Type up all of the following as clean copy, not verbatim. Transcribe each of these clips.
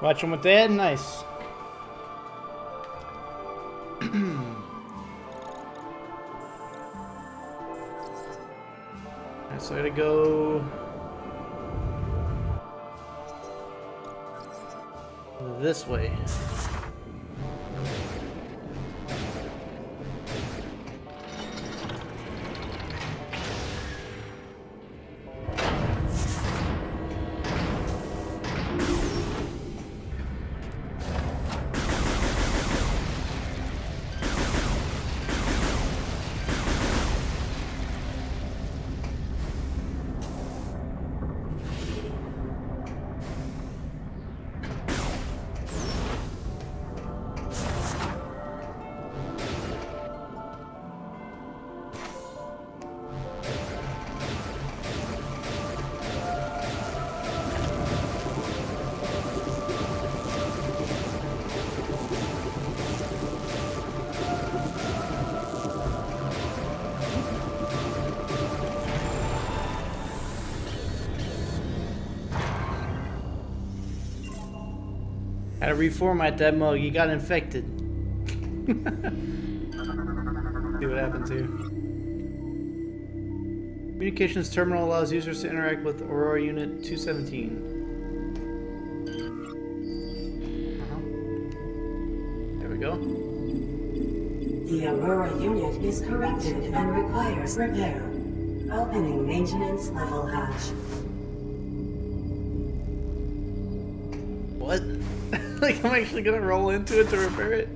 Watch him with that? Nice. Alright, so I gotta go this way. Had to reformat that mug. You got infected. See what happens here. Communications terminal allows users to interact with Aurora Unit 217. There we go. The Aurora unit is corrupted and requires repair. Opening maintenance level hatch. What? Like, I'm actually gonna roll into it to repair it?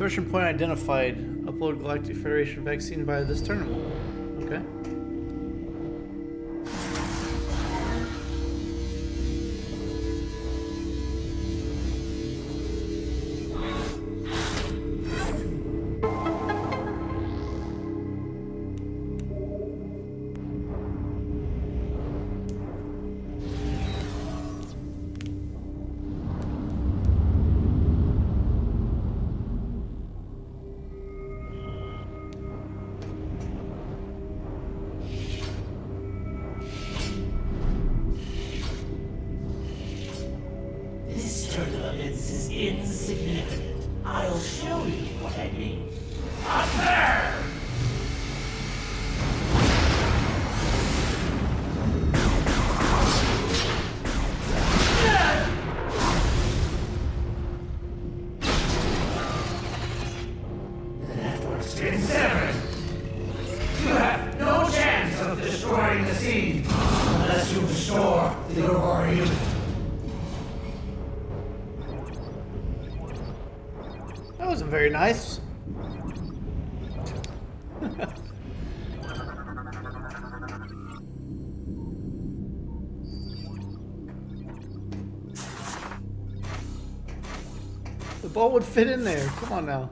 Conversion point identified. Upload Galactic Federation vaccine via this terminal. Okay. This is insignificant. I'll show you what I mean. Up there! The network's been severed. You have no chance of destroying the scene unless you restore the Aurora unit. That wasn't very nice. The ball would fit in there. Come on now.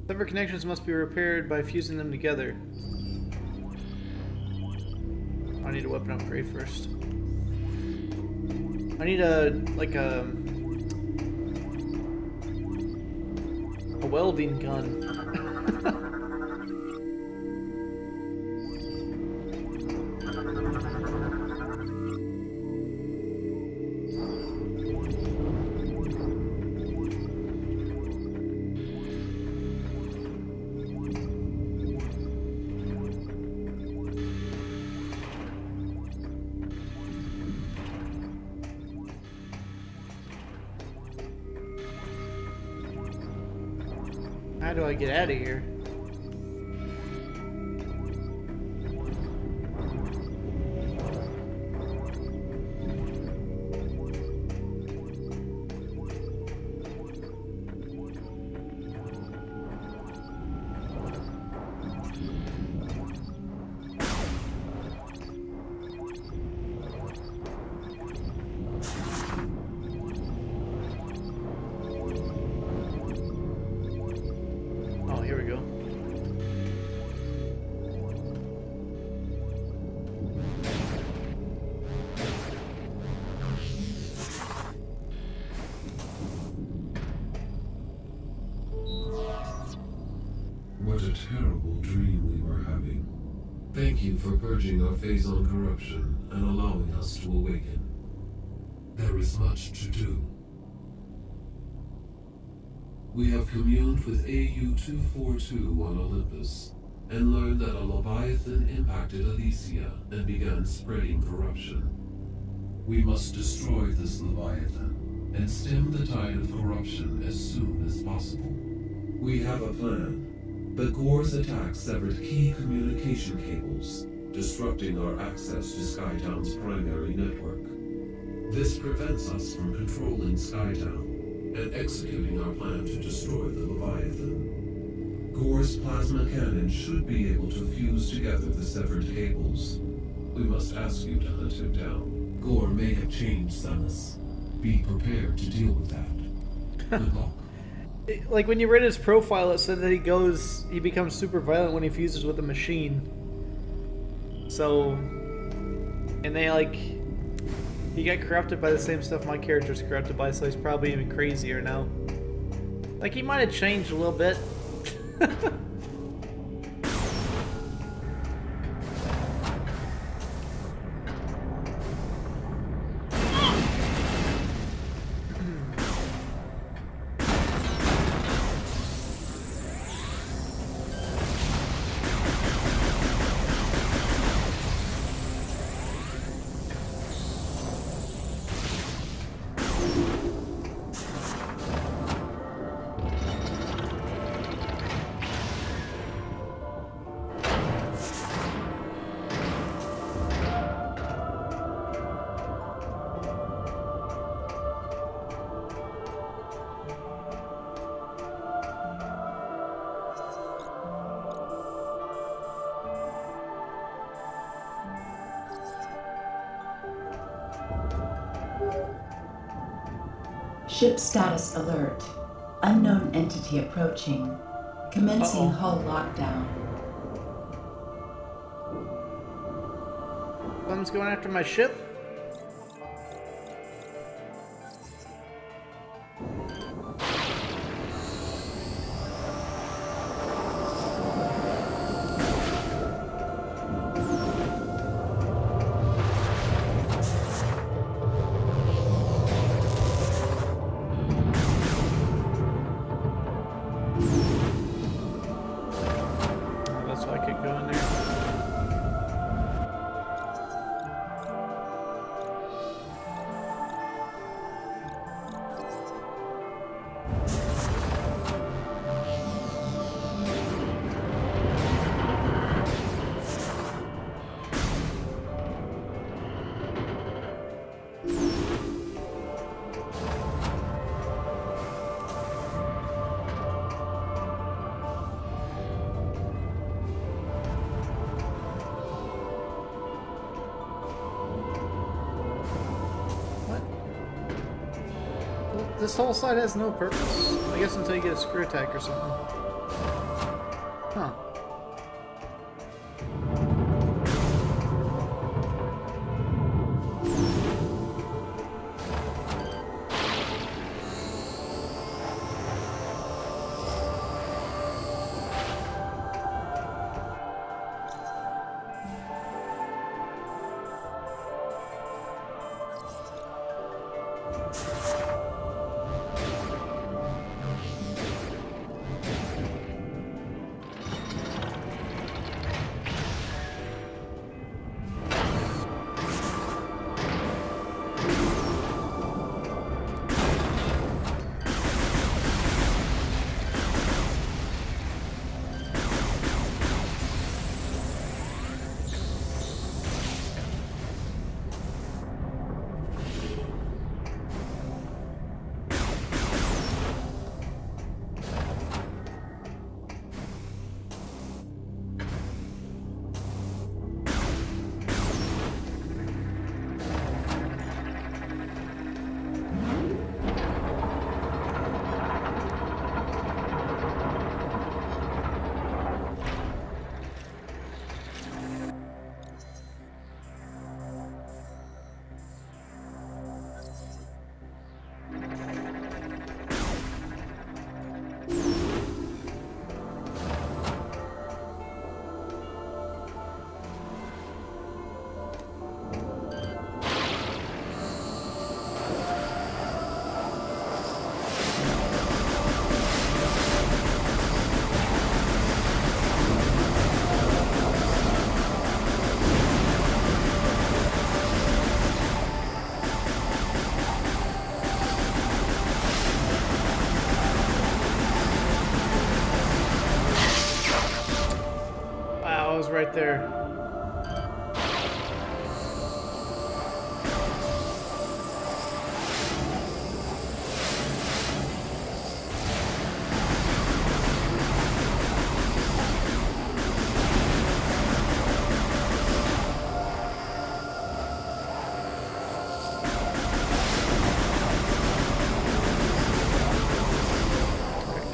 Separate connections must be repaired by fusing them together. I need a weapon upgrade first. I need a welding gun. How do I get out of here? Oh, here we go. What a terrible dream we were having. Thank you for purging our Phazon corruption and allowing us to awaken. There is much to do. We have communed with AU-242 on Olympus and learned that a Leviathan impacted Elysia and began spreading corruption. We must destroy this Leviathan and stem the tide of corruption as soon as possible. We have a plan, but Gore's attack severed key communication cables, disrupting our access to Skytown's primary network. This prevents us from controlling Skytown and executing our plan to destroy the Leviathan. Gore's plasma cannon should be able to fuse together the severed cables. We must ask you to hunt him down. Gore may have changed, Samus. Be prepared to deal with that. Good luck. Like when you read his profile, it said that he becomes super violent when he fuses with a machine. So, and he got corrupted by the same stuff my character's corrupted by, so he's probably even crazier now. Like, he might have changed a little bit. Ship status alert. Unknown entity approaching. Commencing hull lockdown. Someone's going after my ship? That's why I could go in there. This whole side has no purpose. I guess until you get a screw attack or something. Huh. right there.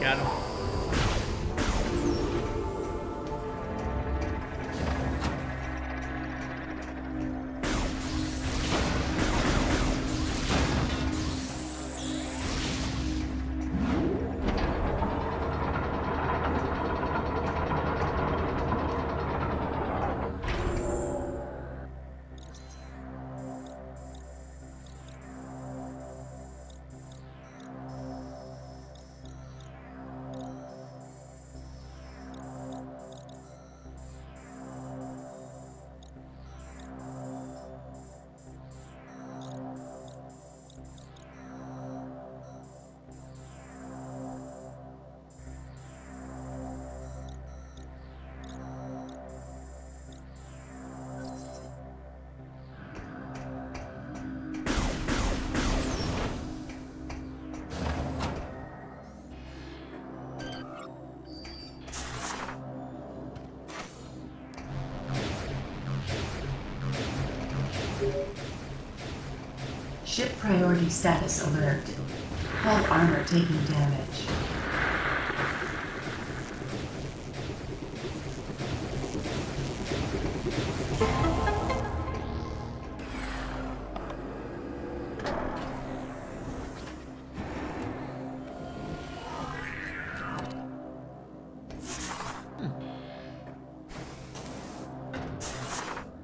Got him. Ship priority status alert. Hull armor taking damage.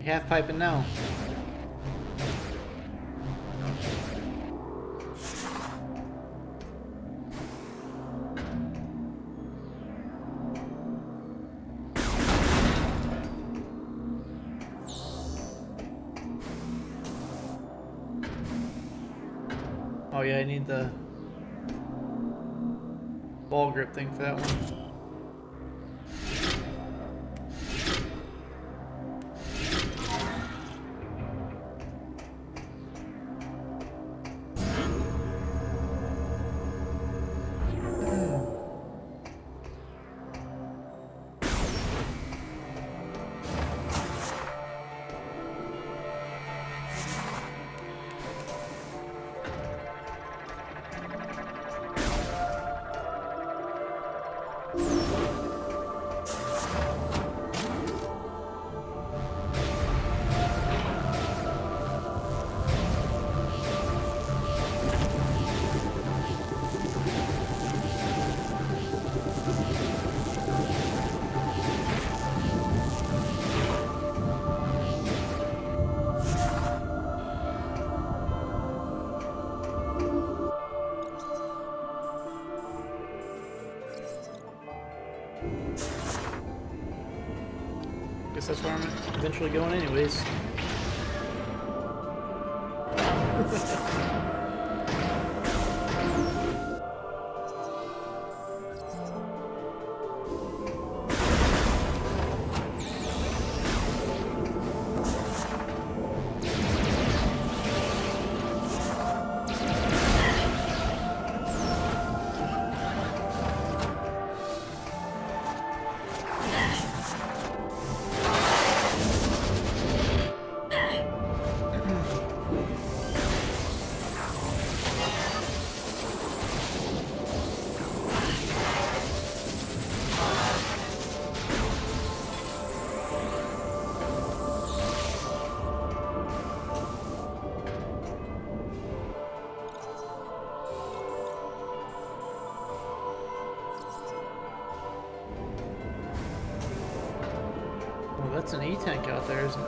Half piping now. Oh yeah, I need the ball grip thing for that one. Guess that's where I'm eventually going anyways. Well, that's an E-tank out there, isn't it?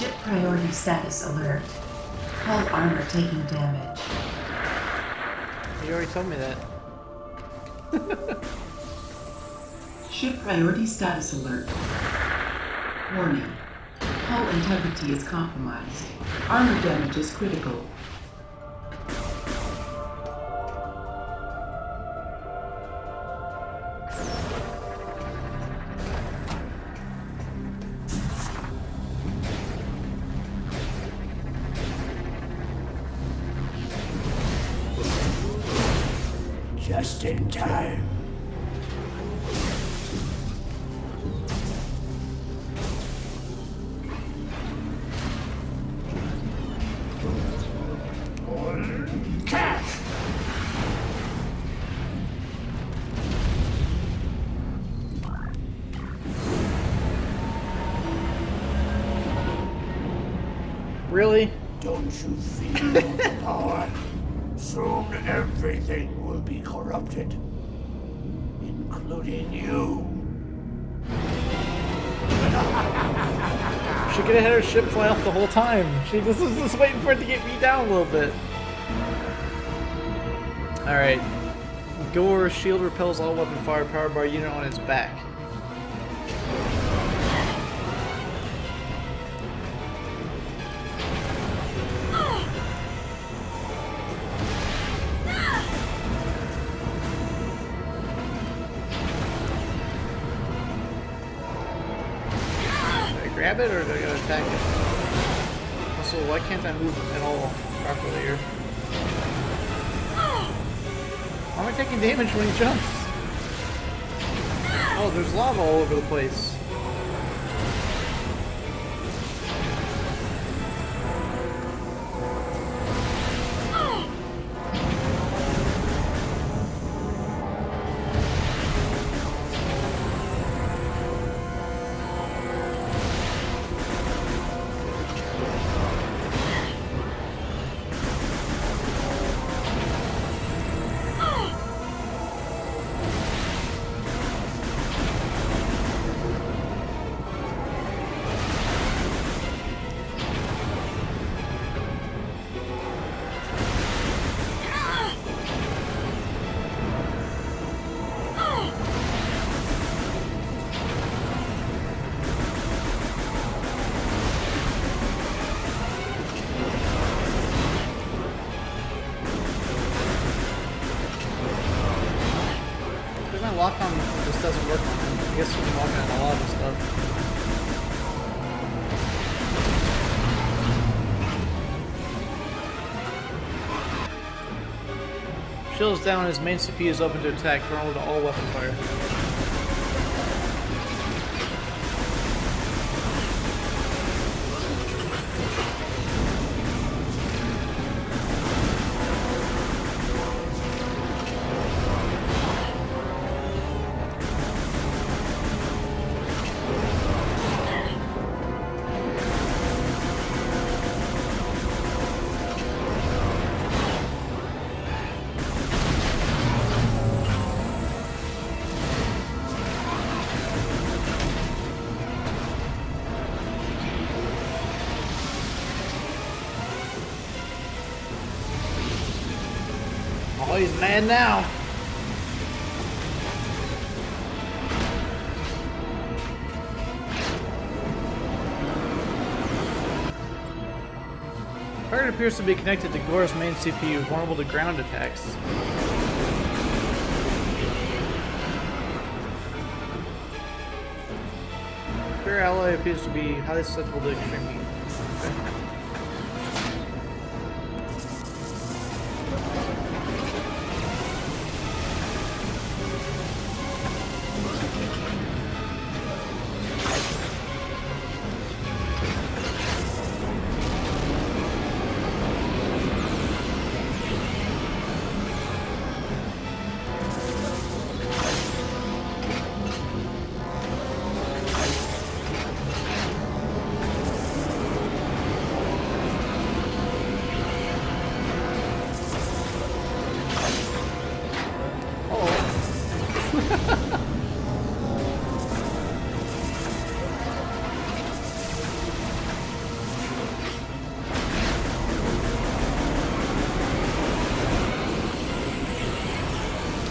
Ship priority status alert. Hull armor taking damage. You already told me that. Ship priority status alert. Warning. Hull integrity is compromised. Armor damage is critical. Just in time. Catch! Really? Don't you feel the power? Soon everything will be corrupted, including you. She could have had her ship fly off the whole time. She just was just waiting for it to get beat down a little bit. Alright. Gore's shield repels all weapon fire powered by a unit on its back. Grab it or do I gotta attack it? Also, why can't I move at all properly here? Why am I taking damage when he jumps? Oh, there's lava all over the place. Lock on just doesn't work on him. I guess you can lock on a lot of stuff. Shield is down and his main CPU is open to attack, normal to all weapon fire. Oh, he's mad now. Target appears to be connected to Gore's main CPU, vulnerable to ground attacks. Pure alloy appears to be highly susceptible to extreme heat. Okay.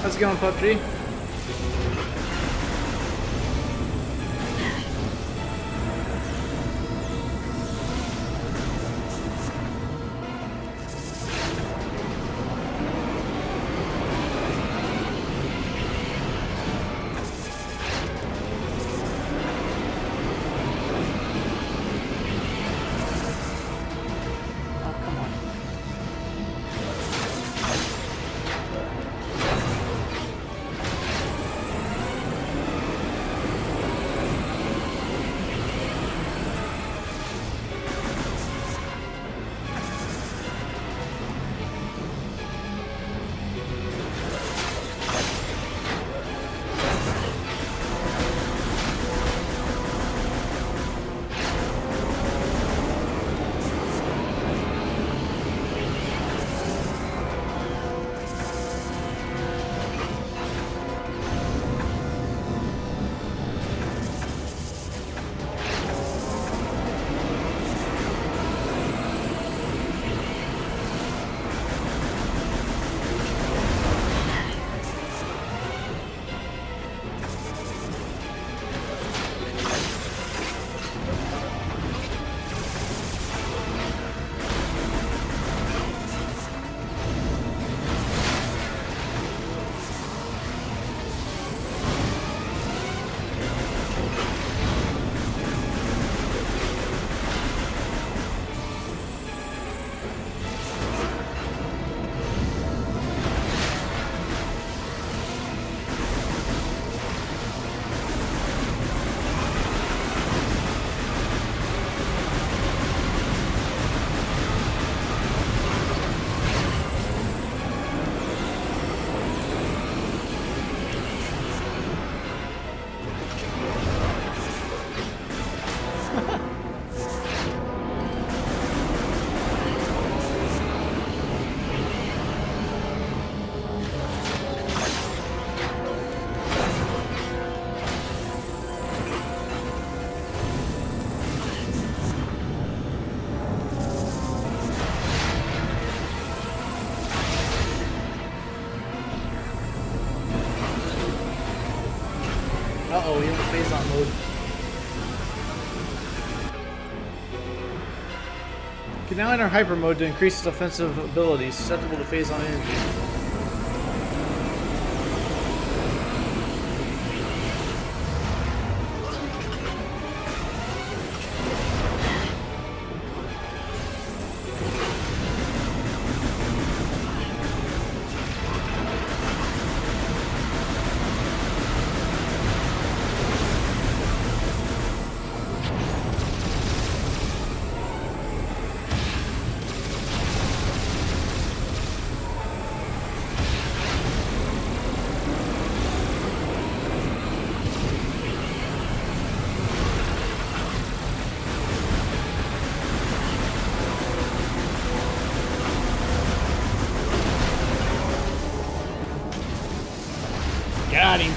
How's it going, PUBG? Oh, come on. Uh-oh, you're in the phase on mode. You can now enter hyper mode to increase its offensive abilities, susceptible to phase on energy. Got him.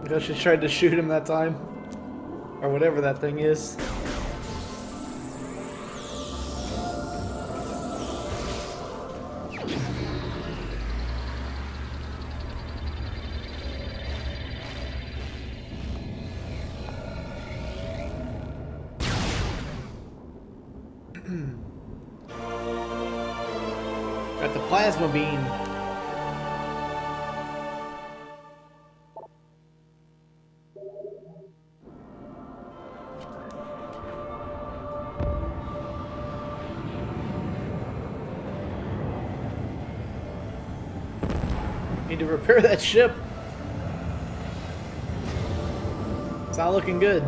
I guess she tried to shoot him that time. Or whatever that thing is. Got the plasma beam. Need to repair that ship. It's not looking good.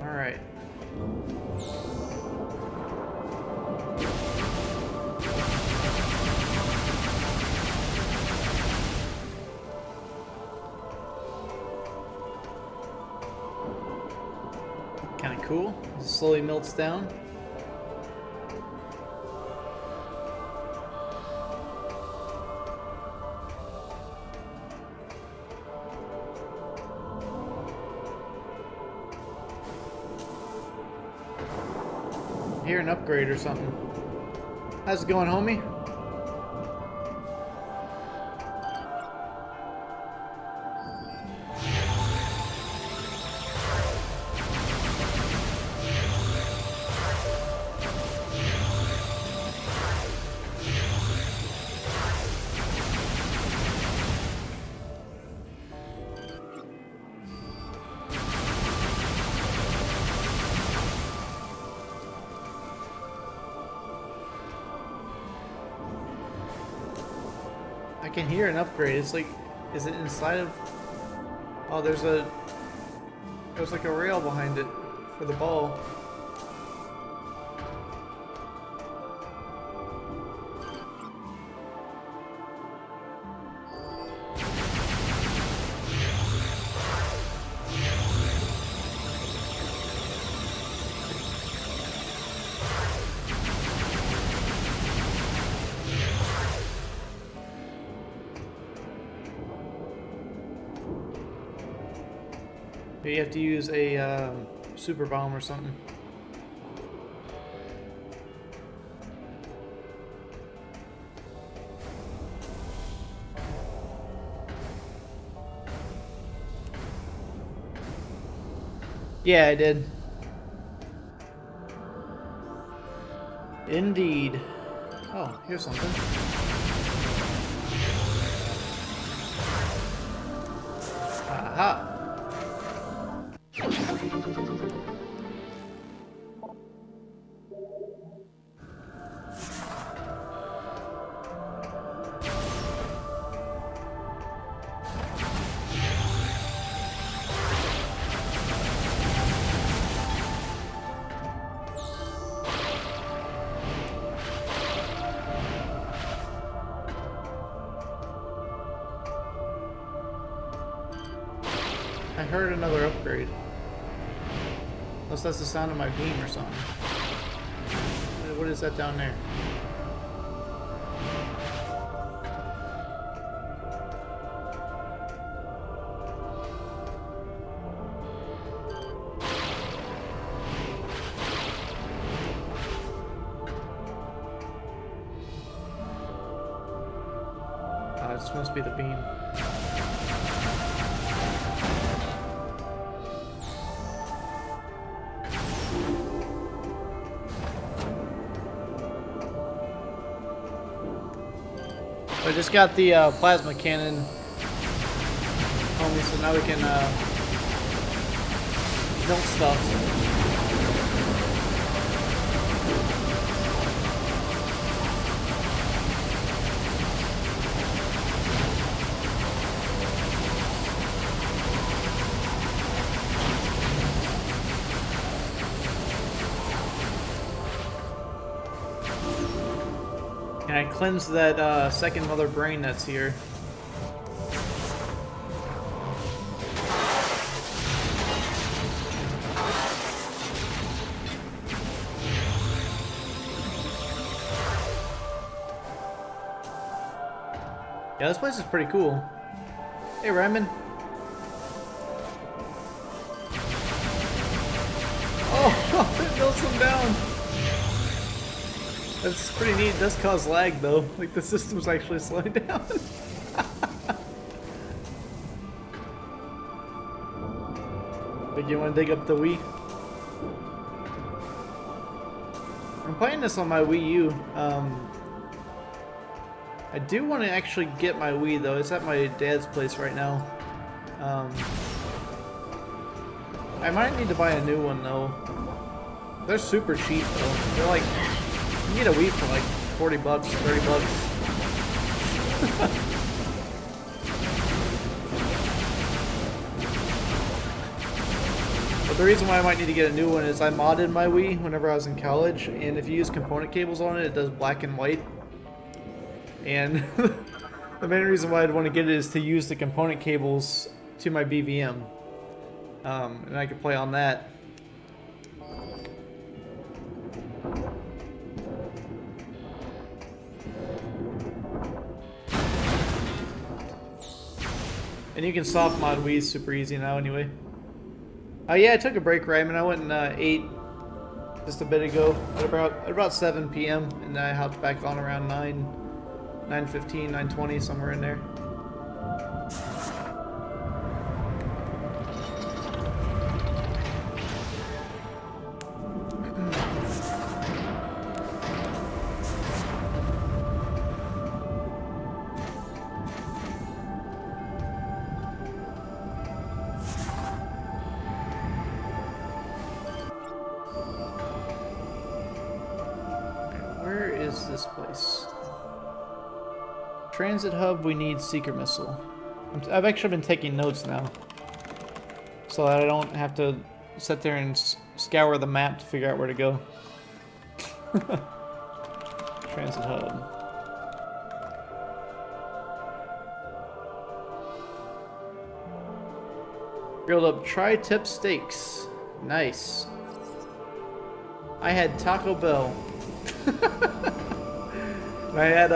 Alright. Kind of cool. It slowly melts down. Hear an upgrade or something. How's it going, homie? I can hear an upgrade. It's like, is it inside of? Oh, there's like a rail behind it for the ball. You have to use a super bomb or something. Yeah, I did. Indeed. Oh, here's something. Aha. I heard another upgrade. Unless that's the sound of my beam or something. What is that down there? This must be the beam. I just got the plasma cannon, homie, so now we can melt stuff. And I cleansed that second mother brain that's here. Yeah, this place is pretty cool. Hey, Ryman. Oh, it melts them down. That's pretty neat. It does cause lag though. Like the system's actually slowing down. But you want to dig up the Wii? I'm playing this on my Wii U. I do want to actually get my Wii though. It's at my dad's place right now. I might need to buy a new one though. They're super cheap though. They're like, you can get a Wii for like 40 bucks, 30 bucks. But the reason why I might need to get a new one is I modded my Wii whenever I was in college, and if you use component cables on it, it does black and white. And the main reason why I'd want to get it is to use the component cables to my BVM. And I could play on that. And you can soft mod Wii super easy now anyway. Yeah, I took a break, Ryman. I went and ate just a bit ago at about 7 p.m. and I hopped back on around 9:15, 9:20, somewhere in there. Where is this place? Transit hub, we need seeker missile. I've actually been taking notes now, so that I don't have to sit there and scour the map to figure out where to go. Transit hub. Grilled up tri-tip steaks. Nice. I had Taco Bell. I had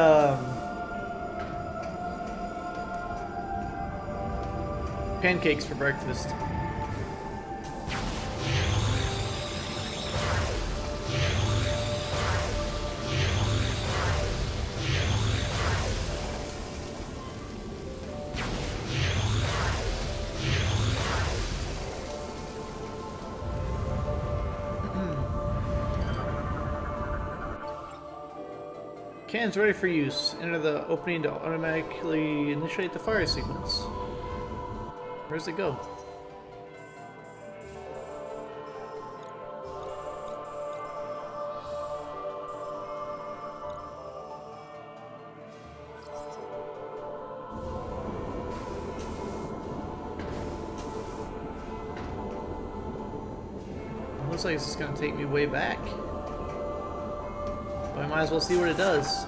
pancakes for breakfast. Cannon's ready for use. Enter the opening to automatically initiate the fire sequence. Where's it go? It looks like it's just gonna take me way back. But I might as well see what it does.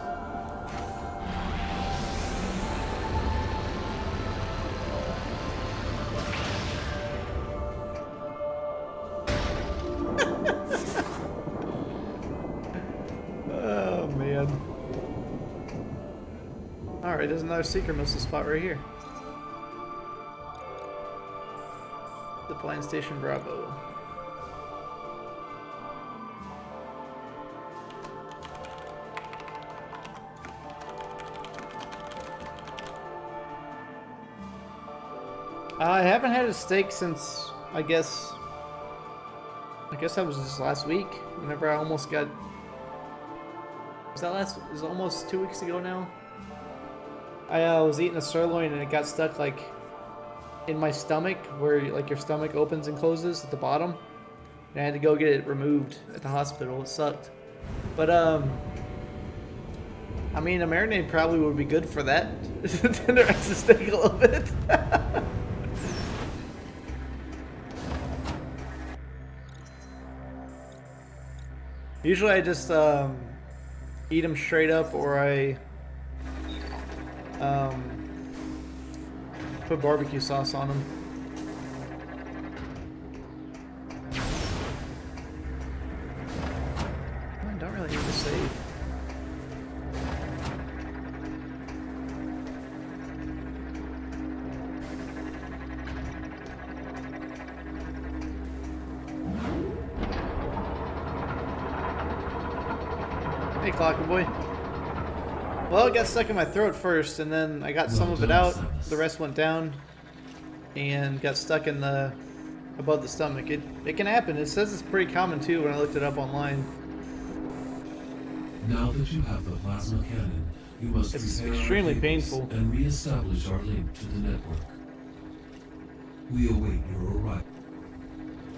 Oh man. Alright, there's another secret missile spot right here. The Blind Station Bravo. I haven't had a steak since, I guess that was just last week. Whenever I almost got... Was it almost 2 weeks ago now? I was eating a sirloin and it got stuck like in my stomach, where like your stomach opens and closes at the bottom. And I had to go get it removed at the hospital. It sucked. But I mean, a marinade probably would be good for that. Tenderize the steak a little bit. Usually I just eat them straight up, or I put barbecue sauce on them. I don't really need to save. Hey, Clocker Boy. Well, it got stuck in my throat first, and then I got some of it out. The rest went down and got stuck in the above the stomach. It can happen. It says it's pretty common too when I looked it up online. Now that you have the plasma cannon, you must It's repair our extremely cables painful. and re-establish our link to the network. We await your arrival.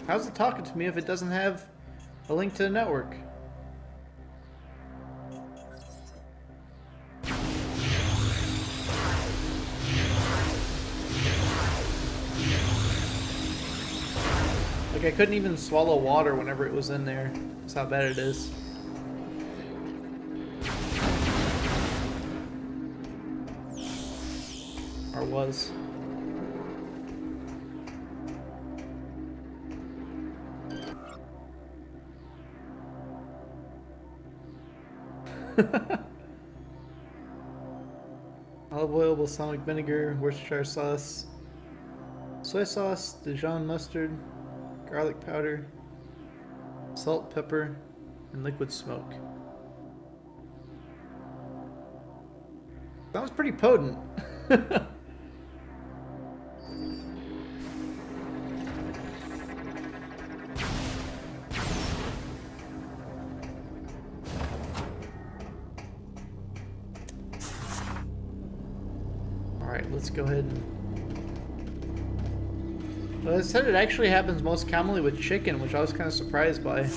How's it talking to me if it doesn't have a link to the network? Like I couldn't even swallow water whenever it was in there. That's how bad it is. Or was. Olive oil, balsamic vinegar, Worcestershire sauce, soy sauce, Dijon mustard, garlic powder, salt, pepper, and liquid smoke. Sounds pretty potent. Alright, let's go ahead and... Well, it said it actually happens most commonly with chicken, which I was kind of surprised by.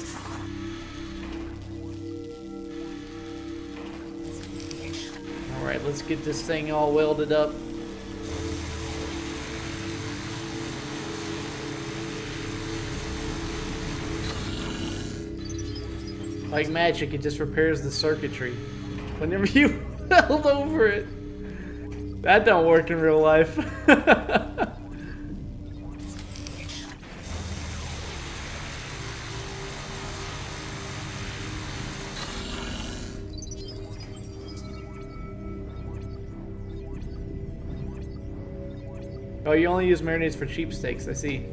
Alright, let's get this thing all welded up. Like magic, it just repairs the circuitry whenever you weld over it. That don't work in real life. Oh, you only use marinades for cheap steaks, I see.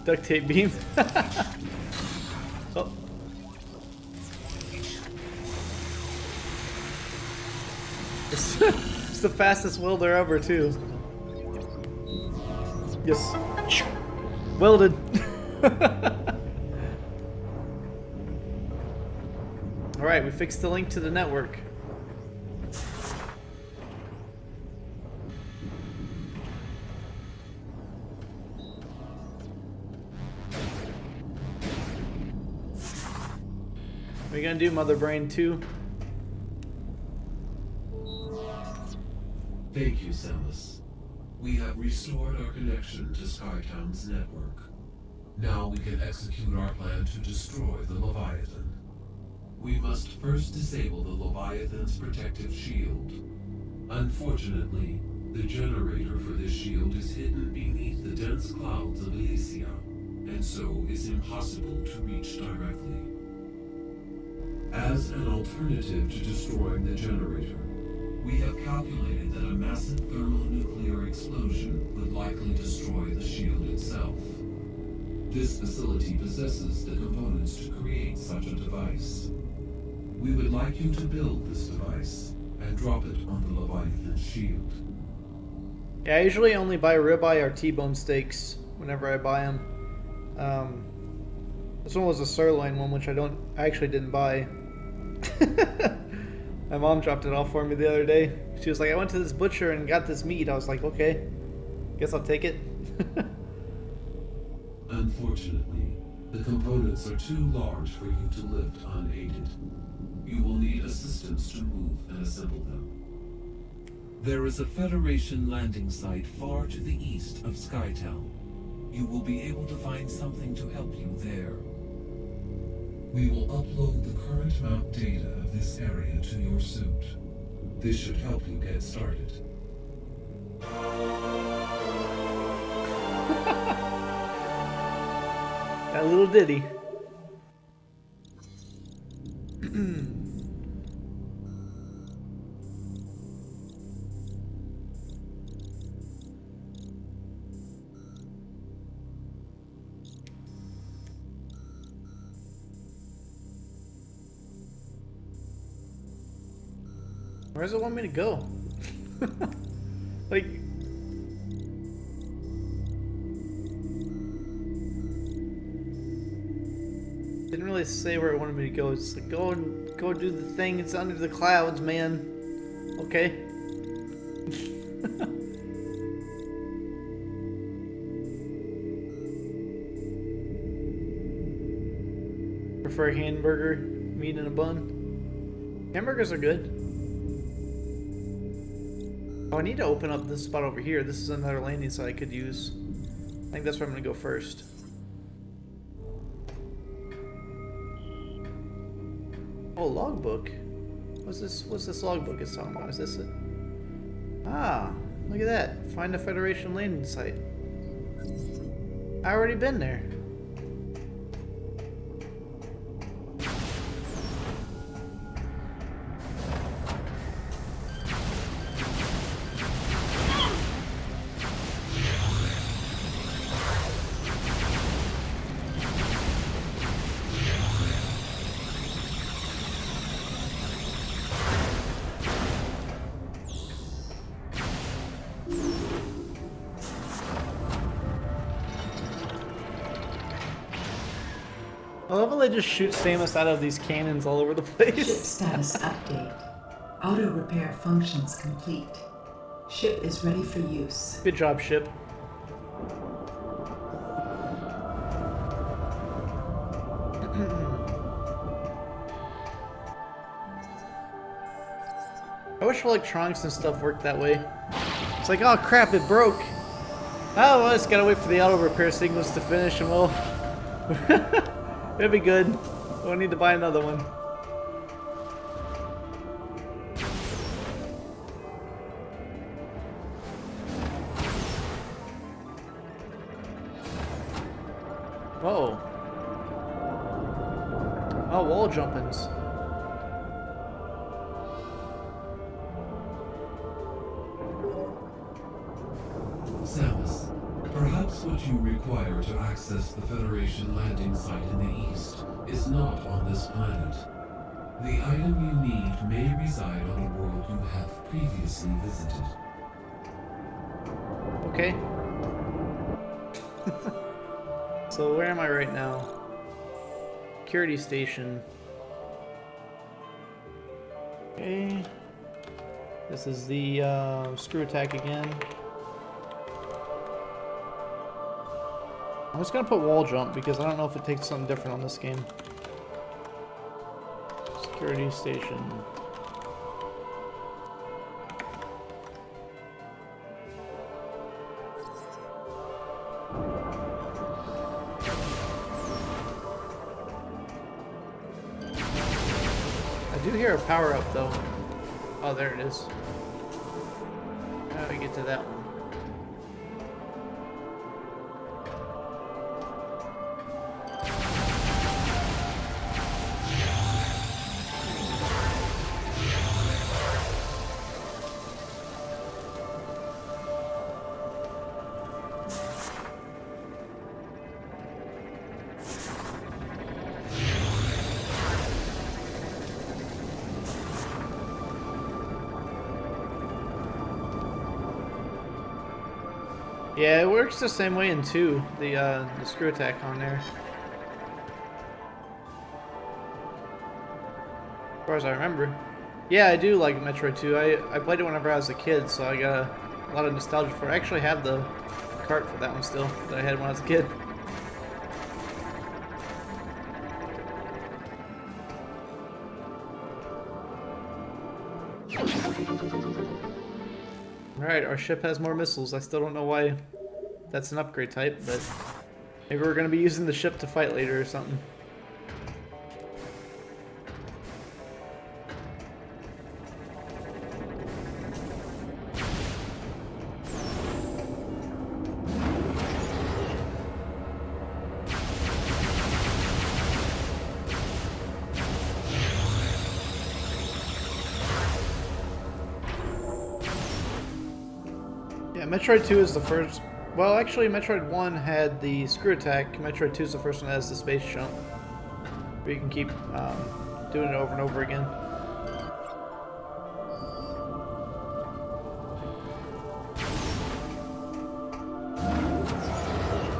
Duct tape beam. Oh. It's the fastest welder ever, too. Yes. Welded. Alright, we fixed the link to the network. What are you gonna do, Mother Brain 2? Thank you, Samus. We have restored our connection to Skytown's network. Now we can execute our plan to destroy the Leviathan. We must first disable the Leviathan's protective shield. Unfortunately, the generator for this shield is hidden beneath the dense clouds of Elysia, and so is impossible to reach directly. As an alternative to destroying the generator, we have calculated that a massive thermonuclear explosion would likely destroy the shield itself. This facility possesses the components to create such a device. We would like you to build this device and drop it on the Leviathan shield. Yeah, I usually only buy ribeye or T-bone steaks whenever I buy them. This one was a sirloin one, which I actually didn't buy. My mom dropped it off for me the other day. She was like, I went to this butcher and got this meat. I was like, okay, guess I'll take it. Unfortunately, the components are too large for you to lift unaided. You will need assistance to move and assemble them. There is a Federation landing site far to the east of Skytown. You will be able to find something to help you there. We will upload the current map data of this area to your suit. This should help you get started. That little ditty. Where does it want me to go? Like... Didn't really say where it wanted me to go. It's like, go do the thing. It's under the clouds, man. Okay. Prefer hamburger, meat in a bun. Hamburgers are good. Oh, I need to open up this spot over here. This is another landing site I could use. I think that's where I'm gonna go first. Oh, logbook. What's this logbook it's talking about? Is this it? Ah, look at that. Find a Federation landing site. I already been there. I love how they just shoot Samus out of these cannons all over the Ship place. status update. Auto repair functions complete. Ship is ready for use. Good job, ship. I wish electronics and stuff worked that way. It's like, oh crap, it broke. Oh, well, I just gotta wait for the auto repair signals to finish and we'll... it'll be good. We won't need to buy another one. Whoa. Oh, wall jumpings. Samus, perhaps what you require to access the Federation landing site in the east is not on this planet. The item you need may reside on a world you have previously visited. Okay. So where am I right now? Security station. Okay. This is the screw attack again. I'm just gonna put wall jump because I don't know if it takes something different on this game. Security station. I do hear a power up though. Oh, there it is. How do we get to that one? Yeah, it works the same way in 2, the screw attack on there. As far as I remember. Yeah, I do like Metroid 2. I played it whenever I was a kid, so I got a lot of nostalgia for it. I actually have the cart for that one still, that I had when I was a kid. Alright, our ship has more missiles. I still don't know why that's an upgrade type, but maybe we're going to be using the ship to fight later or something. Yeah, Metroid 2 is the first... Well, actually, Metroid 1 had the screw attack. Metroid 2 is the first one that has the space jump. Where you can keep doing it over and over again.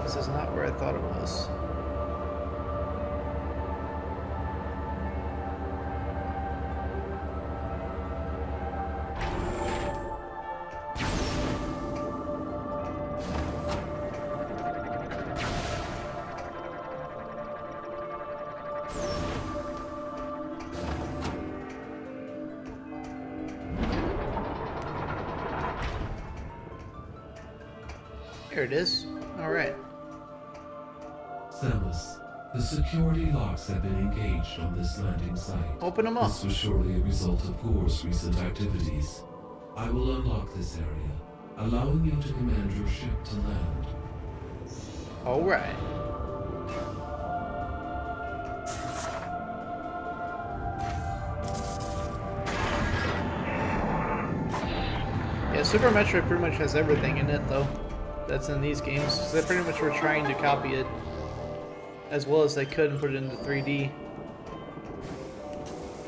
This is not where I thought it was. There it is. Alright. Samus, the security locks have been engaged on this landing site. Open them up. This was surely a result of Gore's recent activities. I will unlock this area, allowing you to command your ship to land. Alright. Yeah, Super Metroid pretty much has everything in it, though. That's in these games. So they pretty much were trying to copy it as well as they could and put it into 3D.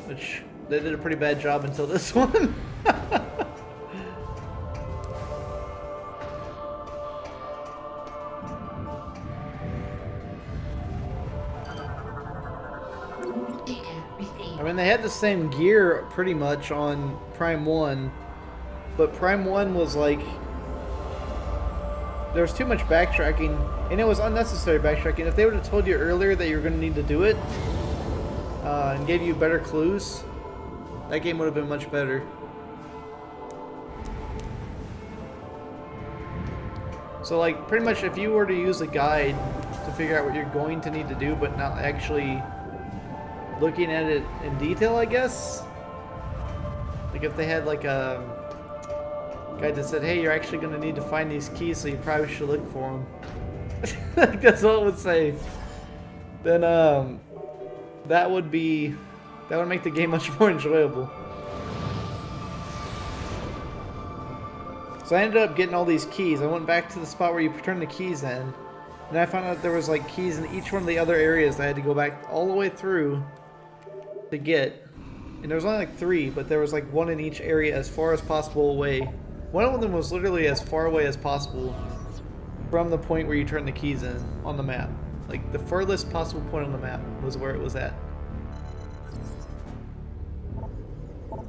Which, they did a pretty bad job until this one. I mean, they had the same gear pretty much on Prime 1, but Prime 1 was like, there was too much backtracking, and it was unnecessary backtracking. If they would have told you earlier that you were going to need to do it, and gave you better clues, that game would have been much better. So like, pretty much if you were to use a guide to figure out what you're going to need to do, but not actually looking at it in detail, I guess. Like if they had like a guide that said, hey, you're actually going to need to find these keys, so you probably should look for them. Like that's all it would say. Then that would make the game much more enjoyable. So I ended up getting all these keys. I went back to the spot where you turn the keys in, and I found out there was like keys in each one of the other areas that I had to go back all the way through to get. And there was only like 3, but there was like 1 in each area as far as possible away. One of them was literally as far away as possible from the point where you turn the keys in on the map. Like the furthest possible point on the map was where it was at.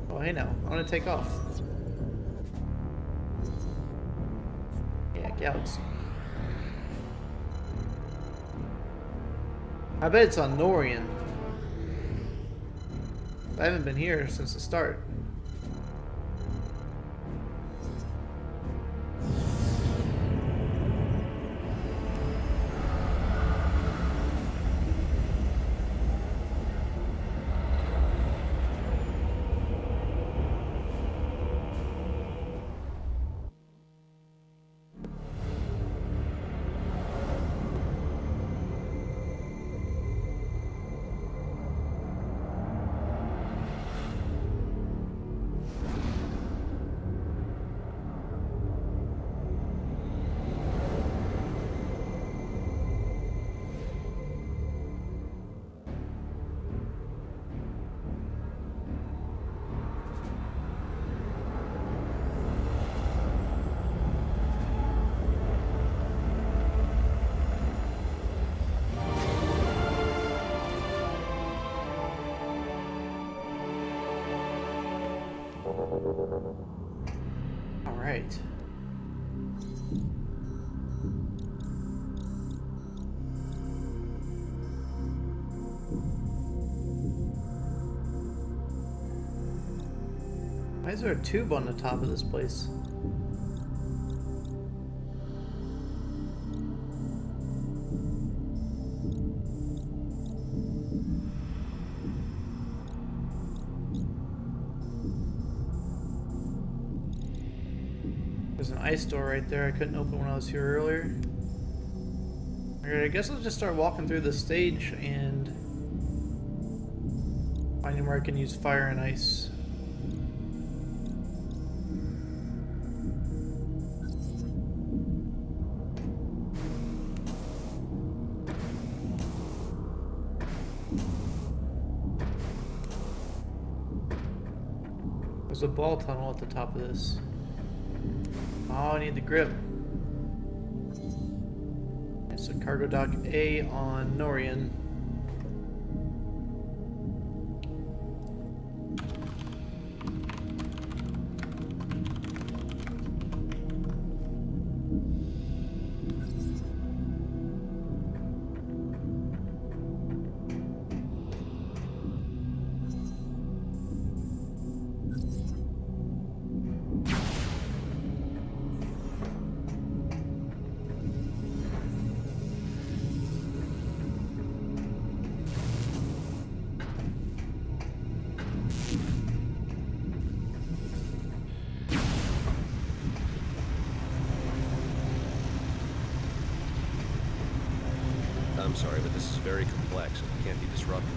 Oh hey now, I'm gonna take off. Yeah, Galaxy. I bet it's on Norian. I haven't been here since the start. Alright. Why is there a tube on the top of this place? There's an ice door right there I couldn't open when I was here earlier. Alright, I guess I'll just start walking through the stage and finding where I can use fire and ice. There's a ball tunnel at the top of this. Oh, I need the grip. It's a cargo dock A on Norian. I'm sorry, but this is very complex and can't be disrupted.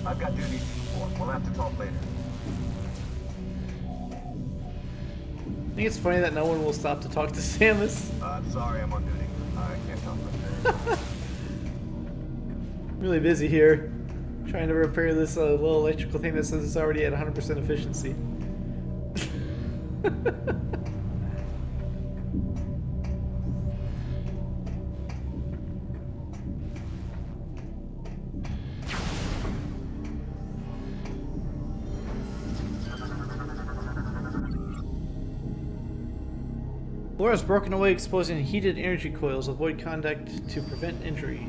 I've got duties to perform. We'll have to talk later. I think it's funny that no one will stop to talk to Samus. I'm sorry, I'm on duty. I can't talk right there. Really busy here, trying to repair this little electrical thing that says it's already at 100% efficiency. Floor is broken away, exposing heated energy coils. Avoid contact to prevent injury.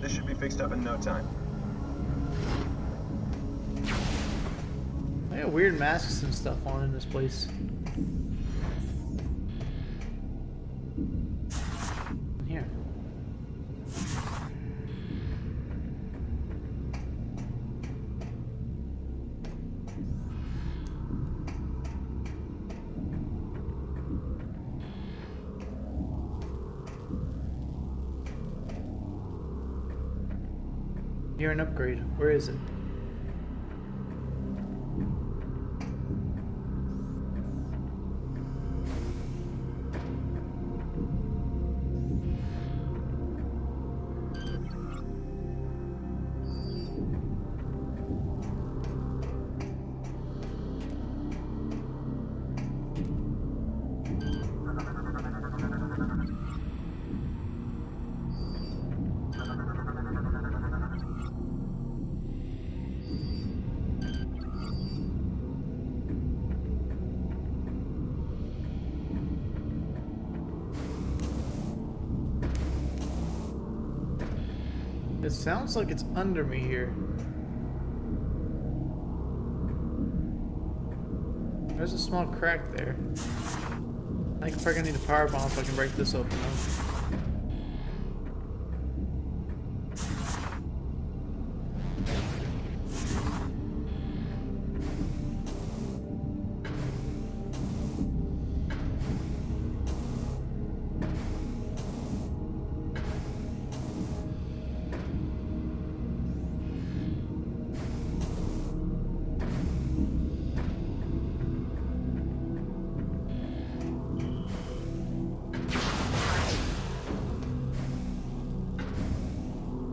This should be fixed up in no time. I got weird masks and stuff on in this place. Here. You're an upgrade. Where is it? It sounds like it's under me here. There's a small crack there. I think I'm probably gonna need a power bomb if I can break this open though.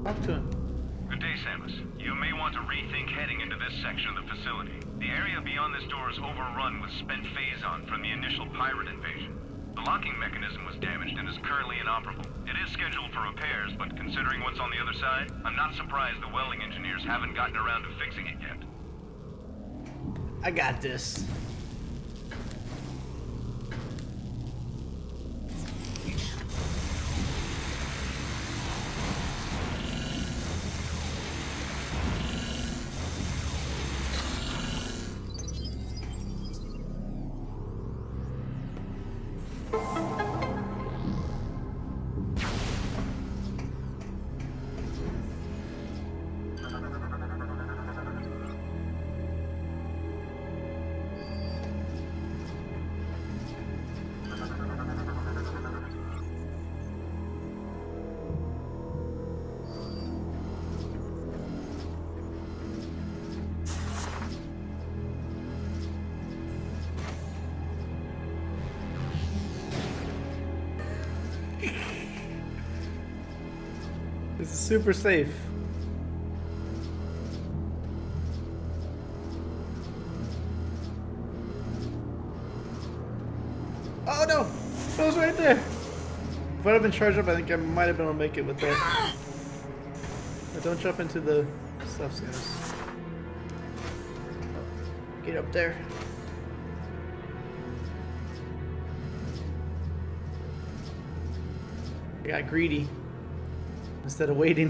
Talk to him. Good day, Samus. You may want to rethink heading into this section of the facility. The area beyond this door is overrun with spent phazon from the initial pirate invasion. The locking mechanism was damaged and is currently inoperable. It is scheduled for repairs, but considering what's on the other side, I'm not surprised the welding engineers haven't gotten around to fixing it yet. I got this. This is super safe. Oh no! It was right there! If I'd have been charged up, I think I might have been able to make it with that. But don't jump into the stuff, guys. Get up there. I got greedy instead of waiting.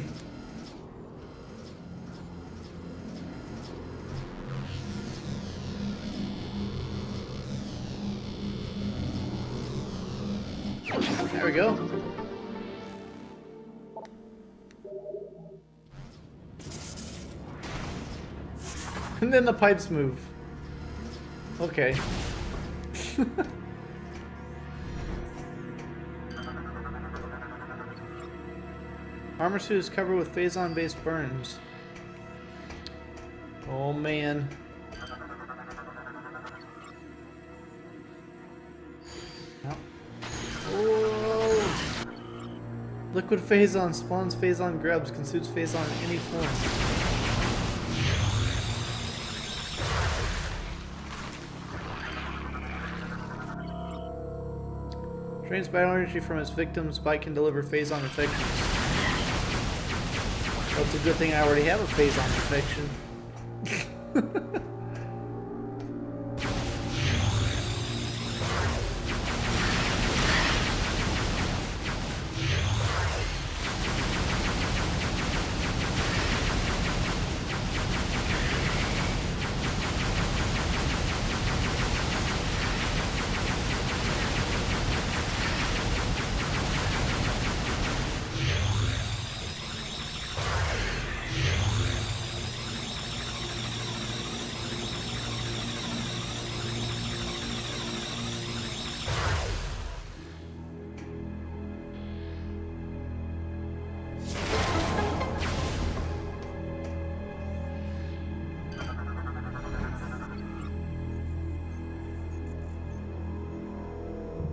There we go. And then the pipes move. Okay. Armor suit is covered with phazon-based burns. Oh man. Oh. Whoa. Liquid phazon spawns phazon grubs, consumes phazon in any form. Drains battle energy from its victims. Bite can deliver phazon infections. Well, it's a good thing I already have a phazon infection.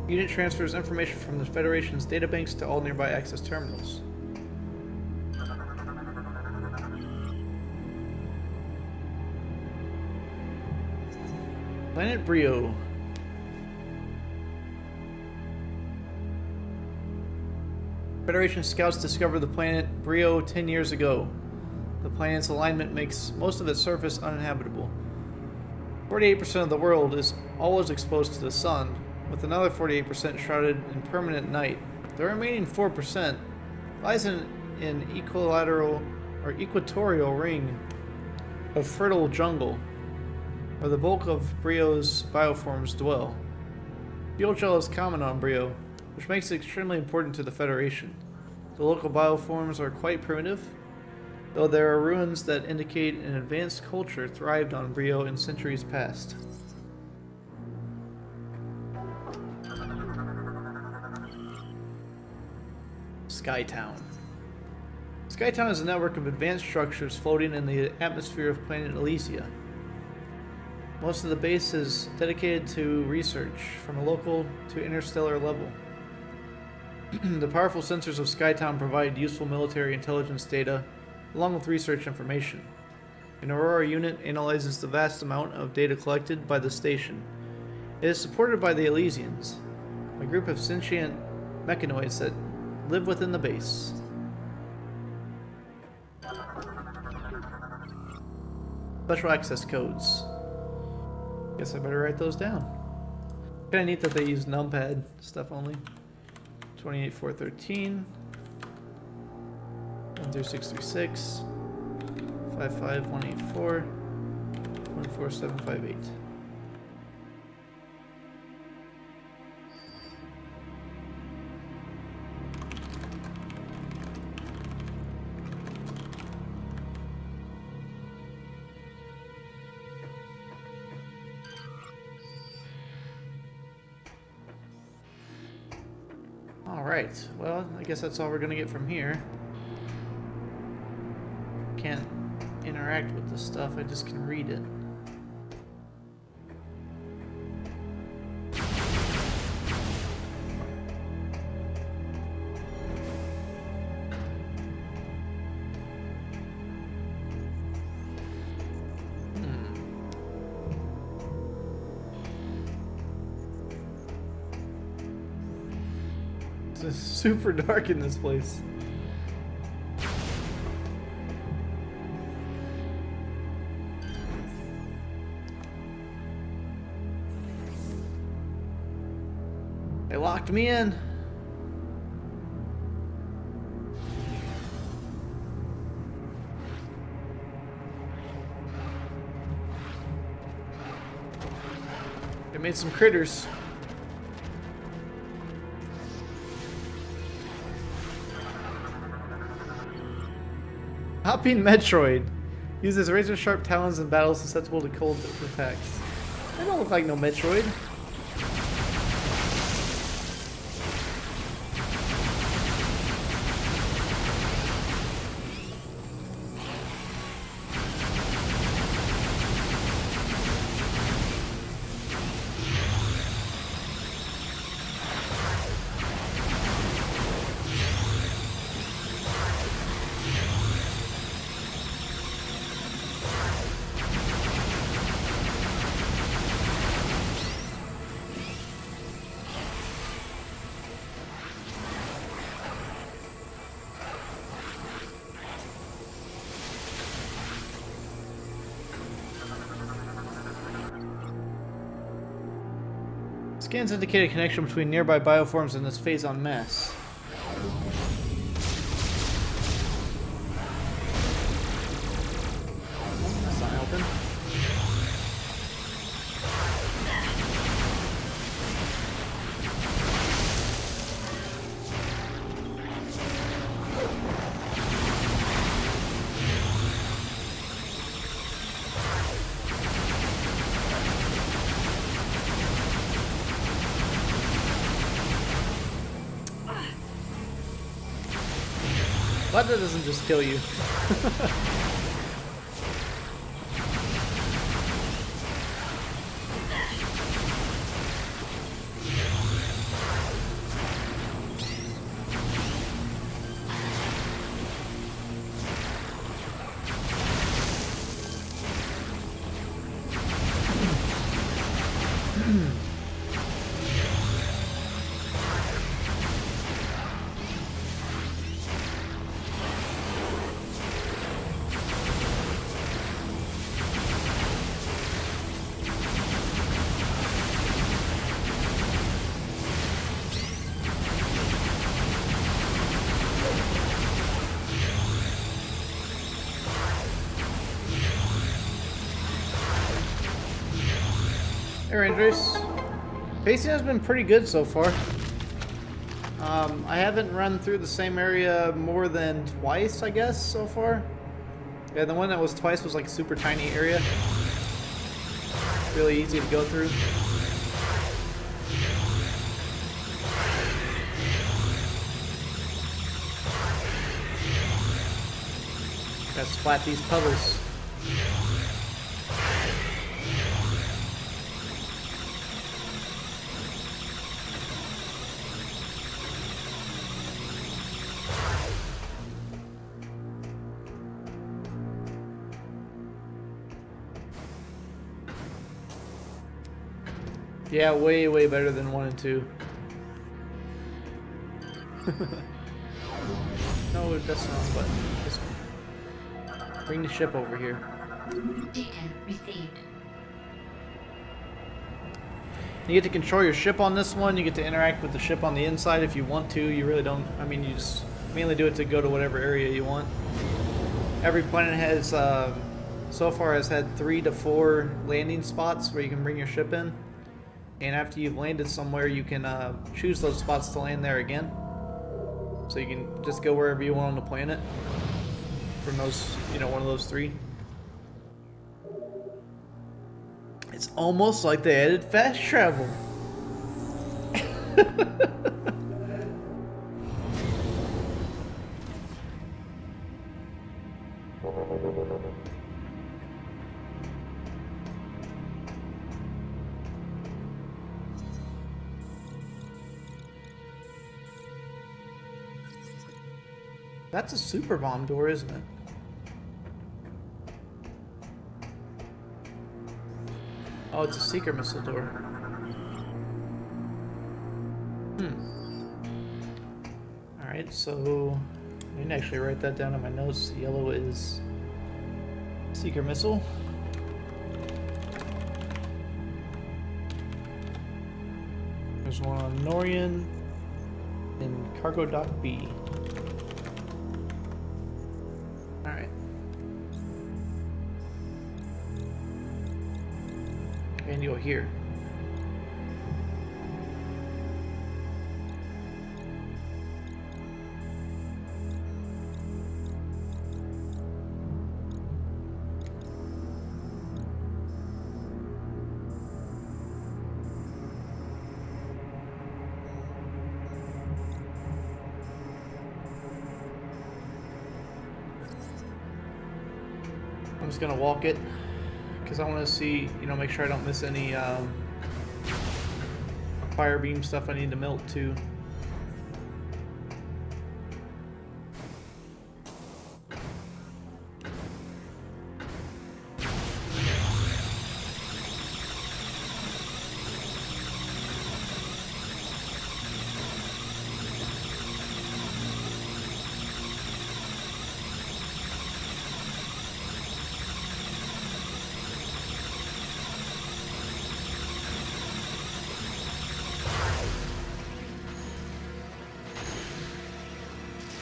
Unit transfers information from the Federation's databanks to all nearby access terminals. Planet Brio. Federation scouts discovered the planet Brio 10 years ago. The planet's alignment makes most of its surface uninhabitable. 48% of the world is always exposed to the sun, with another 48% shrouded in permanent night. The remaining 4% lies in an equilateral or equatorial ring of fertile jungle, where the bulk of Brio's bioforms dwell. Fuel gel is common on Brio, which makes it extremely important to the Federation. The local bioforms are quite primitive, though there are ruins that indicate an advanced culture thrived on Brio in centuries past. Skytown. Skytown is a network of advanced structures floating in the atmosphere of planet Elysia. Most of the base is dedicated to research, from a local to interstellar level. The powerful sensors of Skytown provide useful military intelligence data, along with research information. An Aurora unit analyzes the vast amount of data collected by the station. It is supported by the Elysians, a group of sentient mechanoids that live within the base. Special access codes. Guess I better write those down. Kinda neat that they use numpad stuff only. 28413, 13636, 55184, 14758. Alright, well, I guess that's all we're gonna get from here. Can't interact with this stuff, I just can read it. It's just super dark in this place. They locked me in. They made some critters. Hopping Metroid uses razor-sharp talons in battles susceptible to cold attacks. They don't look like no Metroid. Scans indicate a connection between nearby bioforms and this phase-on mass. That's not helping. Glad that doesn't just kill you. Hey Rangers, pacing has been pretty good so far. I haven't run through the same area more than twice, I guess, so far. Yeah, the one that was twice was like a super tiny area. Really easy to go through. Gotta splat these puddles. Yeah, way, way better than 1 and 2. No, that's not the button. This one. Bring the ship over here. Data received. You get to control your ship on this one. You get to interact with the ship on the inside if you want to. You really don't. I mean, you just mainly do it to go to whatever area you want. Every planet has, so far, has had 3 to 4 landing spots where you can bring your ship in. And after you've landed somewhere, you can choose those spots to land there again. So you can just go wherever you want on the planet from those, you know, one of those 3. It's almost like they added fast travel. That's a super bomb door, isn't it? Oh, it's a secret missile door. Alright, so I didn't actually write that down in my notes. Yellow is Seeker Missile. There's one on Norian and Cargo Dock B. Alright. And you'll hear. I'm just gonna walk it because I want to see, you know, make sure I don't miss any fire beam stuff I need to melt too.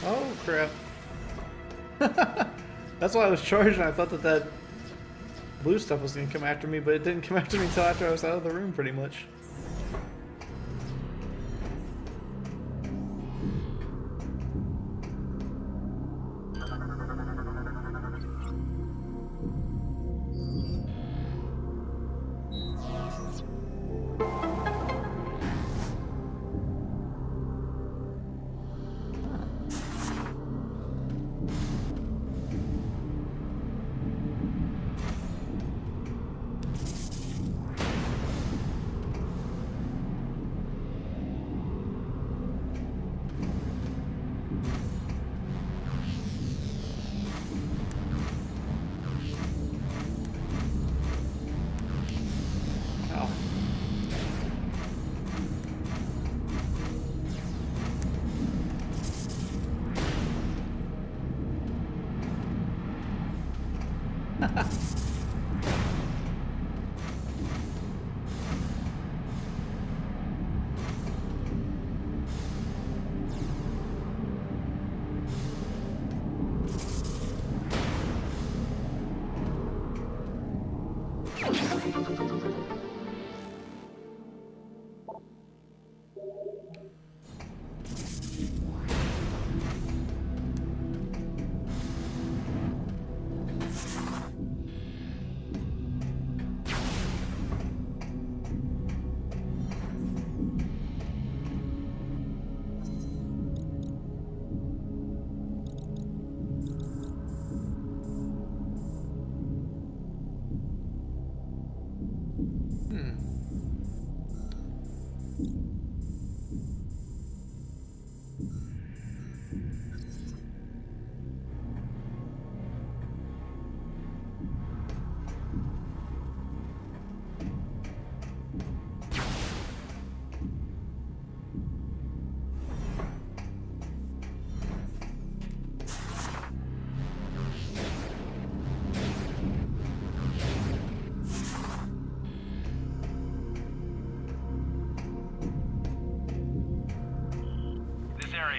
Oh crap. That's why I was charging. I thought that that blue stuff was going to come after me, but it didn't come after me until after I was out of the room pretty much.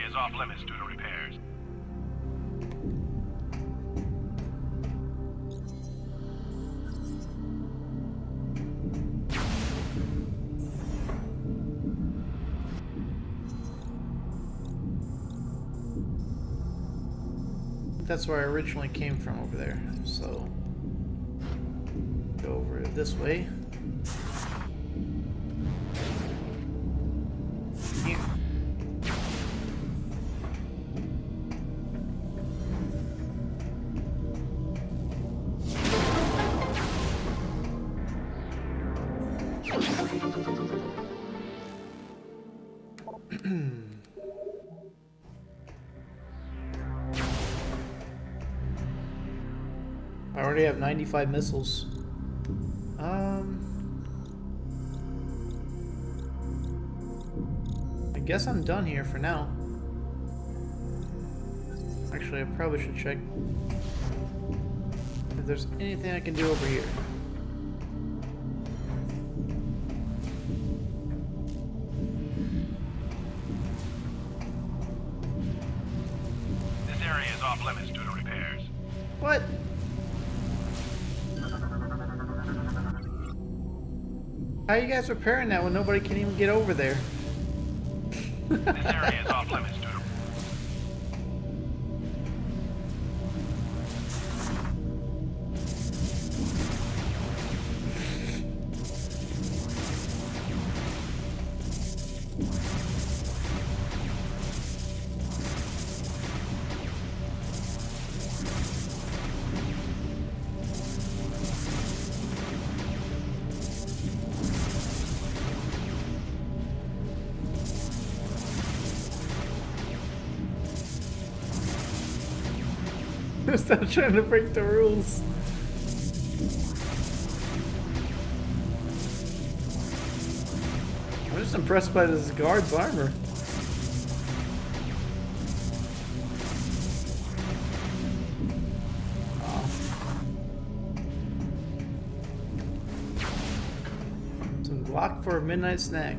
Is off limits due to repairs. That's where I originally came from over there. So go over this way. Here. I already have 95 missiles. I guess I'm done here for now. Actually, I probably should check if there's anything I can do over here. This area is off limits due to repairs. What? How are you guys repairing that when nobody can even get over there? This area is off limits due to... Stop trying to break the rules. I'm just impressed by this guard's armor. Oh. Some guac for a midnight snack.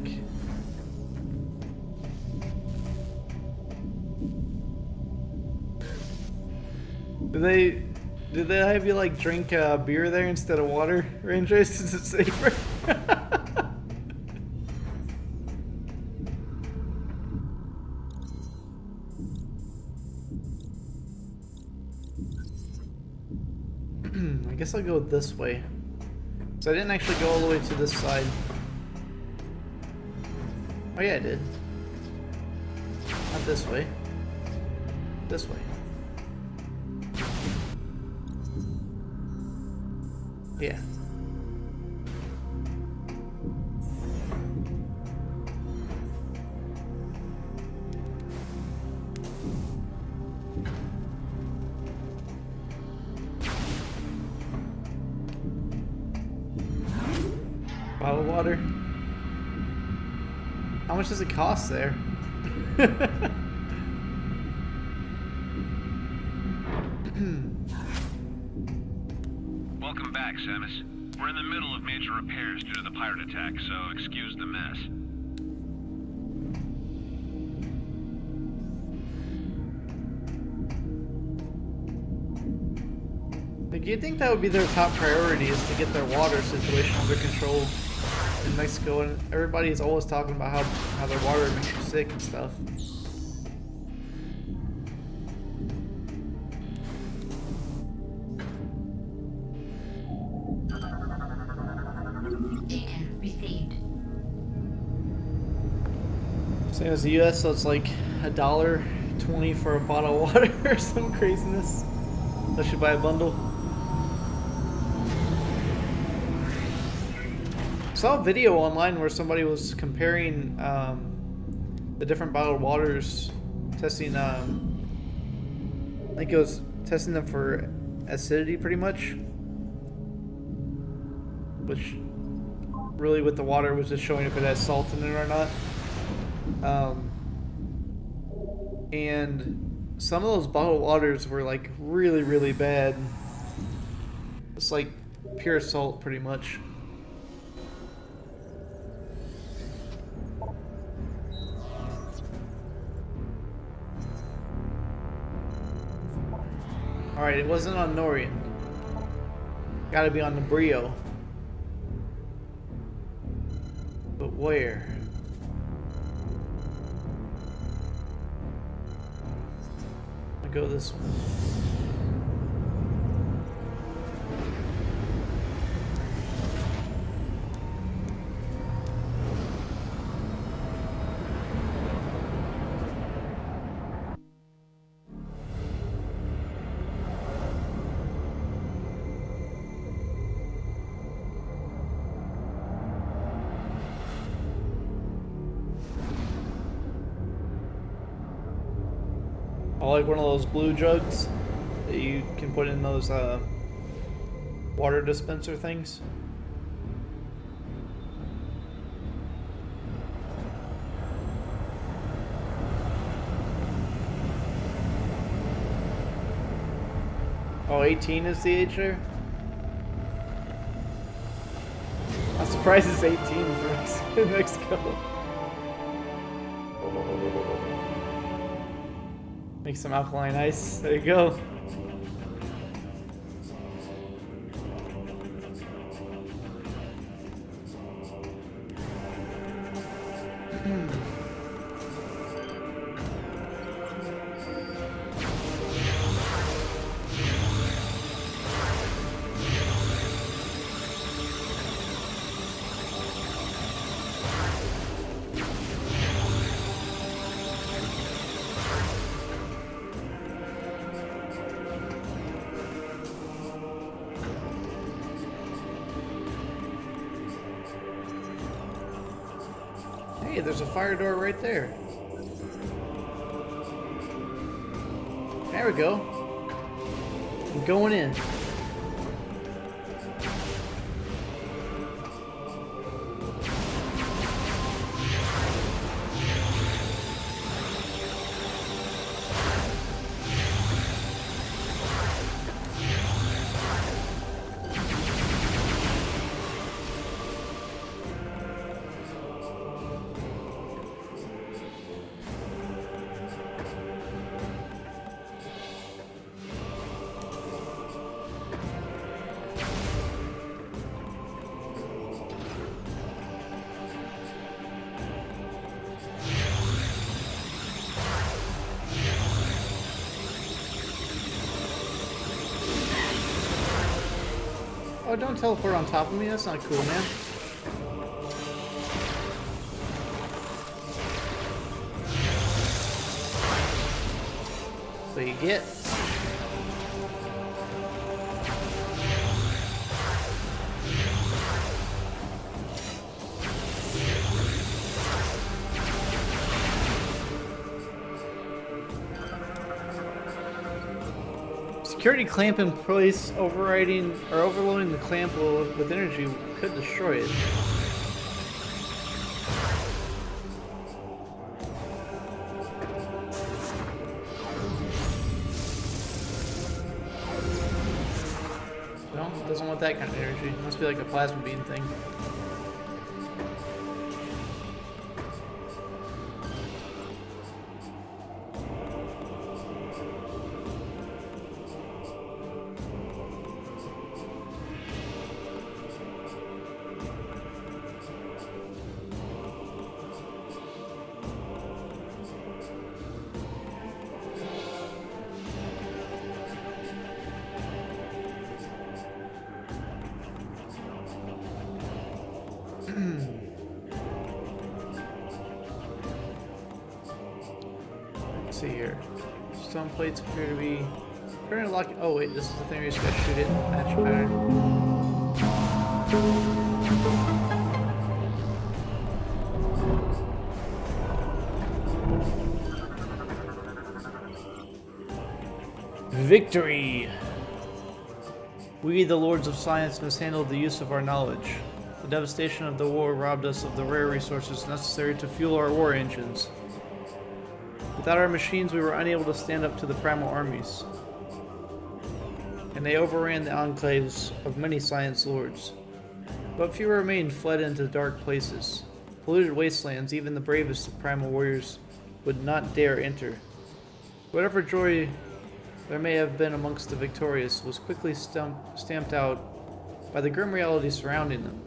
Did they have you like drink beer there instead of water, Rangers? Is it safer? I guess I'll go this way. So I didn't actually go all the way to this side. Oh yeah, I did. Not this way. This way. Yeah. Bottled water. How much does it cost there? Welcome back, Samus. We're in the middle of major repairs due to the pirate attack, so excuse the mess. Like, you'd think that would be their top priority, is to get their water situation under control in Mexico, and everybody is always talking about how their water makes you sick and stuff. Data received. Same as the US, so it's like $1.20 for a bottle of water or some craziness. Unless you buy a bundle. Saw a video online where somebody was comparing the different bottled waters, testing. I think it was testing them for acidity, pretty much. Which really, with the water, was just showing if it has salt in it or not. And some of those bottled waters were like really, really bad. It's like pure salt, pretty much. Alright, it wasn't on Norian. Gotta be on the Brio. But where? I'll go this way. I like one of those blue jugs that you can put in those water dispenser things. Oh, 18 is the age there? I'm surprised it's 18 for Mexico. Make some alkaline ice. There you go. Hey, there's a fire door right there. There we go. I'm going in. Oh, don't teleport on top of me. That's not cool, man. So you get. Security clamp in place, overriding or overloading the clamp with energy could destroy it. No, it doesn't want that kind of energy. It must be like a plasma beam thing. Let's see here. Stone plates appear to be currently locking. Oh wait, this is the thing where you just gotta shoot it. Match pattern. Victory! We, the Lords of Science, mishandled the use of our knowledge. The devastation of the war robbed us of the rare resources necessary to fuel our war engines. Without our machines, we were unable to stand up to the primal armies. And they overran the enclaves of many science lords. But few remained, fled into dark places. Polluted wastelands, even the bravest of primal warriors would not dare enter. Whatever joy there may have been amongst the victorious was quickly stamped out by the grim reality surrounding them.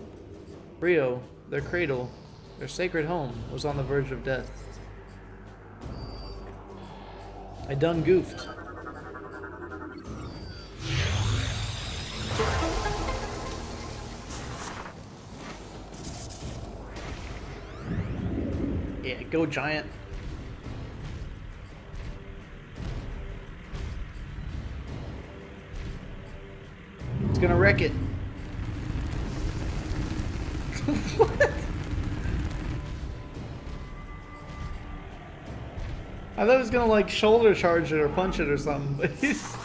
Rio, their cradle, their sacred home, was on the verge of death. I done goofed. Yeah, go giant. It's gonna wreck it. What? I thought it was gonna like shoulder charge it or punch it or something, but he's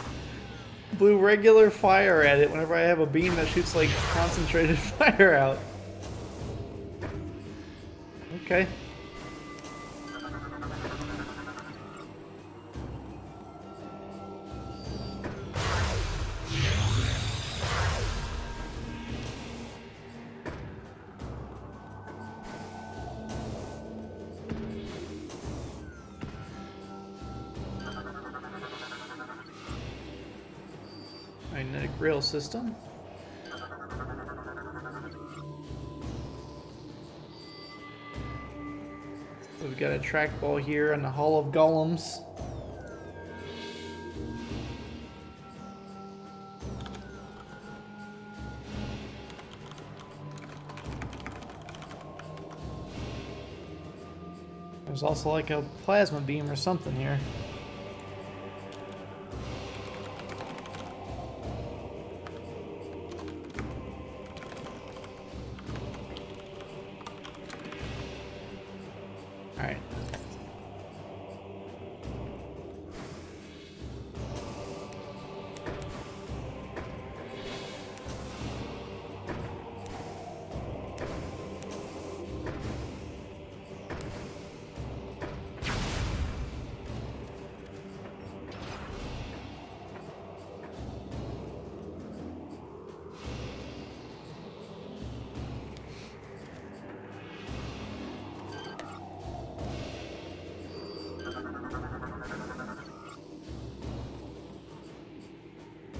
blew regular fire at it whenever I have a beam that shoots like concentrated fire out. Okay. rail system. We've got a trackball here in the Hall of Golems. There's also like a plasma beam or something here. Alright.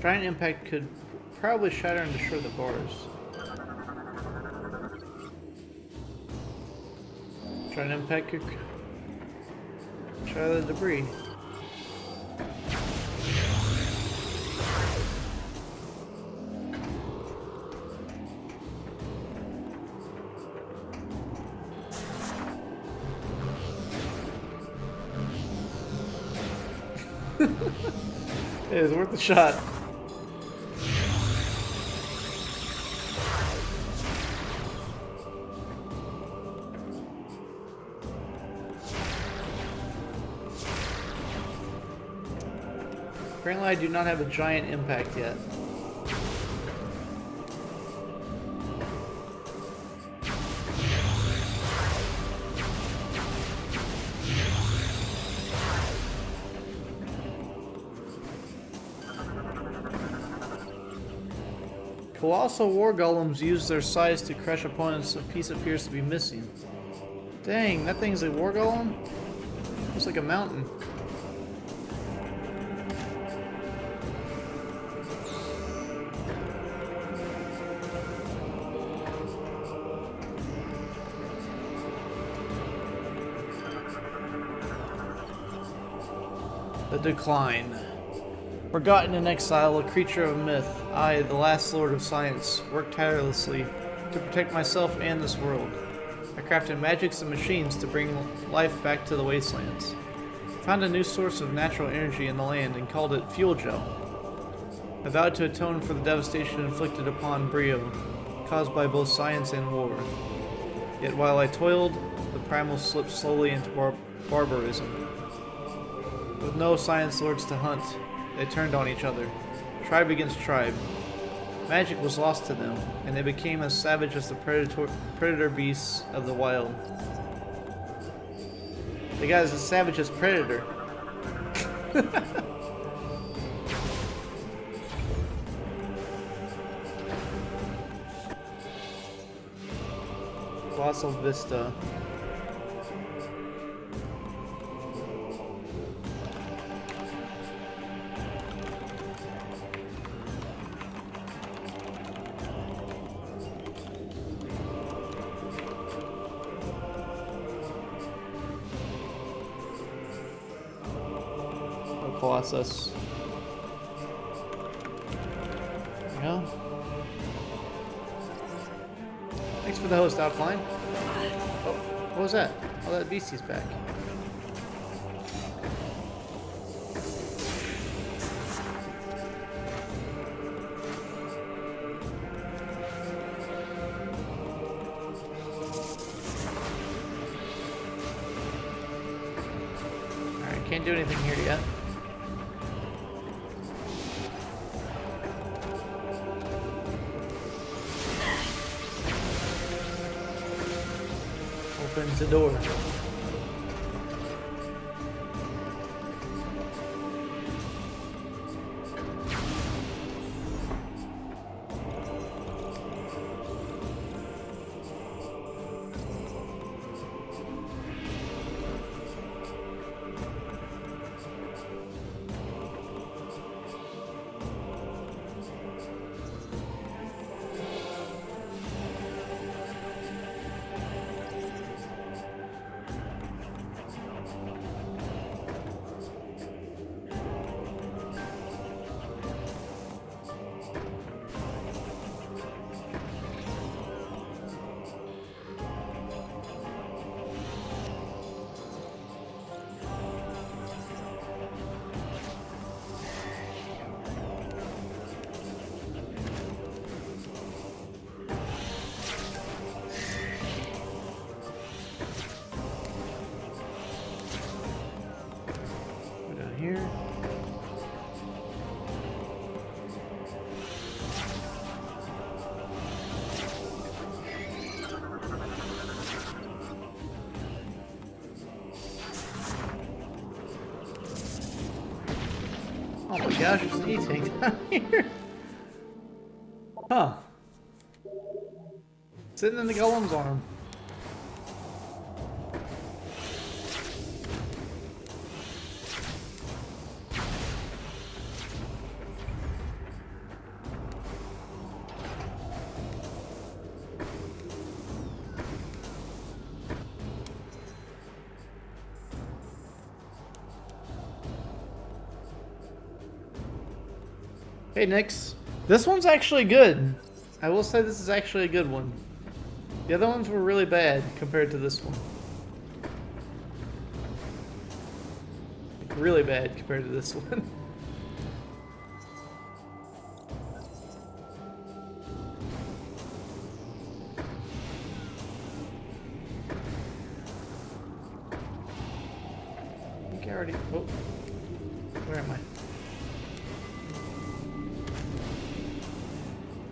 Giant impact could probably shatter and destroy the bars. Giant impact could shatter the debris. It is worth a shot. Apparently I do not have a giant impact yet. Colossal war golems use their size to crush opponents. A piece appears to be missing. Dang, that thing's a war golem? Looks like a mountain. The Decline. Forgotten in exile, a creature of myth, I, the last lord of science, worked tirelessly to protect myself and this world. I crafted magics and machines to bring life back to the wastelands. Found a new source of natural energy in the land and called it Fuel Gel. I vowed to atone for the devastation inflicted upon Brio, caused by both science and war. Yet while I toiled, the primal slipped slowly into barbarism. With no science lords to hunt, they turned on each other, tribe against tribe. Magic was lost to them, and they became as savage as the predator beasts of the wild. The guy is as savage as Predator. Colossal Vista. Colossus. There we go. Thanks for the host, Outline. Oh, what was that? Oh, that beastie's back. Alright, can't do anything here yet. Opens the door. gosh, there's an E-tank down here. Huh. Sitting in the golem's arm. Hey, Nix. This one's actually good. I will say this is actually a good one. The other ones were really bad compared to this one. Really bad compared to this one. I think I already... Oh. Where am I?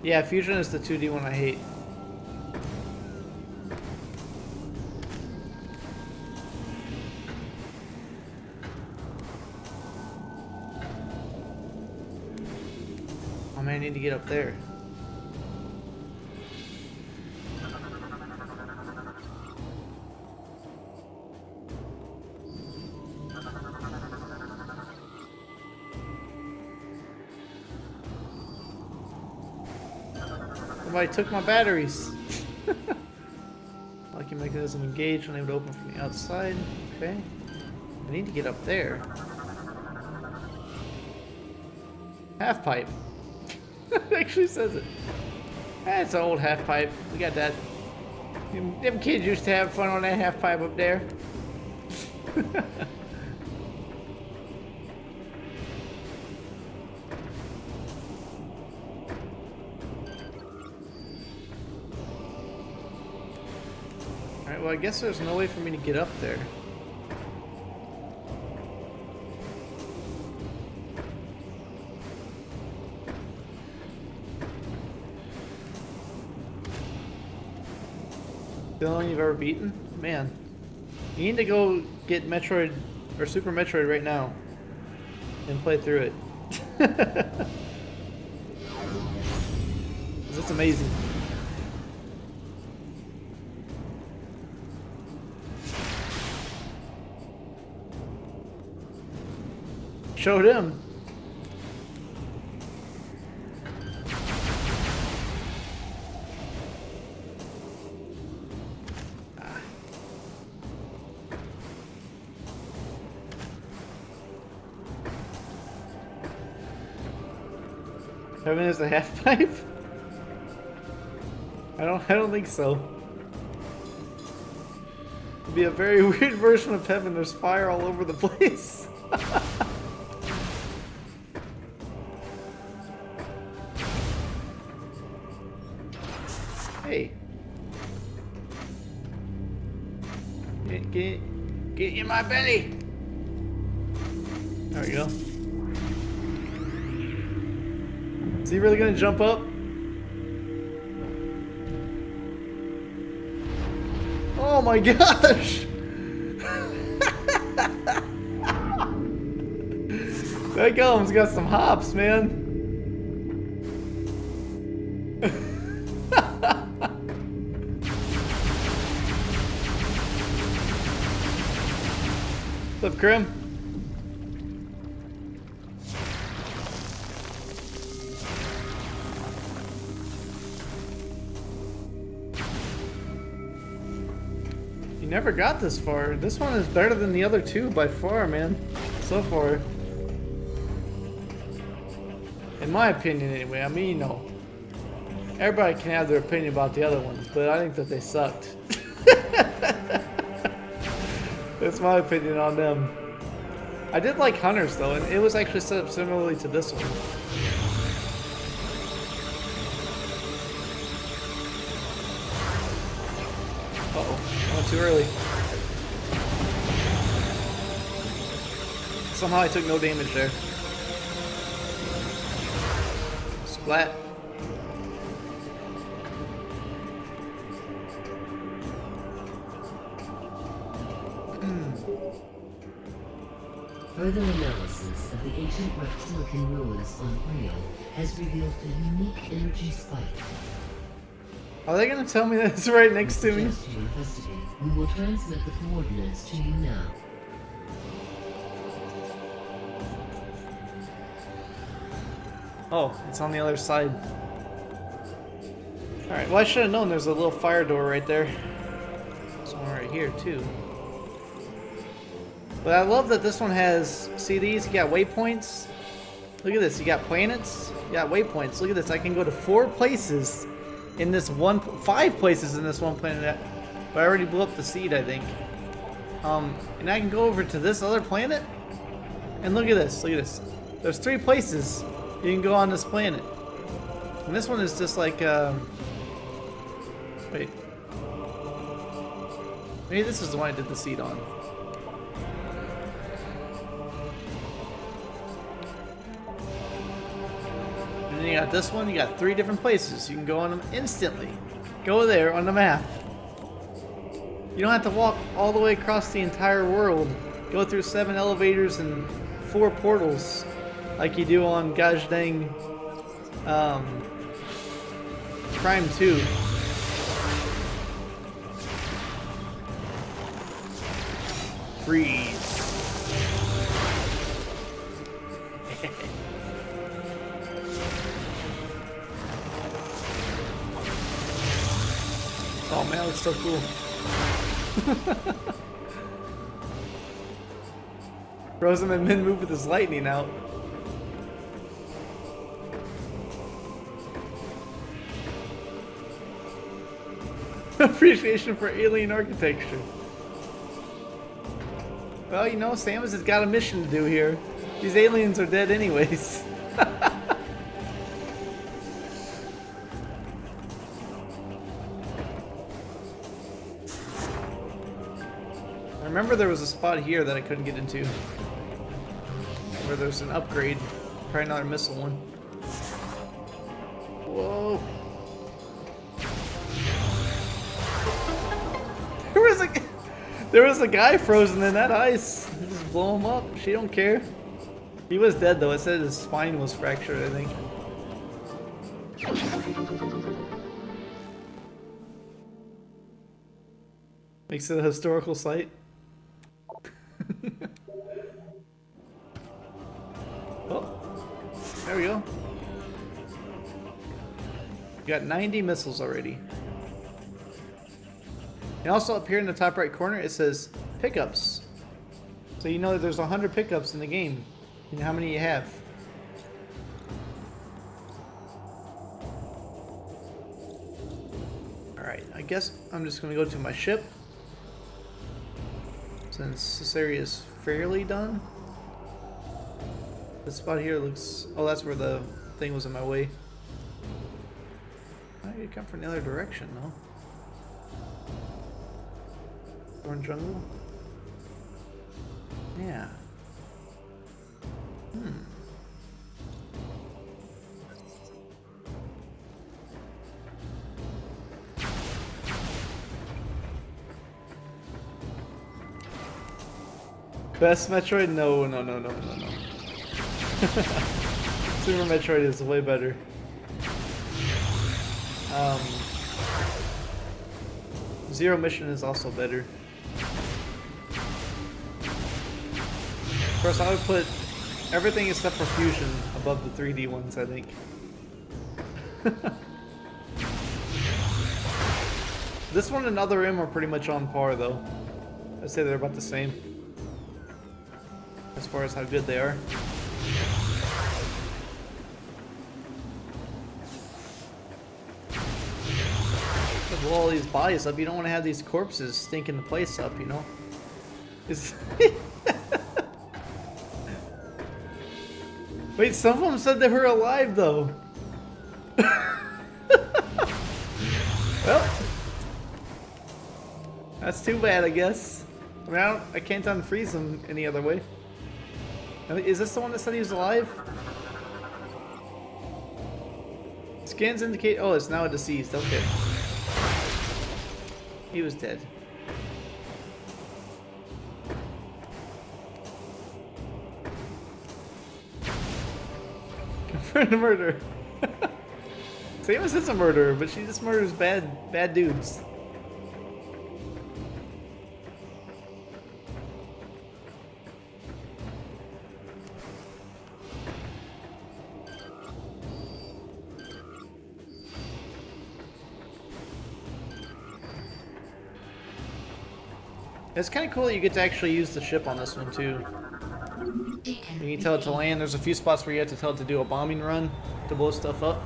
Yeah, Fusion is the 2D one I hate. Oh man, I need to get up there. Somebody took my batteries. Lucky mechanism engaged, unable to open from the outside. Okay. I need to get up there. Half pipe. It actually says it. That's an old half pipe. We got that. Them kids used to have fun on that half pipe up there. Alright, well I guess there's no way for me to get up there. The only one you've ever beaten? Man. You need to go get Metroid, or Super Metroid right now. And play through it. 'Cause it's amazing. Showed him. Heaven is a half pipe? I don't think so. It'd be a very weird version of heaven. There's fire all over the place. Hey. Get in my belly. There we go. Is he really gonna jump up? Oh my gosh! That gum's got some hops, man. What's up, Krim? You never got this far. This one is better than the other two by far, man. So far. In my opinion, anyway. I mean, you know, everybody can have their opinion about the other ones, but I think that they sucked. That's my opinion on them. I did like Hunters, though, and it was actually set up similarly to this one. Uh-oh. I went too early. Somehow I took no damage there. Splat. Further analysis of the ancient reptilian ruins on Rio has revealed a unique energy spike. Are they gonna tell me that it's right next to me? Suggest you investigate. We will transmit the coordinates to you now. Oh, it's on the other side. Alright, well I should have known there's a little fire door right there. There's one right here too. But I love that this one has, see these? You got waypoints. Look at this, you got planets, you got waypoints. Look at this, I can go to 4 places in this one, 5 places in this one planet. But I already blew up the seed, I think. And I can go over to this other planet. And look at this, look at this. There's 3 places you can go on this planet. And this one is just like, wait. Maybe this is the one I did the seed on. And then you got this one, you got 3 different places. You can go on them instantly. Go there on the map. You don't have to walk all the way across the entire world. Go through 7 elevators and 4 portals like you do on gosh dang Prime 2. Freeze. Oh man, that looks so cool. Rosamund Min move with his lightning out. Appreciation for alien architecture. Well, you know, Samus has got a mission to do here. These aliens are dead anyways. I remember there was a spot here that I couldn't get into. Where there's an upgrade. Probably another missile one. Whoa. There was a guy frozen in that ice. Just blow him up. She don't care. He was dead though. It said his spine was fractured, I think. Makes it a historical site. Oh, there we go. We got 90 missiles already. And also up here in the top right corner it says pickups. So you know that there's 100 pickups in the game. You know how many you have. Alright, I guess I'm just going to go to my ship. Since this area is fairly done. This spot here looks... Oh, that's where the thing was in my way. I need to come from the other direction, though. Thorn jungle? Yeah. Best Metroid? No. Super Metroid is way better. Zero Mission is also better. Of course, I would put everything except for Fusion above the 3D ones, I think. This one and Other M are pretty much on par, though. I'd say they're about the same. As far as how good they are. Blow all these bodies up. You don't want to have these corpses stinking the place up, you know? Wait, some of them said they were alive, though. Well, that's too bad, I guess. I mean, I can't unfreeze them any other way. I mean, is this the one that said he was alive? Scans indicate... Oh, it's now a deceased. Okay. He was dead. Trying to murder. Samus is a murderer, but she just murders bad dudes. It's kind of cool that you get to actually use the ship on this one too. You can tell it to land. There's a few spots where you have to tell it to do a bombing run to blow stuff up.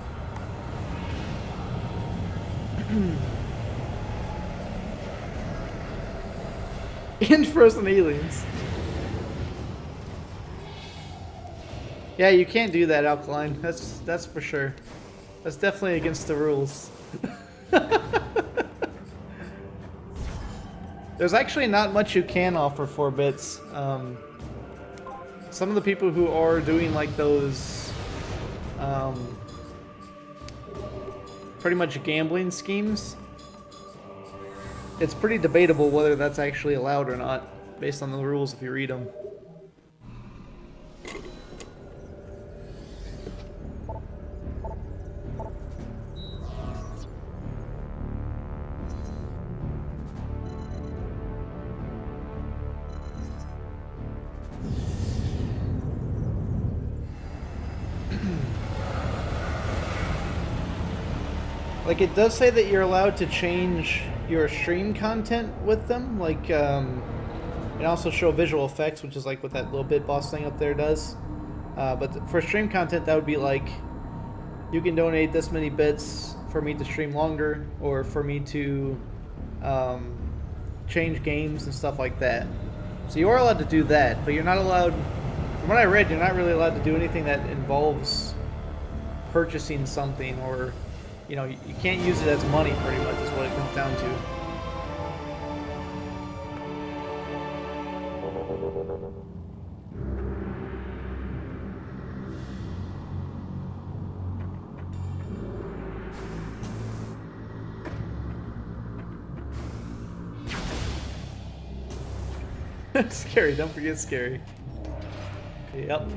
And frozen aliens. Yeah, you can't do that, Alkaline. That's for sure. That's definitely against the rules. There's actually not much you can offer 4 bits. Some of the people who are doing like those pretty much gambling schemes, it's pretty debatable whether that's actually allowed or not, based on the rules if you read them. Like, it does say that you're allowed to change your stream content with them, like, and also show visual effects, which is like what that little bit boss thing up there does. But for stream content, that would be like, you can donate this many bits for me to stream longer, or for me to change games and stuff like that. So you are allowed to do that, but you're not allowed, from what I read, you're not really allowed to do anything that involves purchasing something, or you know, you can't use it as money, pretty much, is what it comes down to. Scary, don't forget scary. Yep.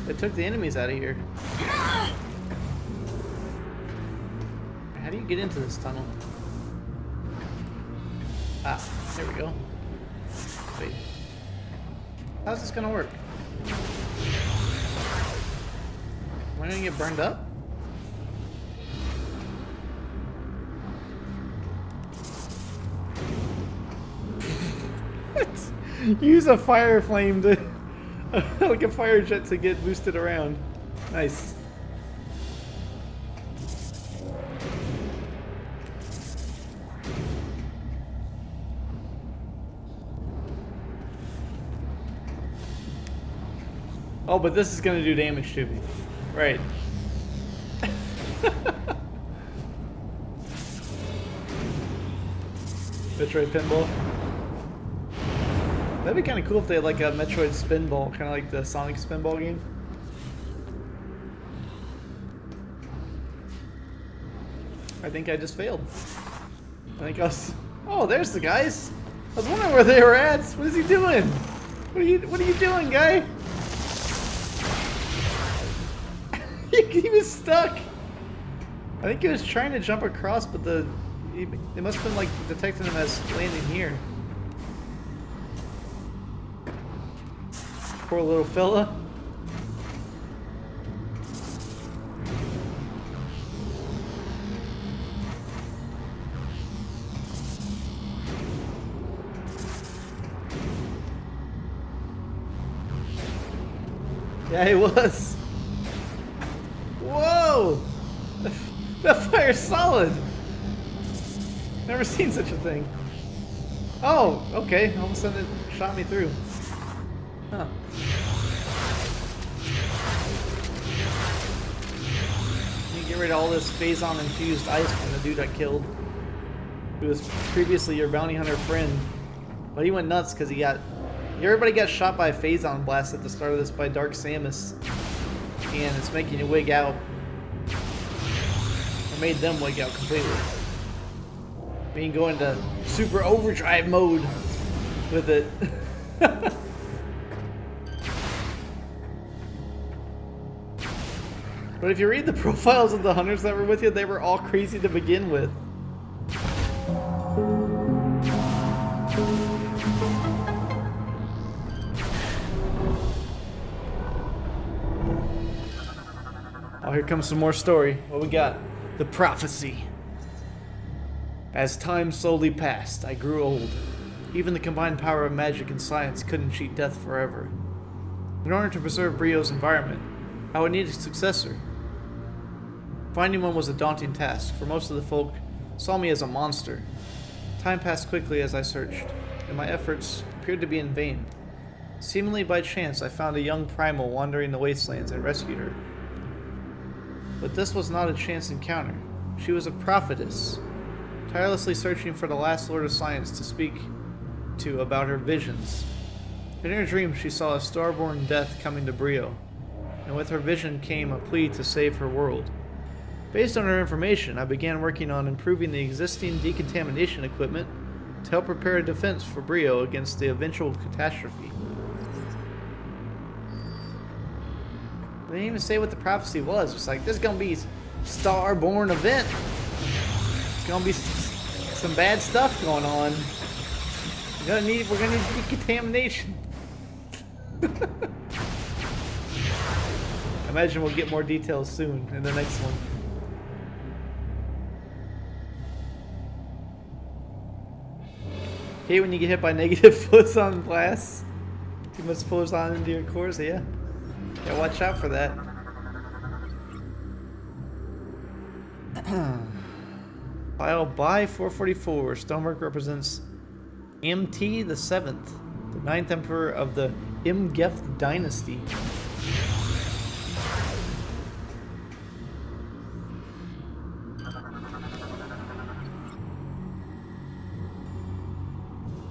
It took the enemies out of here. How do you get into this tunnel? Ah, there we go. Wait. How's this gonna work? Am I gonna get burned up? What? Use a fire flame to... like a fire jet to get boosted around. Nice. Oh, but this is gonna do damage to me. Right. Metroid pinball. That'd be kind of cool if they had like a Metroid spinball, kind of like the Sonic spinball game. I think I just failed. I think I was... Oh, there's the guys! I was wondering where they were at! What is he doing? What are you doing, guy? He was stuck! I think he was trying to jump across, but they must have been like detecting him as landing here. Poor little fella. Yeah, he was. Whoa! That fire's solid! Never seen such a thing. Oh, okay. All of a sudden it shot me through. Huh. Get rid of all this Phazon infused ice from the dude I killed. Who was previously your bounty hunter friend. But he went nuts because everybody got shot by a Phazon blast at the start of this by Dark Samus. And it's making you wig out. Or made them wig out completely. Being go into super overdrive mode with it. But if you read the profiles of the hunters that were with you, they were all crazy to begin with. Oh, here comes some more story. What we got? The prophecy. As time slowly passed, I grew old. Even the combined power of magic and science couldn't cheat death forever. In order to preserve Brio's environment, I would need a successor. Finding one was a daunting task, for most of the folk saw me as a monster. Time passed quickly as I searched, and my efforts appeared to be in vain. Seemingly by chance, I found a young primal wandering the wastelands and rescued her. But this was not a chance encounter. She was a prophetess, tirelessly searching for the last Lord of Science to speak to about her visions. In her dream, she saw a starborn death coming to Brio, and with her vision came a plea to save her world. Based on her information, I began working on improving the existing decontamination equipment to help prepare a defense for Brio against the eventual catastrophe. They didn't even say what the prophecy was. It's like, this is gonna be a starborn event. It's gonna be some bad stuff going on. We're gonna need decontamination. I imagine we'll get more details soon in the next one. Hate when you get hit by negative Phazon blasts. Too much Phazon into your cores, yeah. Yeah, watch out for that. File by 444. Stonework represents MT the 7th, the 9th emperor of the Imgeth dynasty.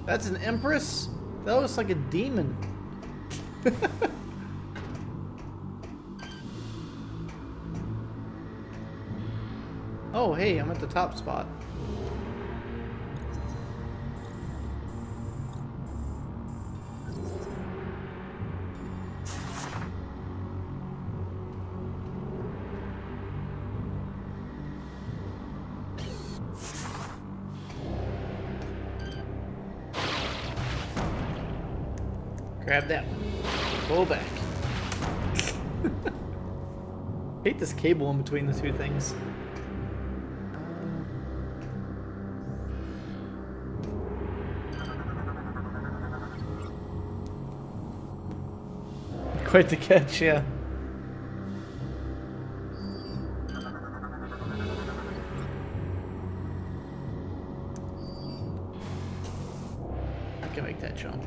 That's an empress? That looks like a demon. Oh, hey, I'm at the top spot. Grab that one. Pull back. Hate this cable in between the two things. Quite the catch, yeah. I can make that jump.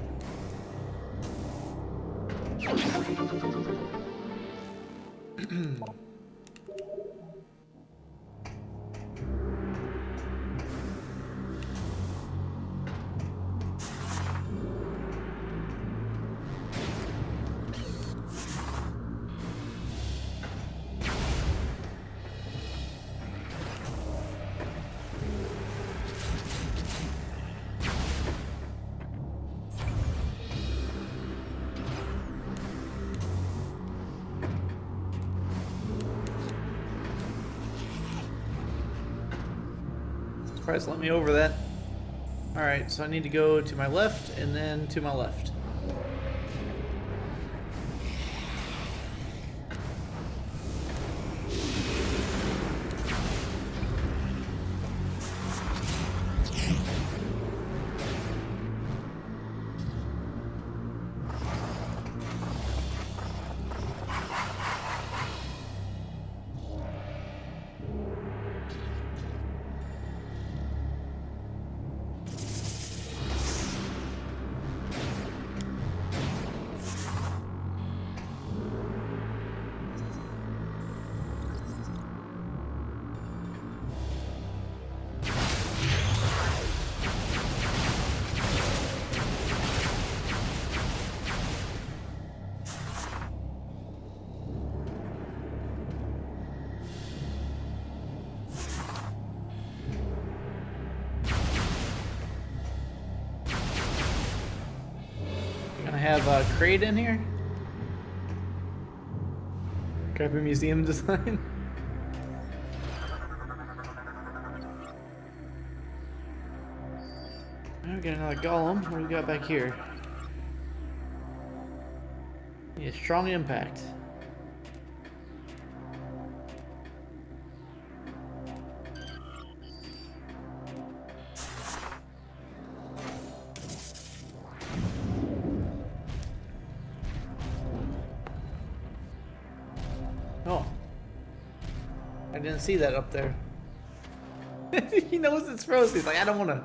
Surprised let me over that. Alright, so I need to go to my left and then to my left. I have a crate in here. Crappy museum design. We got another golem. What do we got back here? Yeah, strong impact. Oh. I didn't see that up there. He knows it's frozen. He's like, I don't want to.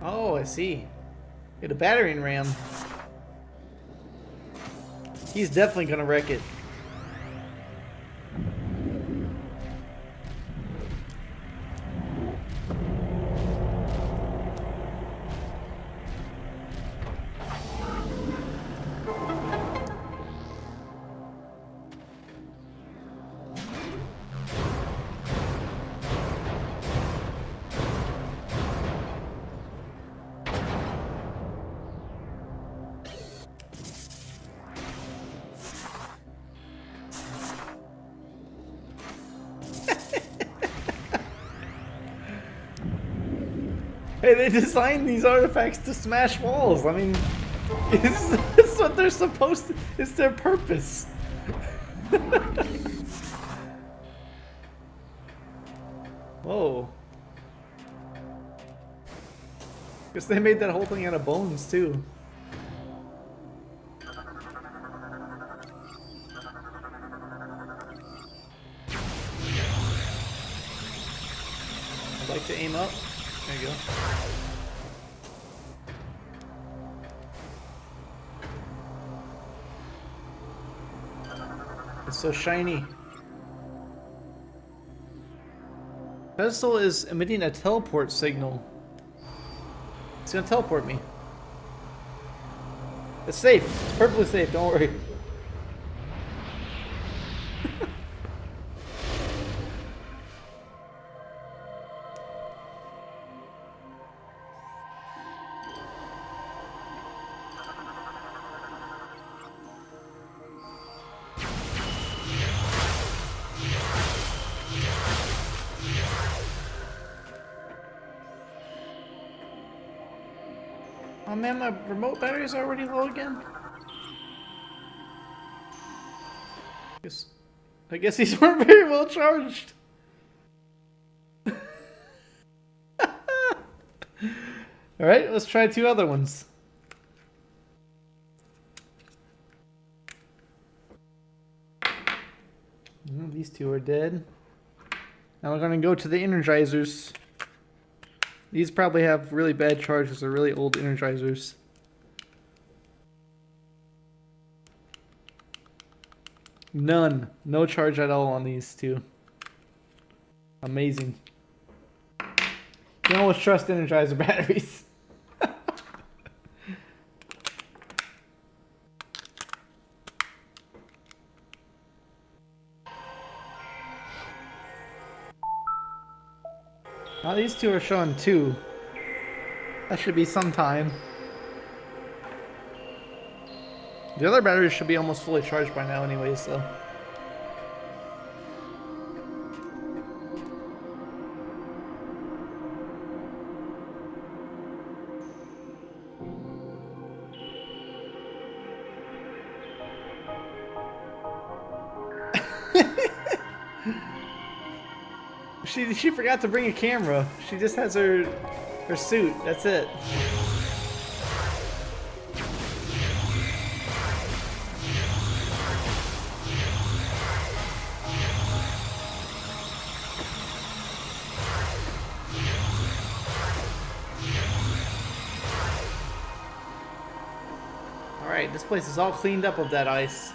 Oh, I see. Get a battering ram. He's definitely gonna wreck it. Hey, they designed these artifacts to smash walls. I mean, it's what they're supposed to. It's their purpose. Whoa. Guess they made that whole thing out of bones too. I'd like to aim up. There you go. It's so shiny. Pedestal is emitting a teleport signal. It's gonna teleport me. It's safe. It's perfectly safe, don't worry. Oh man, my remote battery's already low again. I guess these weren't very well charged. Alright, let's try two other ones. These two are dead. Now we're gonna go to the energizers. These probably have really bad charges. They're really old energizers. None. No charge at all on these two. Amazing. You can always trust energizer batteries. Now these two are showing 2. That should be some time. The other batteries should be almost fully charged by now anyways, so. She forgot to bring a camera. She just has her suit. That's it. All right, this place is all cleaned up of that ice.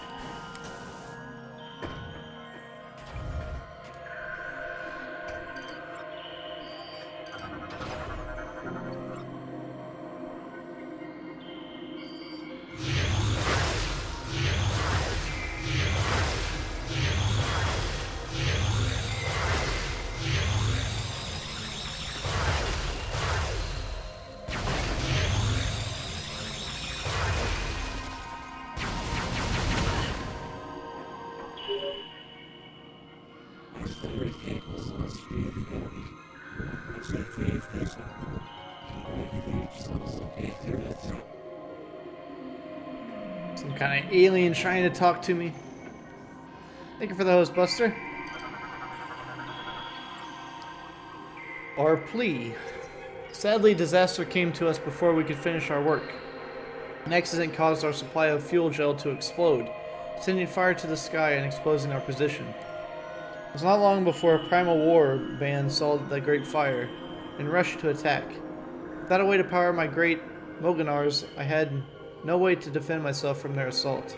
Some kind of alien trying to talk to me. Thank you for the host, Buster. Our plea. Sadly, disaster came to us before we could finish our work. An accident caused our supply of fuel gel to explode, sending fire to the sky and exposing our position. It was not long before a Primal War band saw the great fire and rushed to attack. Without a way to power my great Moganars, I had no way to defend myself from their assault.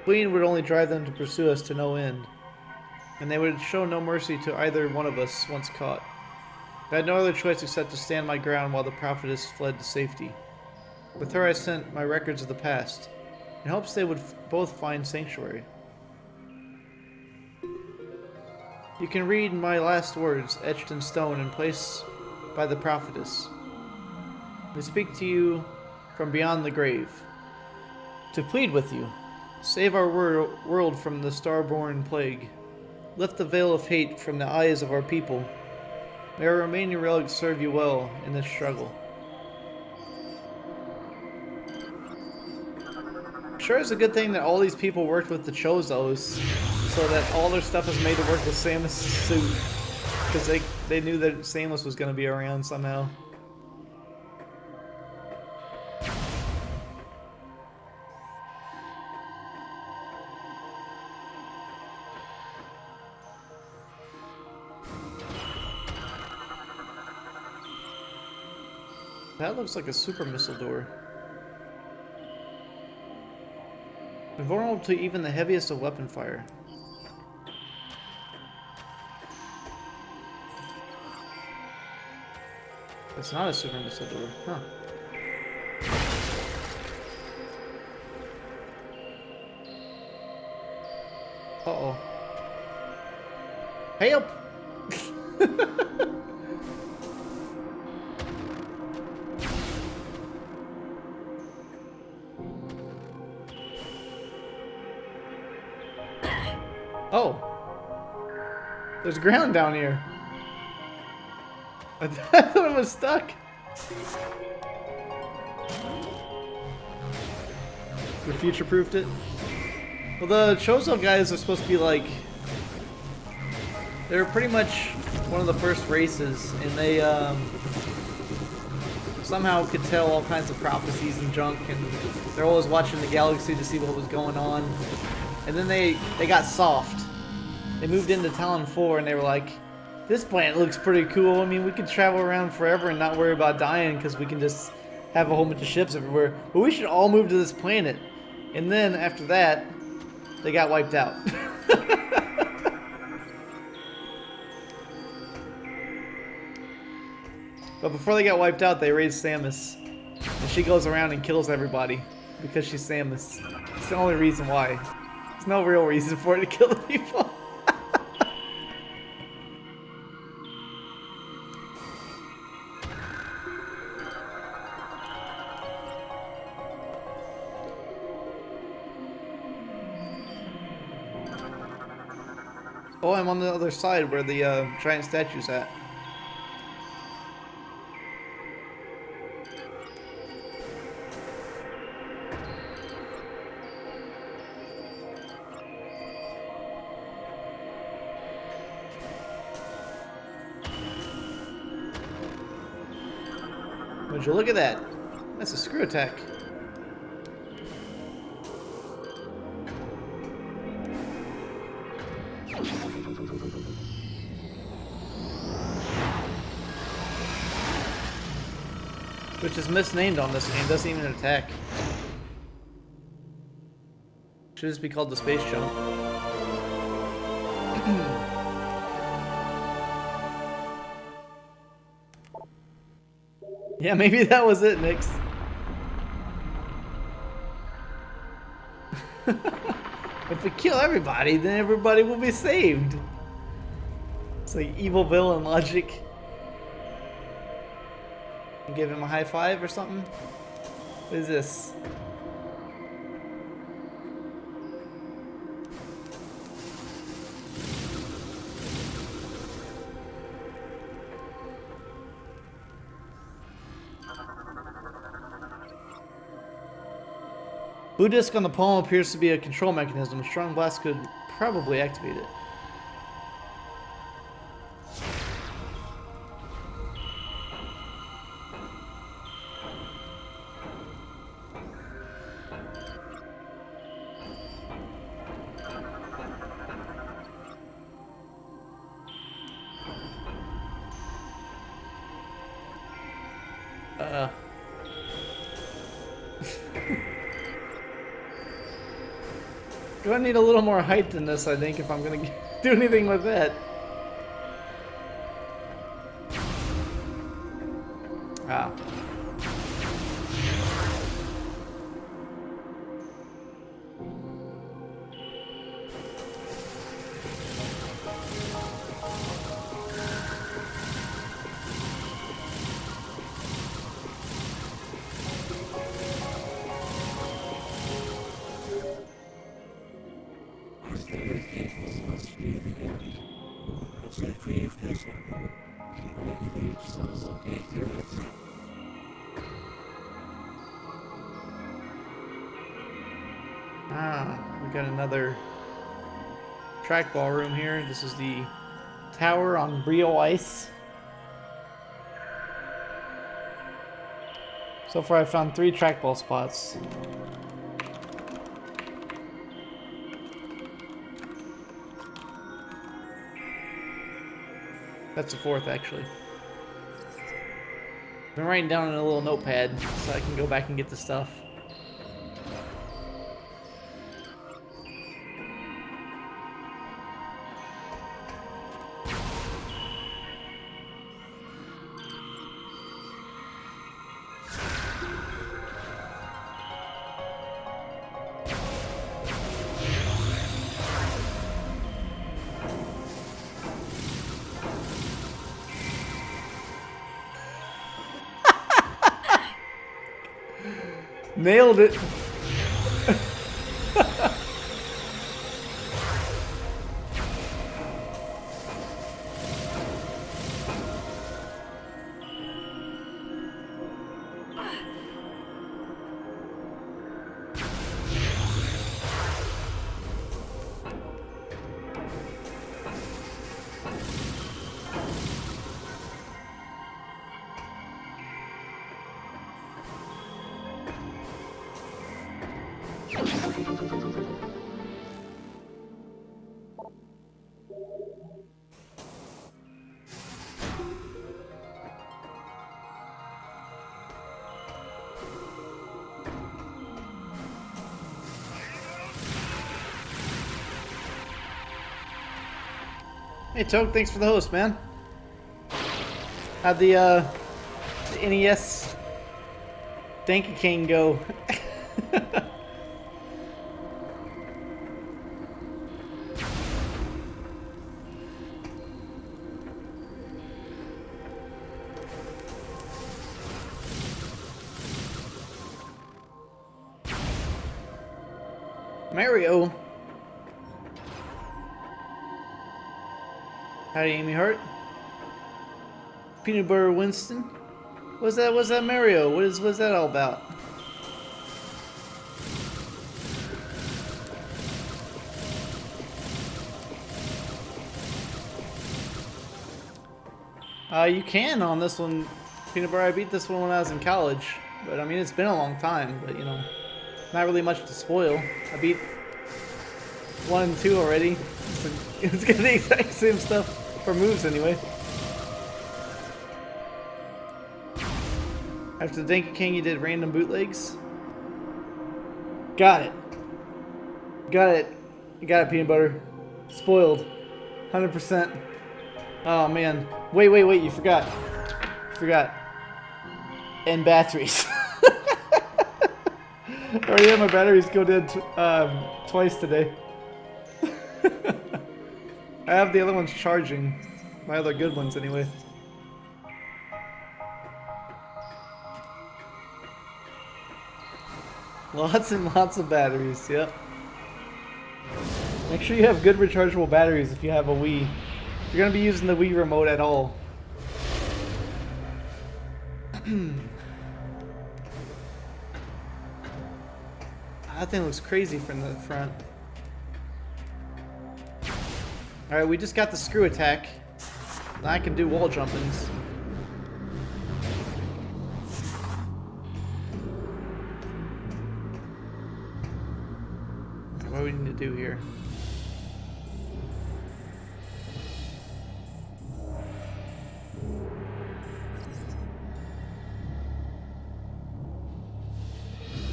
Fleeing would only drive them to pursue us to no end, and they would show no mercy to either one of us once caught. I had no other choice except to stand my ground while the prophetess fled to safety. With her I sent my records of the past, in hopes they would both find sanctuary. You can read my last words, etched in stone and placed by the prophetess. We speak to you from beyond the grave, to plead with you. Save our world from the star-born plague. Lift the veil of hate from the eyes of our people. May our remaining relics serve you well in this struggle. Sure, it's a good thing that all these people worked with the Chozos, so that all their stuff is made to work with Samus' suit, because they knew that Samus was going to be around somehow. That looks like a super missile door. Invulnerable to even the heaviest of weapon fire. It's not a super missile door, huh? Uh-oh. Help! Oh. There's ground down here. I thought it was stuck. We future-proofed it. Well, the Chozo guys are supposed to be like... They're pretty much one of the first races, and they somehow could tell all kinds of prophecies and junk, and they're always watching the galaxy to see what was going on. And then they got soft. They moved into Talon 4 and they were like, this planet looks pretty cool. I mean, we could travel around forever and not worry about dying because we can just have a whole bunch of ships everywhere. But we should all move to this planet. And then after that, they got wiped out. But before they got wiped out, they raised Samus. And she goes around and kills everybody because she's Samus. It's the only reason why. There's no real reason for her to kill the people. Oh, I'm on the other side where the giant statue's at. Would you look at that? That's a screw attack. Which is misnamed on this game, doesn't even attack. Should just be called the space jump. Yeah, maybe that was it, Nix. If we kill everybody, then everybody will be saved. It's like evil villain logic. Give him a high five or something? What is this? Blue disc on the palm appears to be a control mechanism. A strong blast could probably activate it. Do I need a little more height than this, I think, if I'm gonna do anything with that? Ah. We got another trackball room here. This is the tower on Brio Ice. So far I've found 3 trackball spots. That's the 4th, actually. I've been writing down in a little notepad so I can go back and get the stuff. Nailed it. Hey Toad, thanks for the host, man. How'd the NES Danky King go? Mario. Howdy, Amy Hart. Peanut Butter Winston. What's that Mario? What's that all about? You can on this one, Peanut Butter. I beat this one when I was in college, but I mean it's been a long time. But you know, not really much to spoil. I beat 1 and 2 already. It's got the exact same stuff for moves anyway. After the Danky King, you did random bootlegs. Got it. Got it. You got it, Peanut Butter. Spoiled. 100%. Oh man. Wait. You forgot. And batteries. I already had my batteries go dead twice today. I have the other ones charging. My other good ones anyway. Lots and lots of batteries, yep. Make sure you have good rechargeable batteries if you have a Wii. If you're going to be using the Wii remote at all. That thing looks crazy from the front. Alright, we just got the screw attack. Now I can do wall jumpings. What do we need to do here?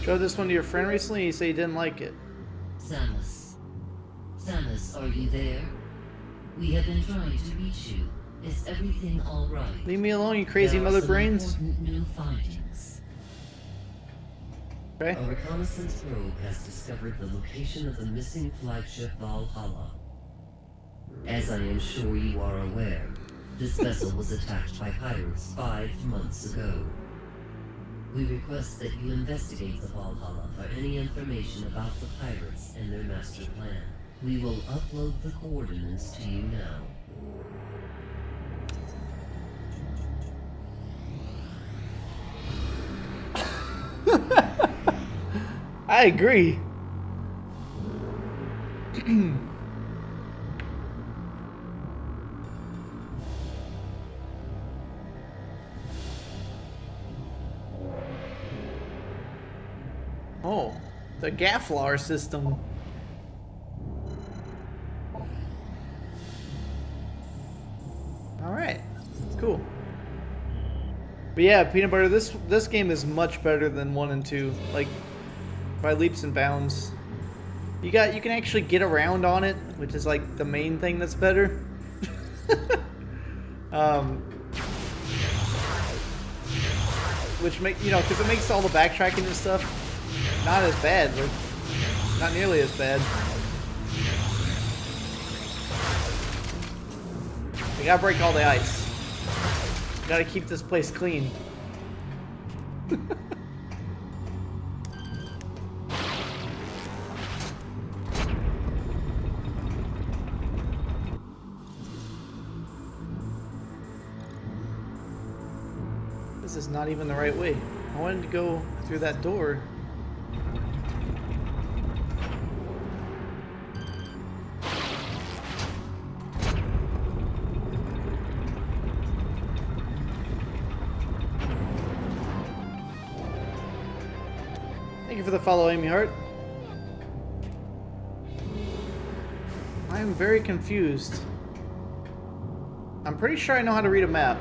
Showed this one to your friend recently, you say you didn't like it. Samus. Samus, are you there? We have been trying to reach you. Is everything alright? Leave me alone, you crazy mother brains. New findings. Okay. A reconnaissance probe has discovered the location of the missing flagship Valhalla. As I am sure you are aware, this vessel was attacked by pirates 5 months ago. We request that you investigate the Valhalla for any information about the pirates and their master plan. We will upload the coordinates to you now. I agree. Oh, the Gafflar system. Alright, cool. But yeah, Peanut Butter, this game is much better than 1 and 2. Like, by leaps and bounds. You can actually get around on it, which is like the main thing that's better. Which because it makes all the backtracking and stuff not as bad, like not nearly as bad. We gotta break all the ice. We gotta keep this place clean. This is not even the right way. I wanted to go through that door. Thank you for the follow, Amy Hart. I am very confused. I'm pretty sure I know how to read a map.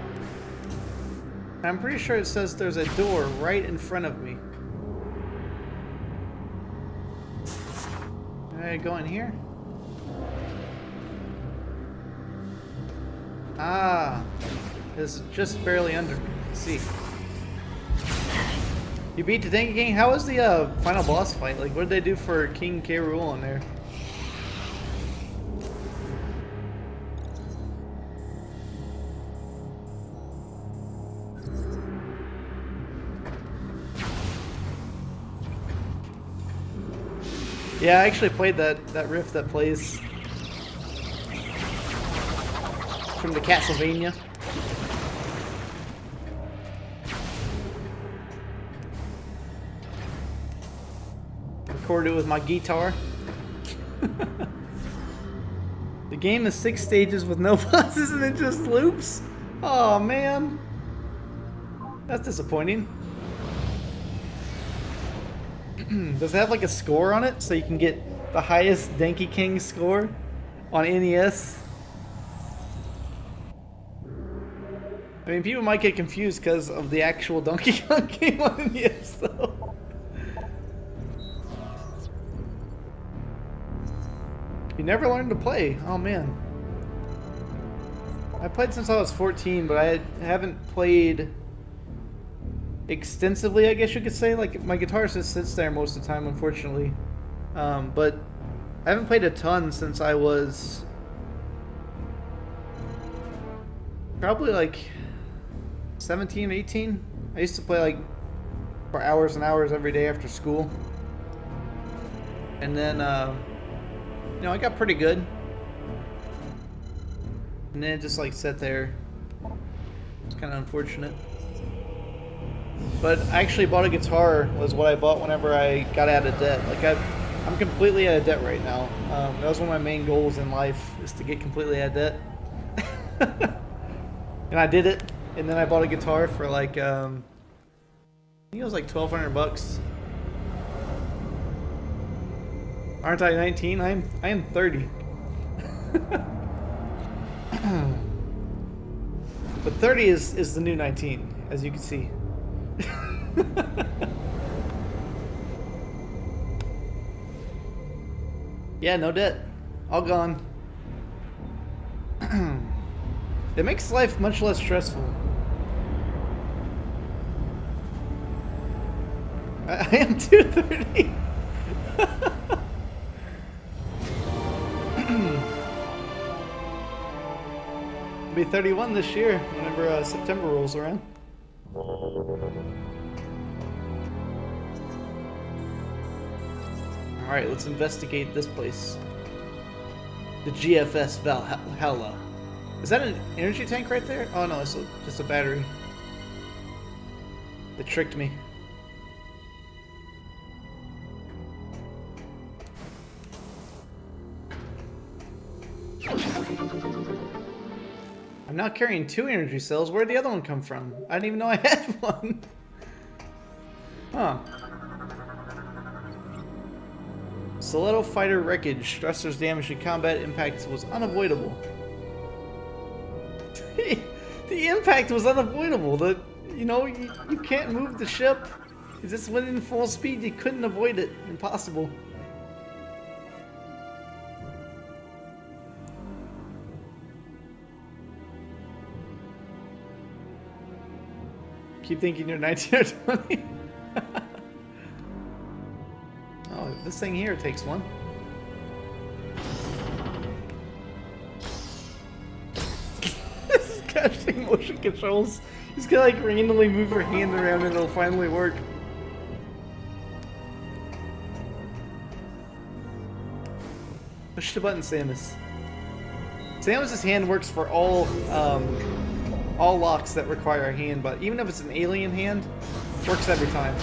I'm pretty sure it says there's a door right in front of me. Can I go in here? Ah, it's just barely under me. Let's see. You beat the Denki King? How was the final boss fight? Like, what did they do for King K. Rool in there? Yeah, I actually played that riff that plays from the Castlevania. Recorded it with my guitar. The game is 6 stages with no bosses and it just loops? Oh man. That's disappointing. Does it have like a score on it so you can get the highest Denki King score on NES? I mean, people might get confused because of the actual Donkey Kong game on NES though. You never learned to play. Oh man. I played since I was 14, but I haven't played extensively, I guess you could say. Like, my guitar just sits there most of the time, unfortunately. But I haven't played a ton since I was probably like 17, 18. I used to play like for hours and hours every day after school. And then, I got pretty good. And then it just like sat there. It's kind of unfortunate. But I actually bought a guitar, was what I bought whenever I got out of debt. Like, I'm completely out of debt right now. That was one of my main goals in life, is to get completely out of debt. And I did it. And then I bought a guitar for like, I think it was like 1,200 bucks. Aren't I 19? I am 30. But 30 is the new 19, as you can see. Yeah, no debt. All gone. It makes life much less stressful. I am 230. I'll be 31 this year, whenever September rolls around. Alright, let's investigate this place. The GFS Valhalla. Is that an energy tank right there? Oh no, it's just a battery. They tricked me. I'm now carrying 2 energy cells. Where'd the other one come from? I didn't even know I had one. Huh. Stiletto fighter wreckage. Thrusters damage to combat impact was unavoidable. The impact was unavoidable. You can't move the ship. It just went in full speed. You couldn't avoid it. Impossible. Keep thinking you're 19 or 20. Oh, this thing here takes one. This is casting motion controls. You just gotta like randomly move your hand around and it'll finally work. Push the button, Samus. Samus's hand works for all locks that require a hand, but even if it's an alien hand, it works every time.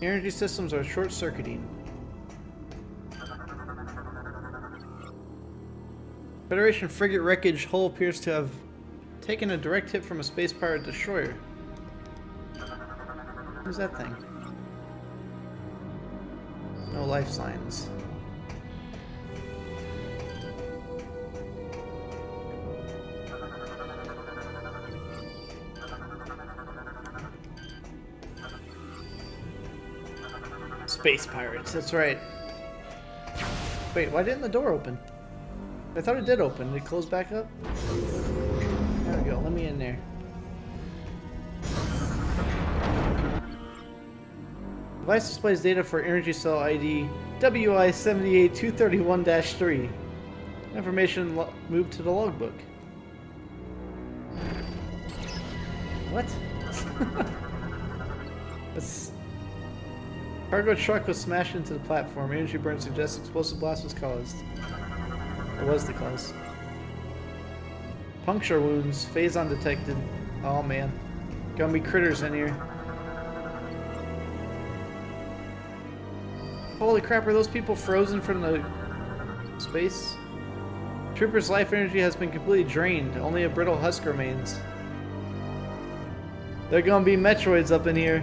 Energy systems are short-circuiting. Federation frigate wreckage hull appears to have taken a direct hit from a space pirate destroyer. Who's that thing? No life signs. Space pirates, that's right. Wait, why didn't the door open? I thought it did open. Did it close back up? There we go. Let me in there. Device displays data for energy cell ID WI78231-3. Information moved to the logbook. What? That's... Cargo truck was smashed into the platform. Energy burn suggests explosive blast was caused. It was the cause. Puncture wounds. Phase undetected. Oh man. Gonna be critters in here. Holy crap, are those people frozen from the space? Trooper's life energy has been completely drained. Only a brittle husk remains. They're gonna be Metroids up in here.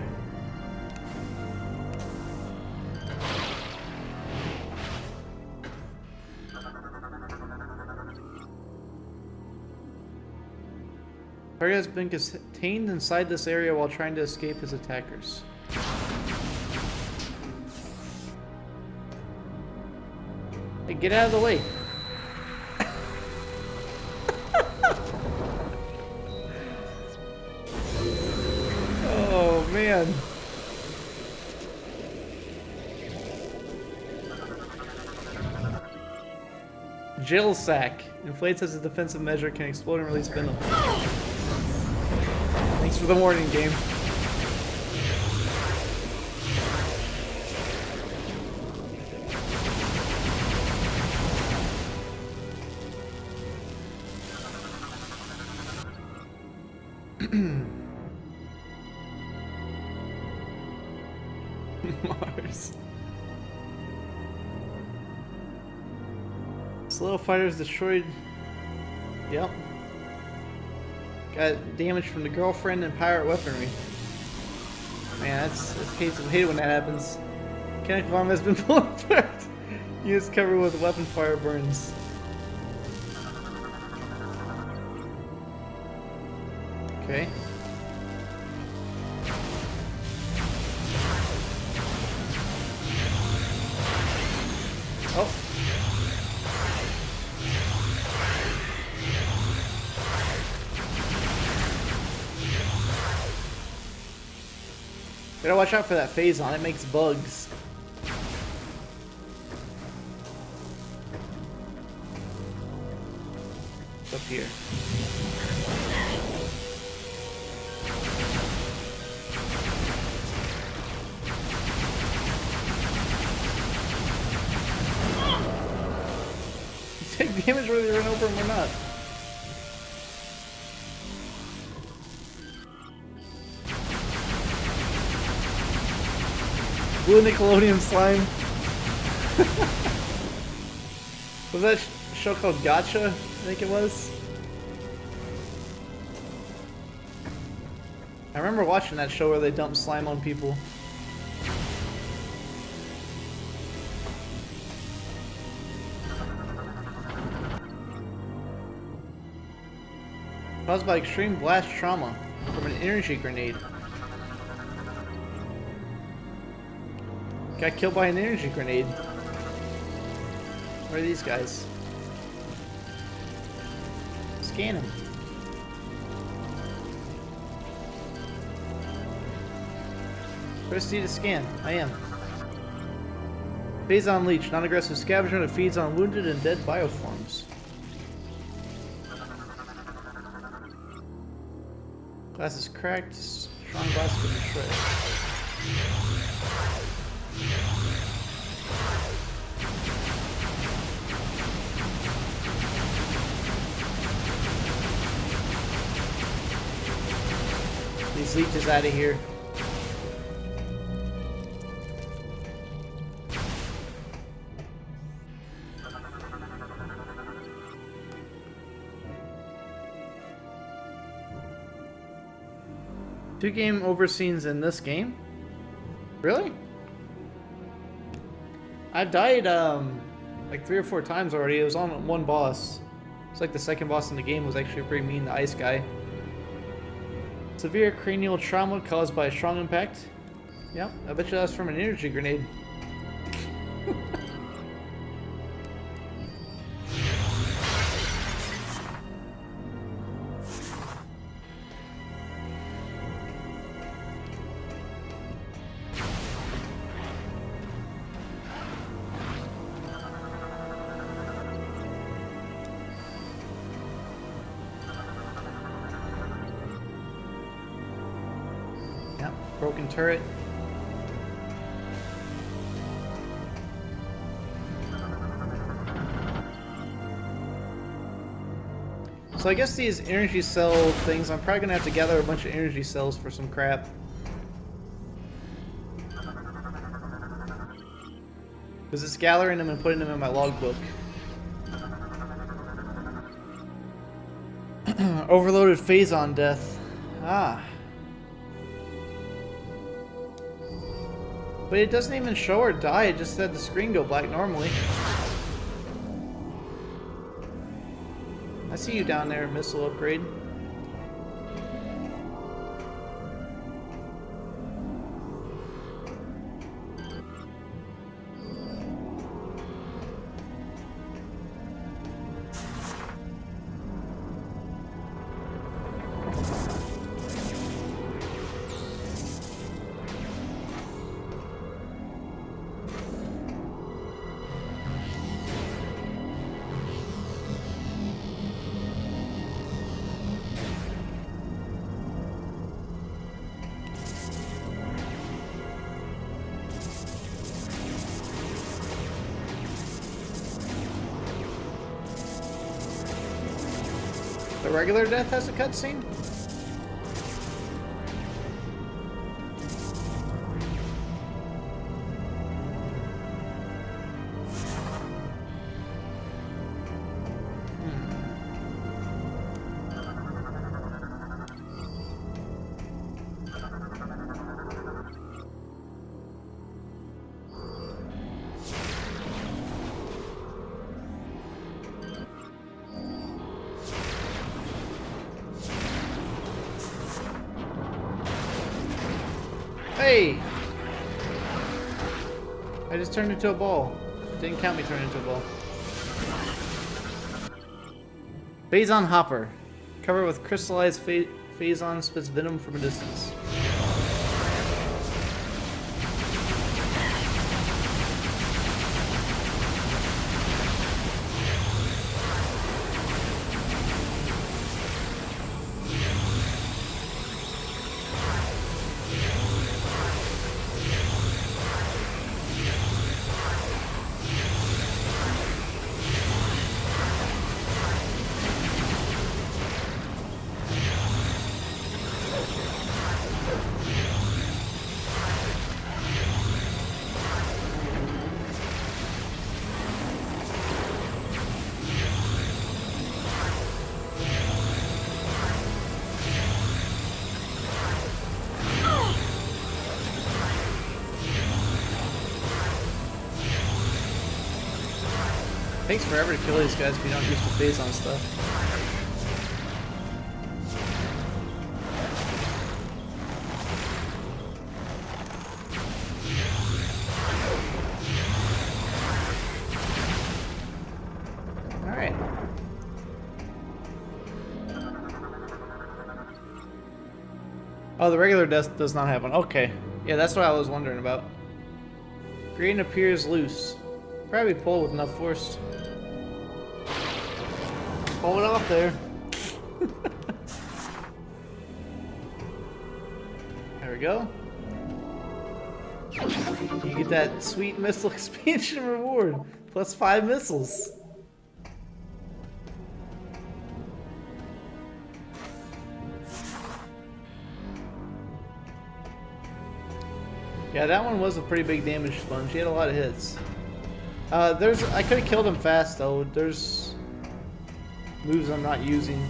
Target has been contained inside this area while trying to escape his attackers. Hey, get out of the way! Oh man! Jail sack. Inflates as a defensive measure, can explode and release venom. Thanks for the warning, game. Mars. Slow fighters destroyed. Yep. Got damage from the girlfriend and pirate weaponry. Man, that's hate when that happens. Kinetic bomb has been pulled apart. Units covered with weapon fire burns. Okay. Oh. Gotta watch out for that phase on, it makes bugs. What's up here? You take damage whether you run over him or not. Blue Nickelodeon slime. Was that show called Gotcha? I think it was. I remember watching that show where they dump slime on people. Caused by extreme blast trauma from an energy grenade. Got killed by an energy grenade. Where are these guys? Scan them. Proceed to scan. I am. Phase on leech. Non-aggressive scavenger that feeds on wounded and dead bioforms. Glass is cracked. Strong glass could destroy it. These leeches out of here. Two game over scenes in this game? Really? I died like 3 or 4 times already. It was on one boss. It's like the second boss in the game was actually pretty mean, the ice guy. Severe cranial trauma caused by a strong impact. Yep, I bet you that's from an energy grenade. Broken turret. So I guess these energy cell things, I'm probably gonna have to gather a bunch of energy cells for some crap. Because it's gathering them and putting them in my logbook. Overloaded phase-on death. Ah. But it doesn't even show her die, it just said the screen go black normally. I see you down there, missile upgrade. The regular death has a cutscene? Hey! I just turned into a ball. Didn't count me turning into a ball. Phazon Hopper. Covered with crystallized Phazon spits venom from a distance. Takes forever to kill these guys if you don't use the Phazon stuff. Alright. Oh, the regular death does not have one. Okay. Yeah, that's what I was wondering about. Green appears loose. Probably pull with enough force. Pull it off there. There we go. You get that sweet missile expansion reward. Plus 5 missiles. Yeah, that one was a pretty big damage sponge. He had a lot of hits. I could have killed him fast though. There's moves I'm not using.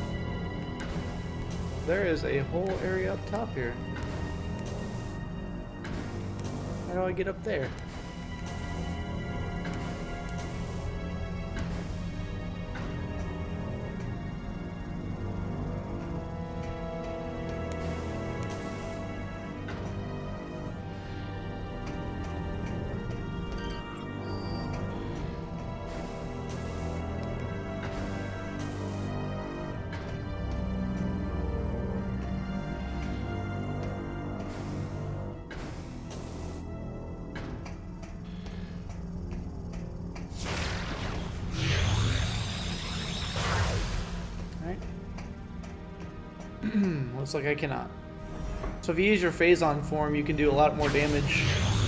There is a whole area up top here. How do I get up there? Looks like I cannot. So if you use your Phazon form, you can do a lot more damage.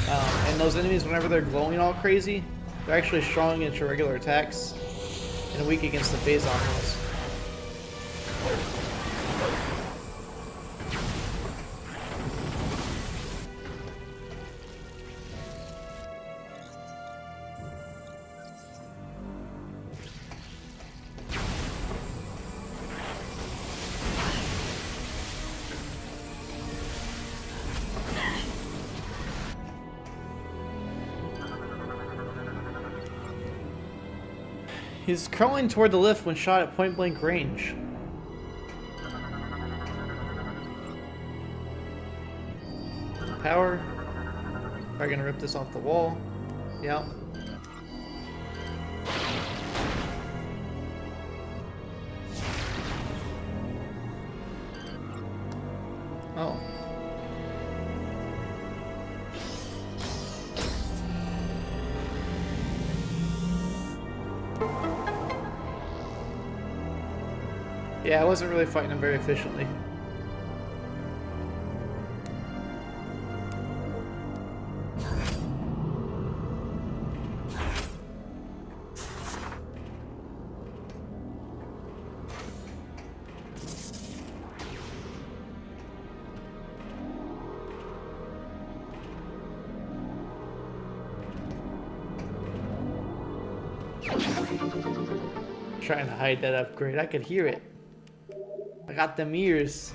And those enemies, whenever they're glowing all crazy, they're actually strong against your regular attacks and weak against the Phazon ones. He's crawling toward the lift when shot at point-blank range. Power. Probably gonna rip this off the wall. Yep. Oh. Yeah, I wasn't really fighting him very efficiently. Trying to hide that upgrade. I could hear it. I got them ears.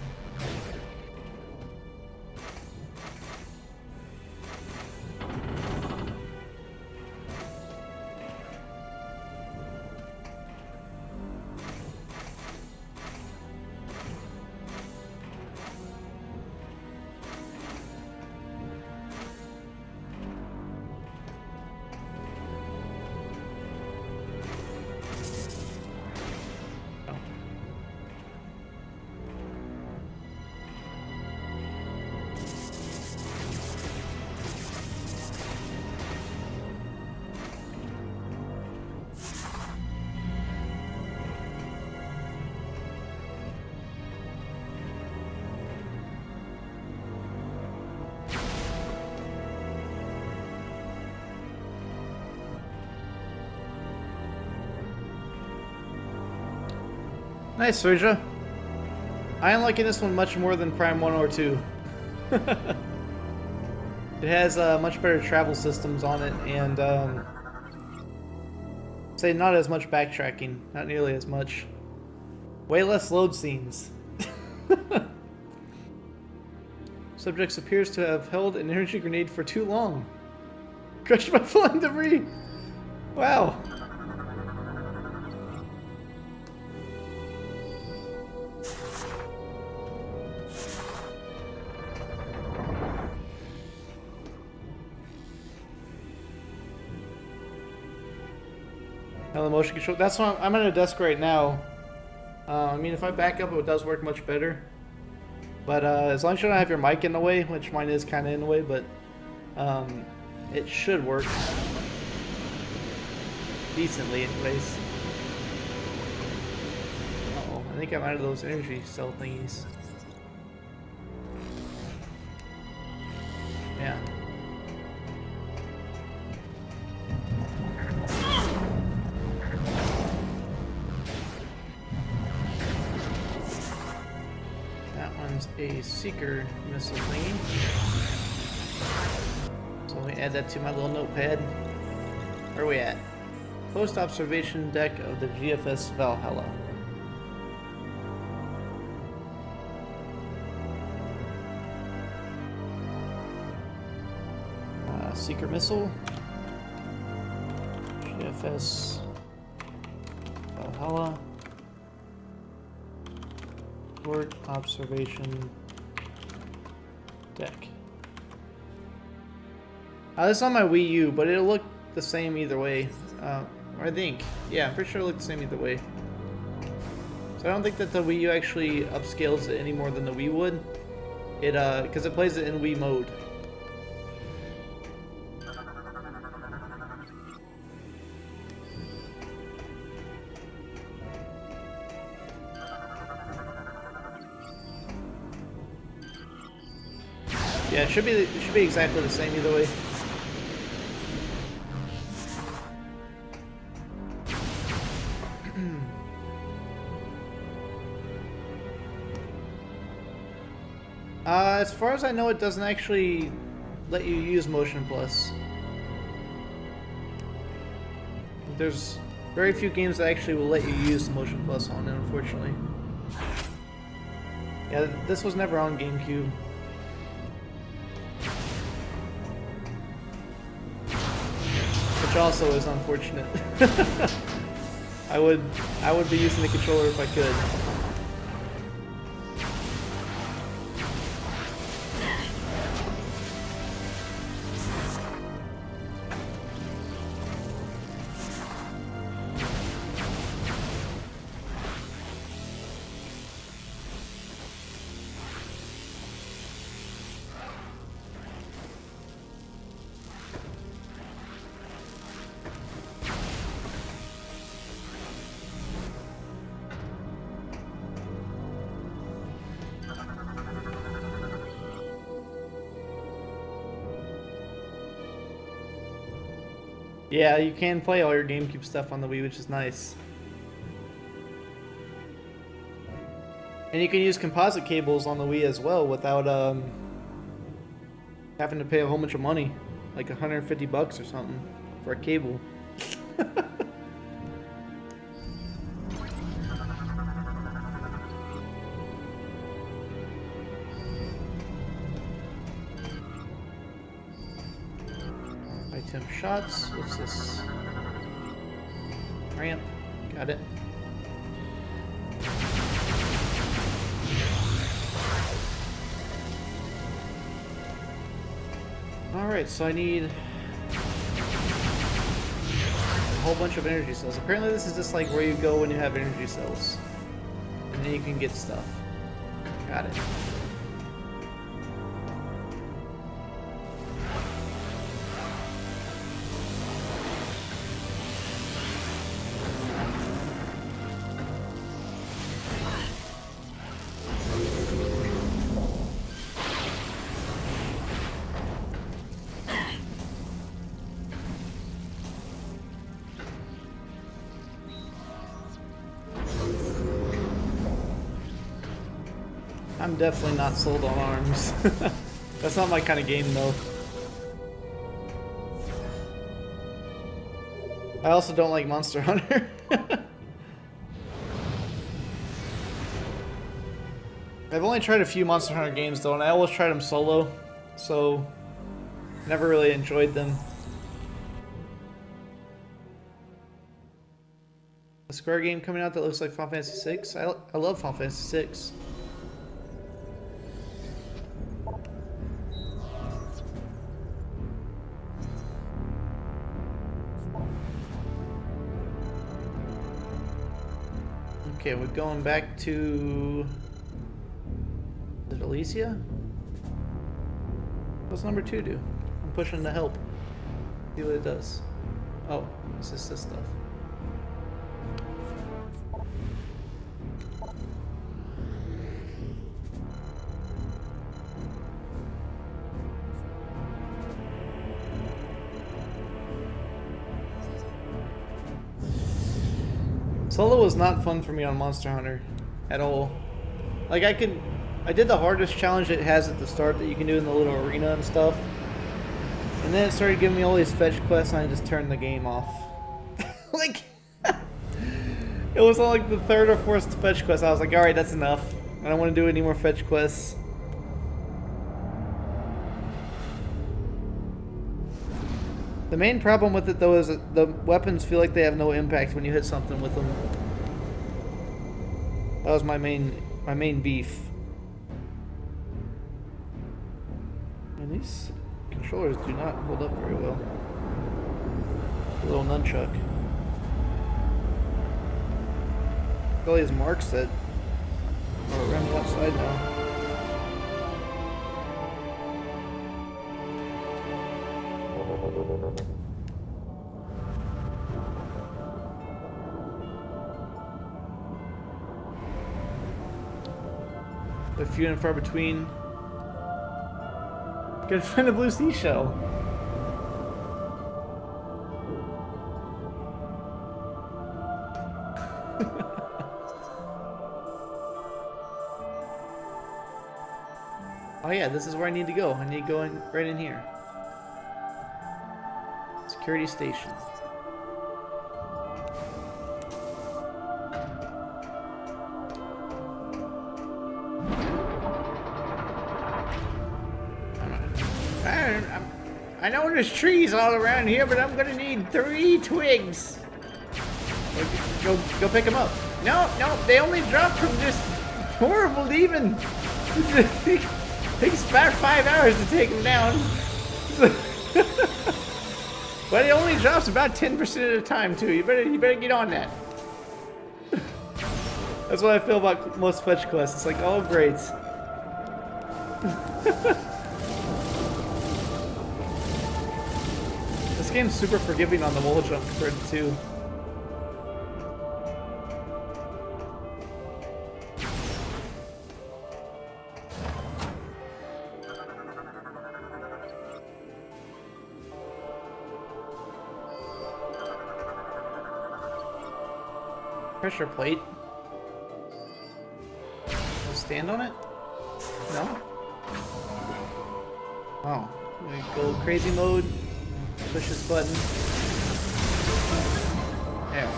Nice, Serja. I am liking this one much more than Prime 1 or 2. It has much better travel systems on it, and say not as much backtracking, not nearly as much. Way less load scenes. Subjects appears to have held an energy grenade for too long. Crushed by flying debris. Wow. Now the motion control. That's why I'm at a desk right now. I mean, if I back up, it does work much better. But as long as you don't have your mic in the way, which mine is kind of in the way, but it should work decently, anyways. Uh-oh, I think I'm out of those energy cell thingies. Yeah. A seeker missile thingy. So let me add that to my little notepad. Where are we at? Post observation deck of the GFS Valhalla. Seeker missile. GFS Valhalla. Port observation deck. This is on my Wii U, but it'll look the same either way. I think. Yeah, I'm pretty sure it'll look the same either way. So I don't think that the Wii U actually upscales it any more than the Wii would. It because it plays it in Wii mode. Yeah, it should be exactly the same either way. As far as I know, it doesn't actually let you use Motion Plus. There's very few games that actually will let you use Motion Plus on it, unfortunately. Yeah, this was never on GameCube. Which also is unfortunate. I would be using the controller if I could. Yeah, you can play all your GameCube stuff on the Wii, which is nice. And you can use composite cables on the Wii as well without having to pay a whole bunch of money, like $150 or something for a cable. temp shots. What's this? Ramp. Got it. Alright, so I need a whole bunch of energy cells. Apparently this is just like where you go when you have energy cells. And then you can get stuff. Got it. I'm definitely not sold on arms. That's not my kind of game though. I also don't like Monster Hunter. I've only tried a few Monster Hunter games though, and I always tried them solo, so never really enjoyed them. A Square game coming out that looks like Final Fantasy VI. I love Final Fantasy VI. Okay, we're going back to... Is it Alicia? What's number 2 do? I'm pushing to help. See what it does. Oh, it's just this stuff. Solo was not fun for me on Monster Hunter at all. Like I did the hardest challenge it has at the start that you can do in the little arena and stuff. And then it started giving me all these fetch quests and I just turned the game off. Like, it was on like the 3rd or 4th fetch quest. I was like, alright, that's enough. I don't want to do any more fetch quests. The main problem with it though is that the weapons feel like they have no impact when you hit something with them. That was my main beef. And these controllers do not hold up very well. A little nunchuck. All these marks that are around the outside now. They're few and far between. Gotta find a blue seashell. Oh yeah, this is where I need to go. I need to go in right in here. Security station. I know there's trees all around here, but I'm gonna need 3 twigs. Go pick them up. No, they only drop from this horrible demon. It takes about 5 hours to take them down. But it only drops about 10% at a time too. You better get on that. That's what I feel about most fetch quests. It's like, oh great. This game's super forgiving on the wall jump compared to 2. Pressure plate. Stand on it? No? Oh. We go crazy mode. Push this button. There.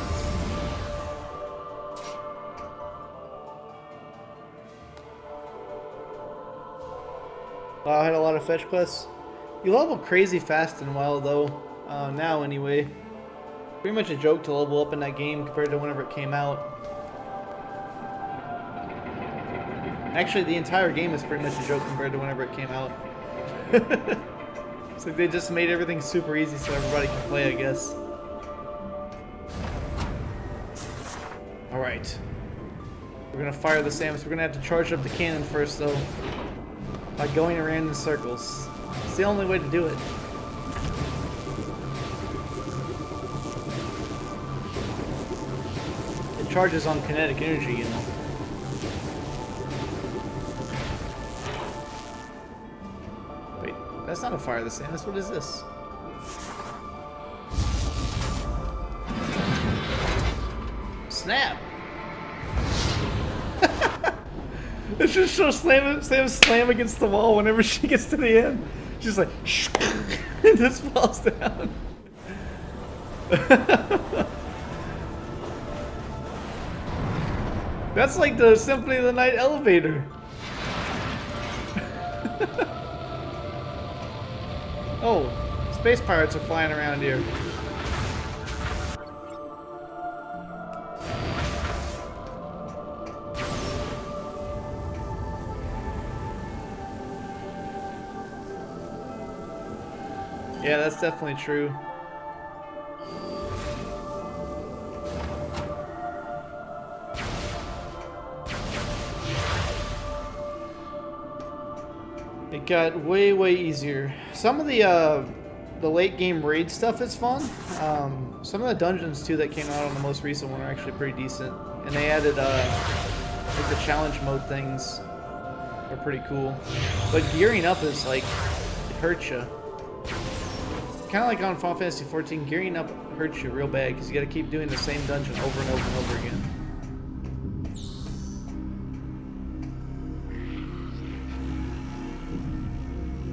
Wow, I had a lot of fetch quests. You level crazy fast in a while though. now anyway. Pretty much a joke to level up in that game compared to whenever it came out. Actually, the entire game is pretty much a joke compared to whenever it came out. It's like they just made everything super easy so everybody can play, I guess. Alright. We're gonna fire the Samus. We're gonna have to charge up the cannon first, though. By going around in circles. It's the only way to do it. It charges on kinetic energy, you know. Wait, that's not a fire the Samus. What is this? Snap! It's just so Sam slam against the wall whenever she gets to the end. She's like, and just falls down. That's like the Symphony of the Night elevator. Oh, space pirates are flying around here. Yeah, that's definitely true. It got way easier. Some of the late game raid stuff is fun. Some of the dungeons too that came out on the most recent one are actually pretty decent, and they added like the challenge mode things are pretty cool. But gearing up is like it hurts you. Kind of like on Final Fantasy XIV, gearing up hurts you real bad because you got to keep doing the same dungeon over and over and over again.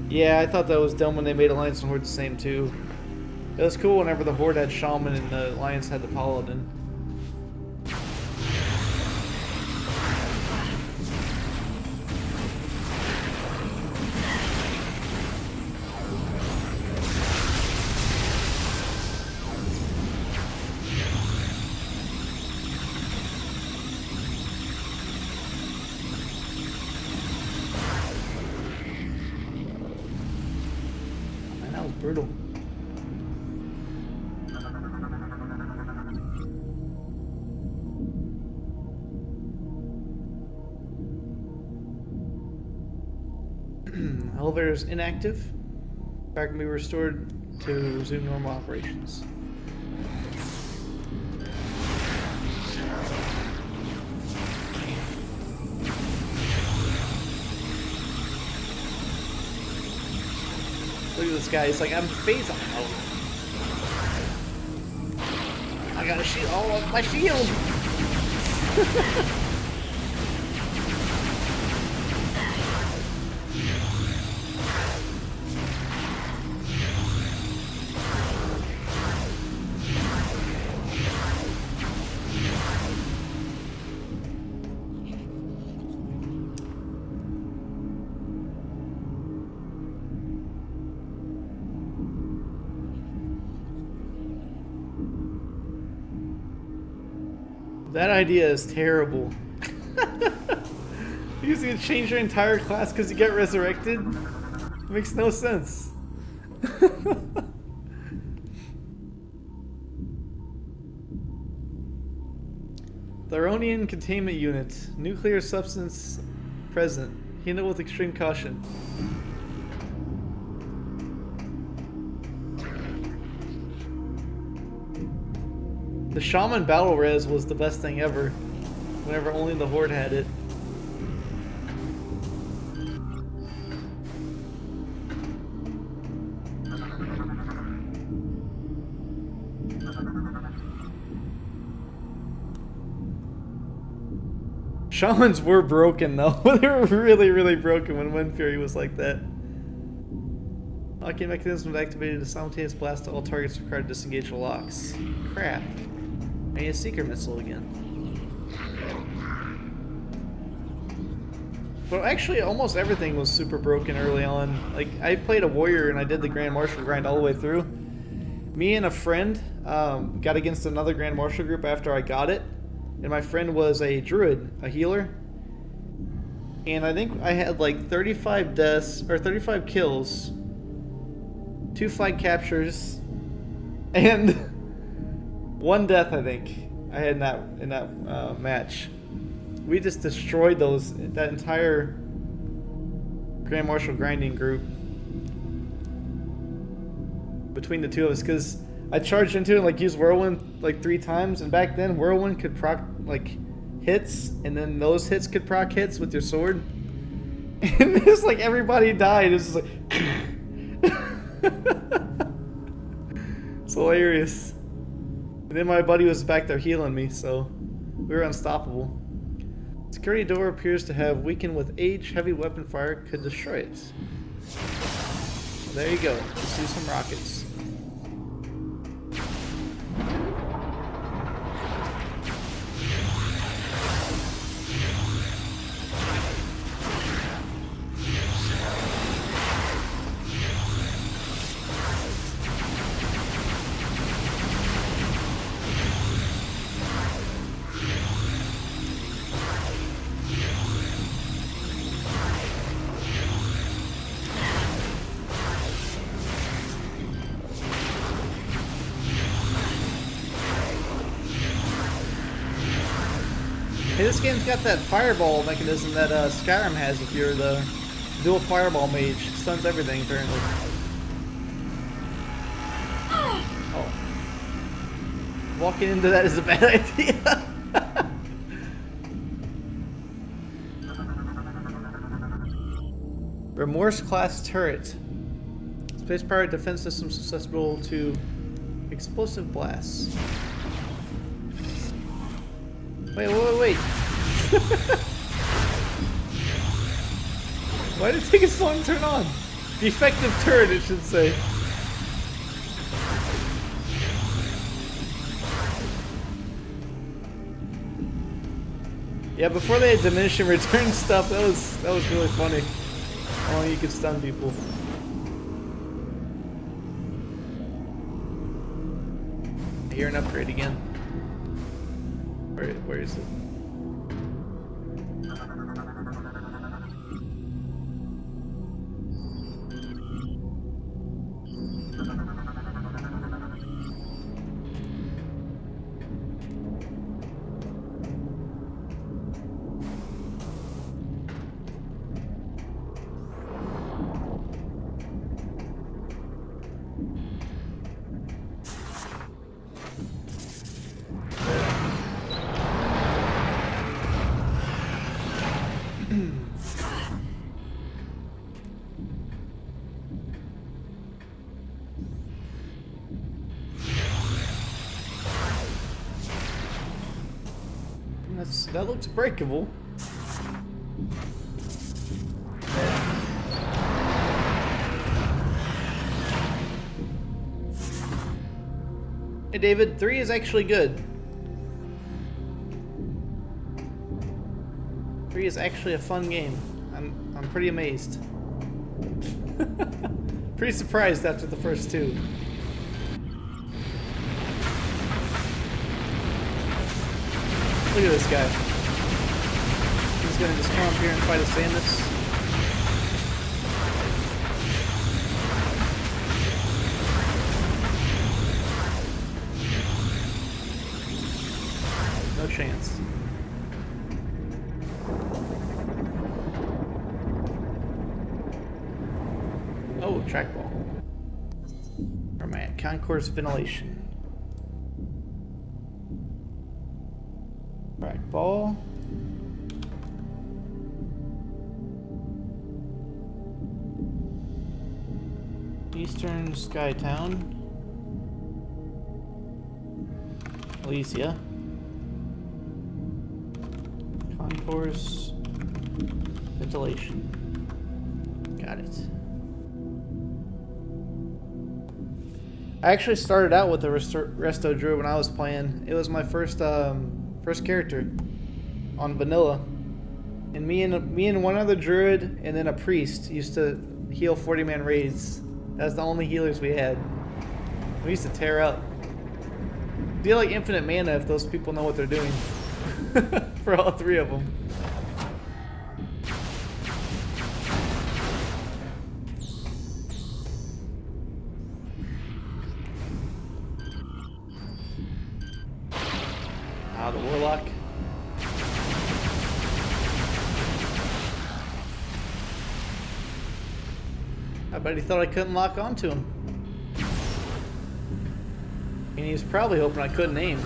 Yeah, I thought that was dumb when they made Alliance and Horde the same too. It was cool whenever the Horde had Shaman and the Alliance had the Paladin. Brutal. Elevator is inactive. Back can be restored to resume normal operations. Look at this guy, he's like, I'm phasing out. I got a shield, oh, my shield! That idea is terrible. You're gonna change your entire class because you get resurrected? It makes no sense. Theronian containment unit. Nuclear substance present. Handle with extreme caution. The Shaman Battle Res was the best thing ever, whenever only the Horde had it. Shamans were broken though. They were really broken when Wind Fury was like that. Locking mechanism activated a simultaneous blast to all targets required to disengage the locks. Crap. I need a Seeker Missile again. But actually, almost everything was super broken early on. Like, I played a Warrior and I did the Grand Marshal grind all the way through. Me and a friend got against another Grand Marshal group after I got it. And my friend was a druid, a healer. And I think I had like 35 deaths, or 35 kills, 2 flag captures, and 1 death, I think, I had in that match. We just destroyed that entire Grand Marshal grinding group between the two of us, because I charged into it and like used Whirlwind like 3 times, and back then Whirlwind could proc like hits, and then those hits could proc hits with your sword. And it's like everybody died. It's just like it's hilarious. And then my buddy was back there healing me, so we were unstoppable. Security door appears to have weakened with age. Heavy weapon fire could destroy it. There you go. Let's do some rockets. Hey, this game's got that fireball mechanism that Skyrim has if you're the dual fireball mage. Stuns everything, apparently. Oh. Walking into that is a bad idea. Remorse class turret. Space powered defense system susceptible to explosive blasts. Wait. Why did it take us so long to turn on? Defective turret, it should say. Yeah, before they had diminish and return stuff, that was really funny. How long you could stun people. I hear an upgrade again. Where is it? That looks breakable. Hey David, 3 is actually good. 3 is actually a fun game. I'm pretty amazed. Pretty surprised after the first 2. Look at this guy. He's gonna just come up here and fight a Samus. No chance. Oh, trackball. Where am I at? Concourse ventilation. Trackball. Eastern Skytown. Elysia. Concourse ventilation. Got it. I actually started out with the Resto Druid when I was playing. It was my first character on vanilla, and me and one other druid and then a priest used to heal 40-man raids. That's the only healers we had. We used to tear up. Deal like infinite mana if those people know what they're doing. For all three of them. Ah, the warlock. I bet he thought I couldn't lock onto him. And he's probably hoping I couldn't aim.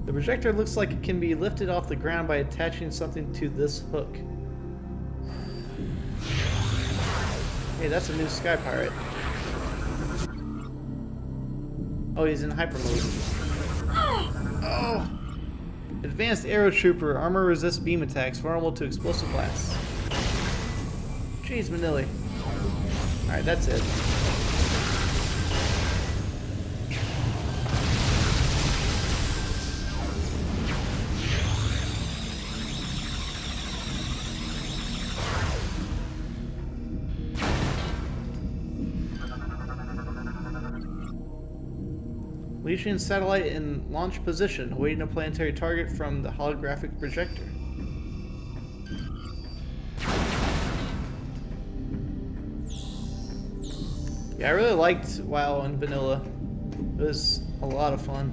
The projector looks like it can be lifted off the ground by attaching something to this hook. Hey, that's a new sky pirate. Oh, he's in hyper mode. Oh! Advanced arrow trooper. Armor resists beam attacks. Vulnerable to explosive blasts. Jeez, Manili. Alright, that's it. Legion satellite in launch position, awaiting a planetary target from the holographic projector. Yeah, I really liked WoW and Vanilla. It was a lot of fun.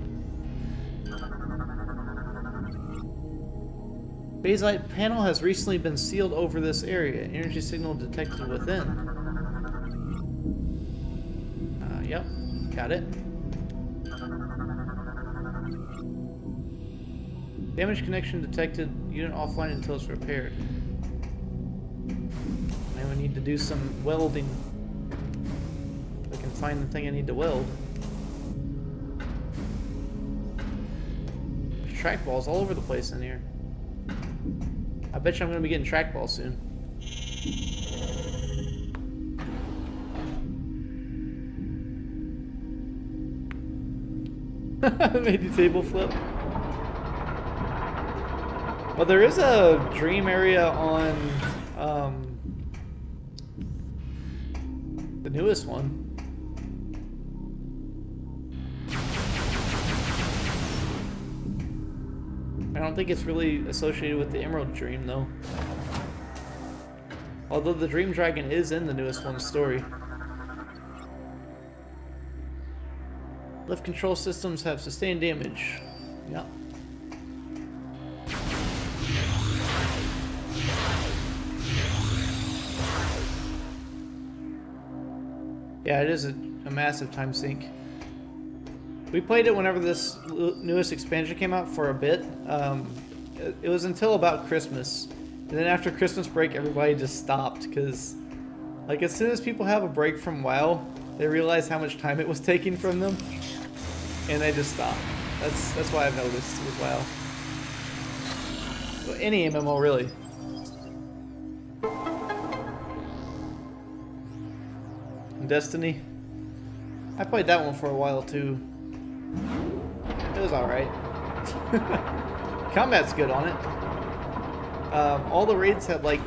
Phasite panel has recently been sealed over this area. Energy signal detected within. Yep, got it. Damage connection detected. Unit offline until it's repaired. Now we need to do some welding. I can find the thing I need to weld. There's trackballs all over the place in here. I bet you I'm going to be getting trackballs soon. Made you table flip. Well, there is a dream area on the newest one. I don't think it's really associated with the Emerald Dream, though. Although the Dream Dragon is in the newest one's story. Lift control systems have sustained damage. Yep. Yeah, it is a massive time sink. We played it whenever this newest expansion came out for a bit. It was until about Christmas. And then after Christmas break, everybody just stopped. Because, like, as soon as people have a break from WoW, they realize how much time it was taking from them. And they just stop. That's why I've noticed with WoW. Well, any MMO, really. Destiny. I played that one for a while too. It was alright. Combat's good on it. All the raids had like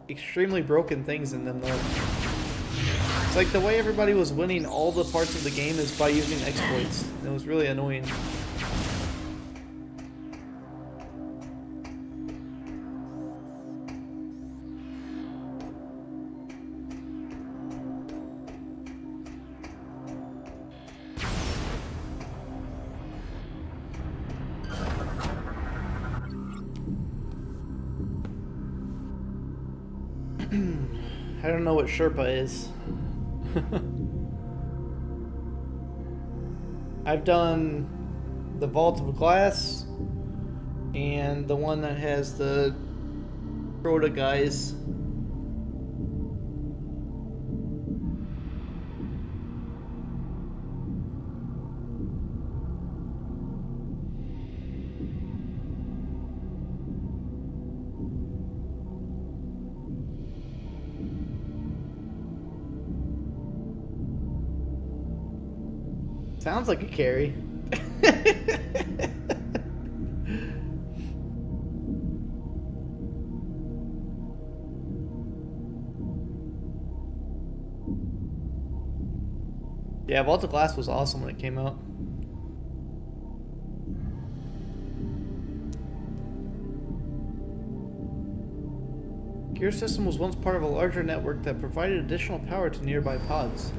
extremely broken things in them though. It's like the way everybody was winning all the parts of the game is by using exploits. It was really annoying. I don't know what Sherpa is. I've done the Vault of Glass and the one that has the Crota guys. Sounds like a carry. Yeah, Vault of Glass was awesome when it came out. Gear System was once part of a larger network that provided additional power to nearby pods.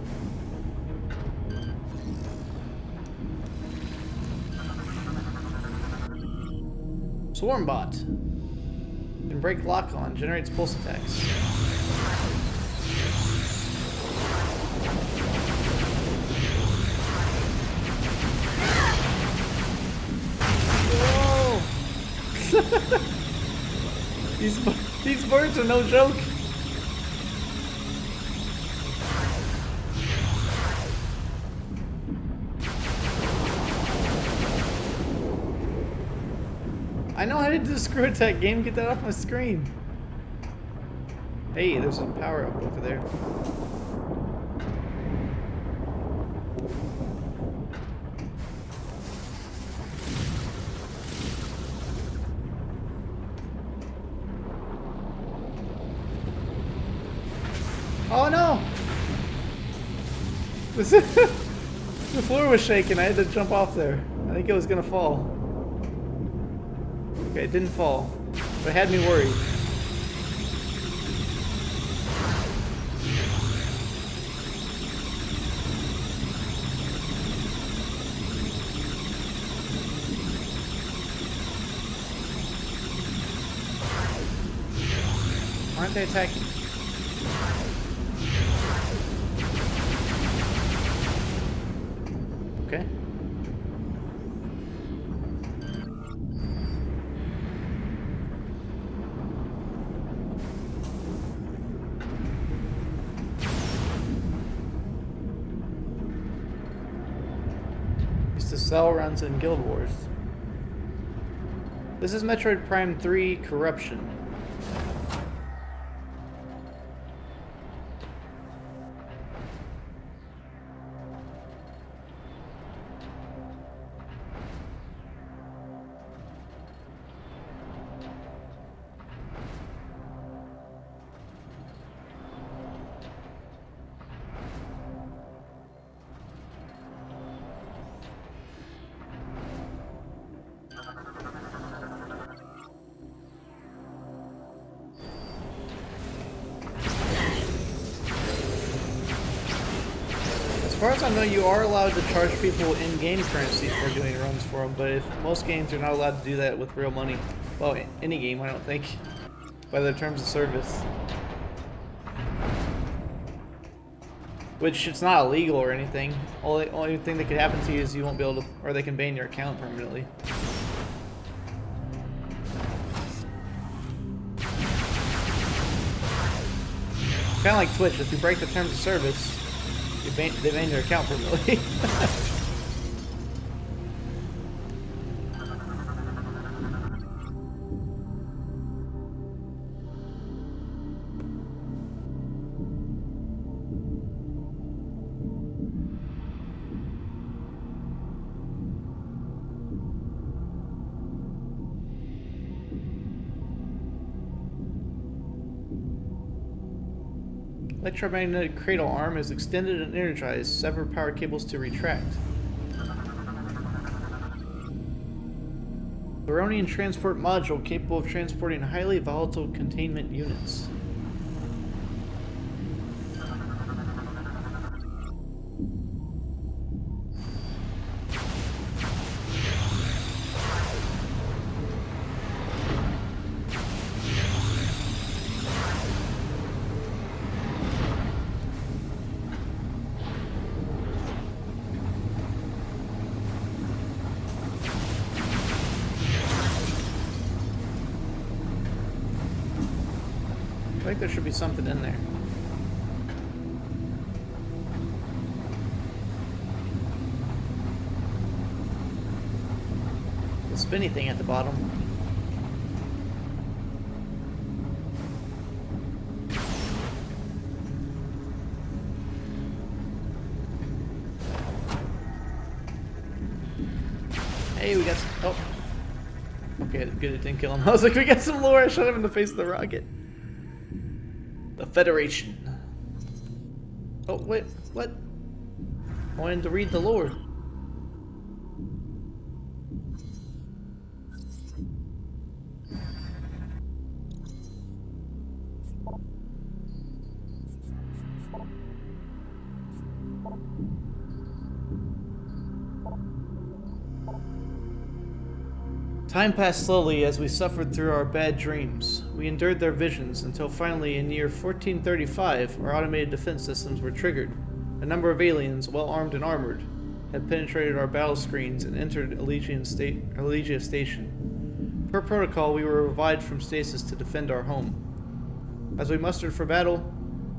Swarmbot. Can break lock-on, generates pulse attacks. Whoa! These birds are no joke. I know how to do the screw attack game. Get that off my screen. Hey, there's a power up over there. Oh no! The floor was shaking. I had to jump off there. I think it was gonna fall. Okay, it didn't fall, but it had me worried. Why aren't they attacking? Okay. Used to sell runs in Guild Wars. This is Metroid Prime 3 Corruption. As far as I know, you are allowed to charge people in-game currency for doing runs for them, but most games are not allowed to do that with real money. Well, any game, I don't think, by their terms of service. Which, it's not illegal or anything. Only thing that could happen to you is you won't be able to, or they can ban your account permanently. Kind of like Twitch, if you break the terms of service, they ban your account permanently. Electromagnetic cradle arm is extended and energized. Sever power cables to retract. Baronian transport module capable of transporting highly volatile containment units. I think there should be something in there. The spinny thing at the bottom. Hey, we got some... Oh. Okay, good, it didn't kill him. I was like, we got some lore. I shot him in the face of the rocket. The Federation. Oh, wait, what? I wanted to read the lore. Time passed slowly as we suffered through our bad dreams. We endured their visions until finally, in year 1435, our automated defense systems were triggered. A number of aliens, well armed and armored, had penetrated our battle screens and entered Allegia Station. Per protocol, we were revived from stasis to defend our home. As we mustered for battle,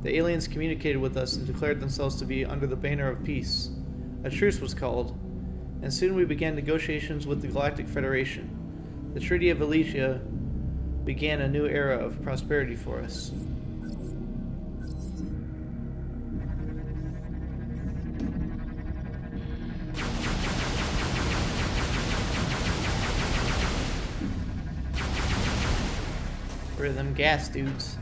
the aliens communicated with us and declared themselves to be under the banner of peace. A truce was called, and soon we began negotiations with the Galactic Federation. The Treaty of Elysia began a new era of prosperity for us. Rid of them gas dudes.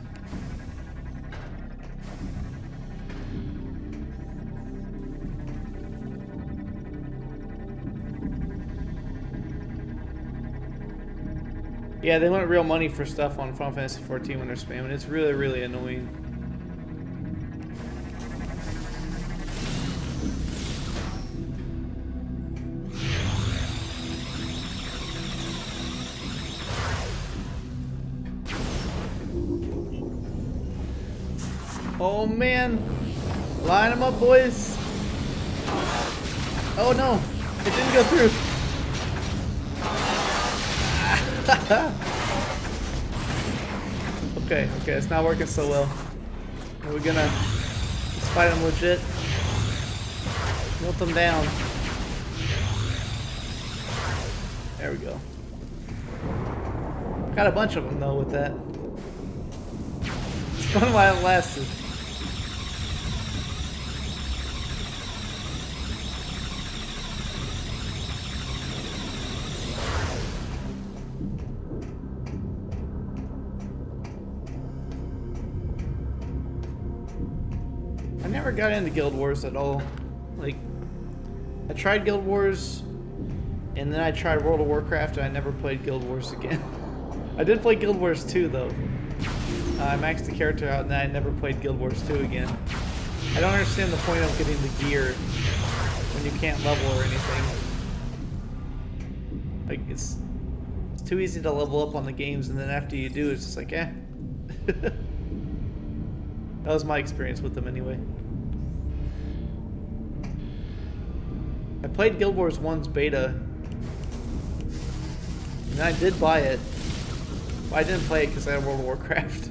Yeah, they want real money for stuff on Final Fantasy XIV when they're spamming. It's really, really annoying. Oh man! Line them up, boys! Oh no! It didn't go through! Okay, it's not working so well. Are we gonna fight them legit? Melt them down. There we go. Got a bunch of them though with that. It's fun while it lasted. I never got into Guild Wars at all. Like, I tried Guild Wars, and then I tried World of Warcraft, and I never played Guild Wars again. I did play Guild Wars 2, though. I maxed the character out, and then I never played Guild Wars 2 again. I don't understand the point of getting the gear when you can't level or anything. Like, it's too easy to level up on the games, and then after you do, it's just like, eh. That was my experience with them anyway. I played Guild Wars 1's beta, and I did buy it. But I didn't play it because I had World of Warcraft.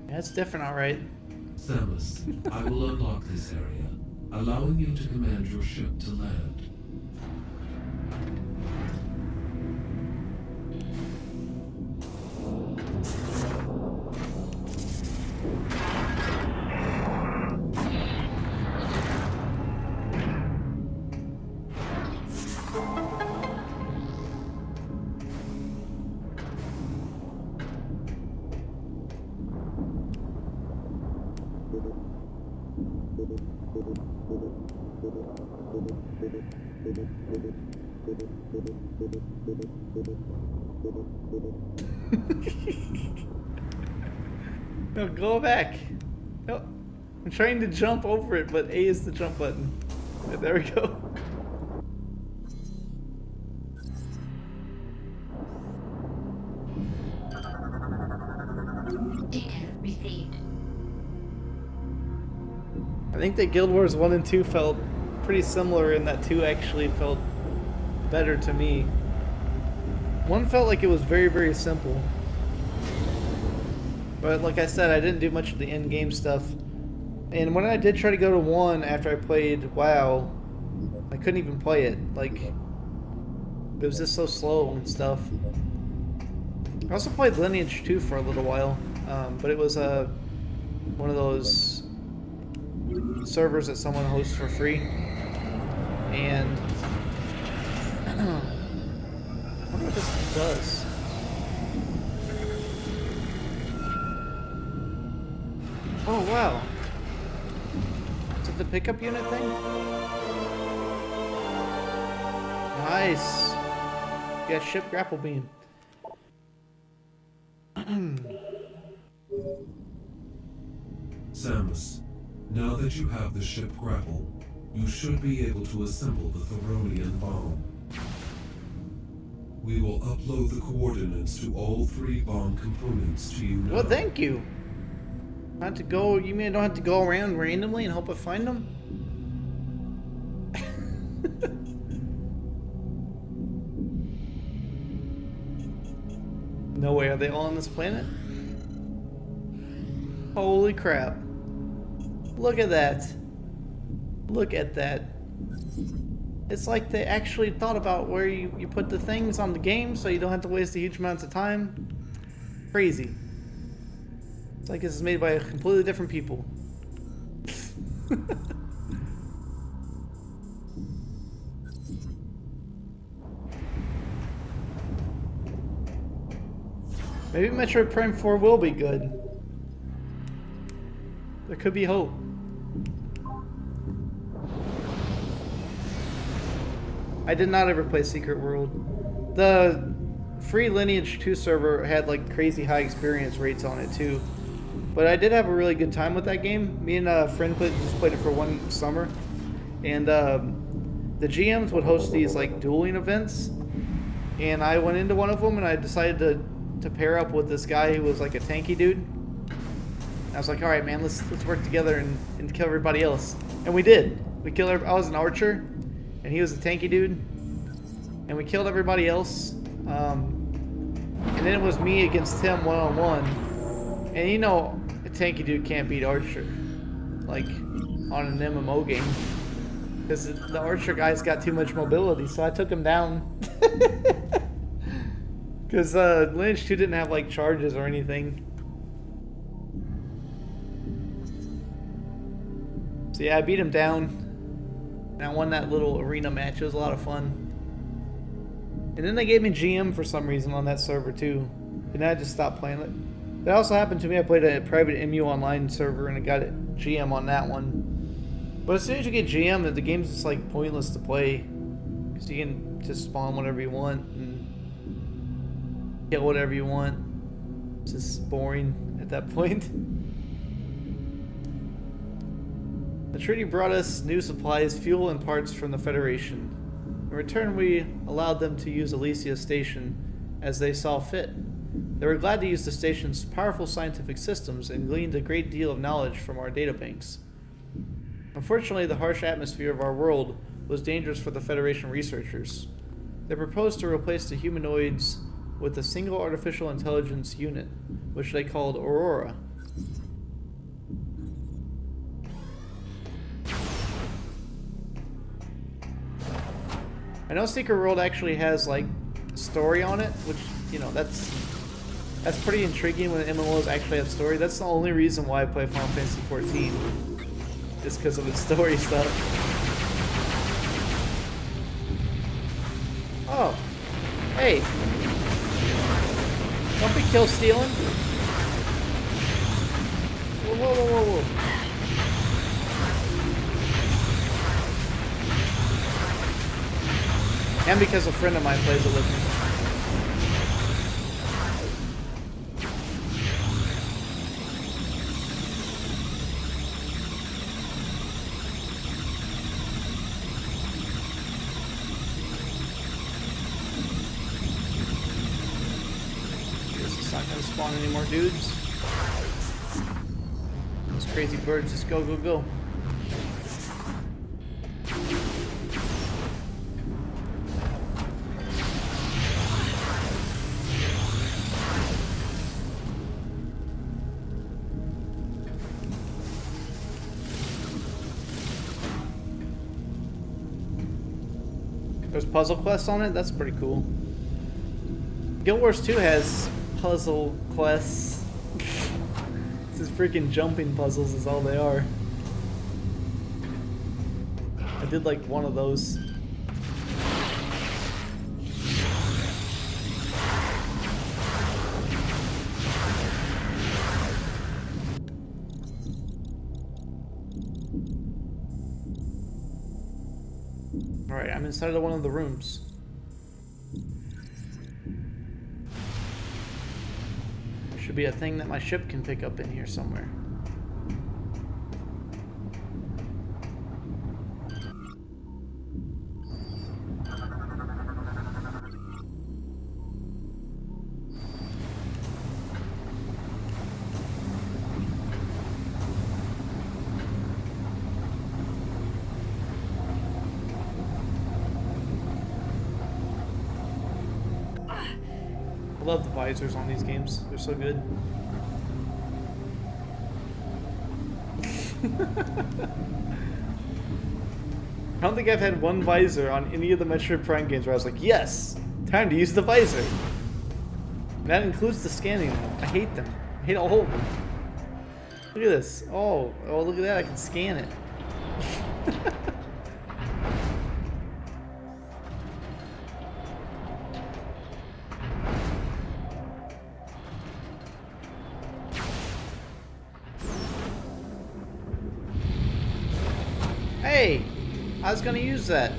Yeah, it's different, alright. Samus, I will unlock this area, allowing you to command your ship to land. No, go back. No, I'm trying to jump over it, but A is the jump button. There we go. Data received. I think that Guild Wars 1 and 2 felt pretty similar in that 2 actually felt better to me. 1 felt like it was very, very simple. But like I said, I didn't do much of the in-game stuff. And when I did try to go to 1 after I played WoW, I couldn't even play it. Like, it was just so slow and stuff. I also played Lineage 2 for a little while, but it was one of those servers that someone hosts for free. And I wonder what this does. Oh wow. Is it the pickup unit thing? Nice. You got ship grapple beam. Samus, now that you have the ship grapple, you should be able to assemble the Theronian bomb. We will upload the coordinates to all 3 bomb components to you now. Well, thank you. I have to go. You mean I don't have to go around randomly and hope I find them? No way. Are they all on this planet? Holy crap. Look at that. Look at that. It's like they actually thought about where you put the things on the game so you don't have to waste a huge amounts of time. Crazy. It's like this is made by completely different people. Maybe Metroid Prime 4 will be good. There could be hope. I did not ever play Secret World. The free Lineage 2 server had like crazy high experience rates on it too. But I did have a really good time with that game. Me and a friend just played it for one summer. And the GMs would host these like dueling events. And I went into one of them and I decided to pair up with this guy who was like a tanky dude. I was like, all right, man, let's work together and kill everybody else. And we did. We killed. I was an archer, and he was a tanky dude, and we killed everybody else. And then it was me against him one-on-one. And you know, a tanky dude can't beat archer, like on an MMO game, because the archer guy's got too much mobility. So I took him down. Because Lineage 2 didn't have like charges or anything. So yeah, I beat him down. And I won that little arena match. It was a lot of fun. And then they gave me GM for some reason on that server too. And I just stopped playing it. That also happened to me. I played a private MU online server and I got it GM on that one. But as soon as you get GM, the game's just like pointless to play. Because you can just spawn whatever you want and kill whatever you want. It's just boring at that point. The treaty brought us new supplies, fuel, and parts from the Federation. In return, we allowed them to use Elysia Station as they saw fit. They were glad to use the station's powerful scientific systems and gleaned a great deal of knowledge from our databanks. Unfortunately, the harsh atmosphere of our world was dangerous for the Federation researchers. They proposed to replace the humanoids with a single artificial intelligence unit, which they called Aurora. I know Secret World actually has like story on it, which, you know, that's pretty intriguing when MMOs actually have story. That's the only reason why I play Final Fantasy XIV, is because of its story stuff. Oh, hey, don't be kill stealing. Whoa, whoa, whoa, whoa, whoa. And because a friend of mine plays it with me. Guess it's not gonna spawn any more dudes. Those crazy birds just go, go, go. There's puzzle quests on it? That's pretty cool. Guild Wars 2 has puzzle quests. Just freaking jumping puzzles is all they are. I did like one of those. Alright, I'm inside of one of the rooms. Should be a thing that my ship can pick up in here somewhere. I love the visors on these games. They're so good. I don't think I've had one visor on any of the Metroid Prime games where I was like, yes, time to use the visor. And that includes the scanning one. I hate them. I hate all of them. Look at this. Oh, look at that. I can scan it. Hey, I was gonna use that.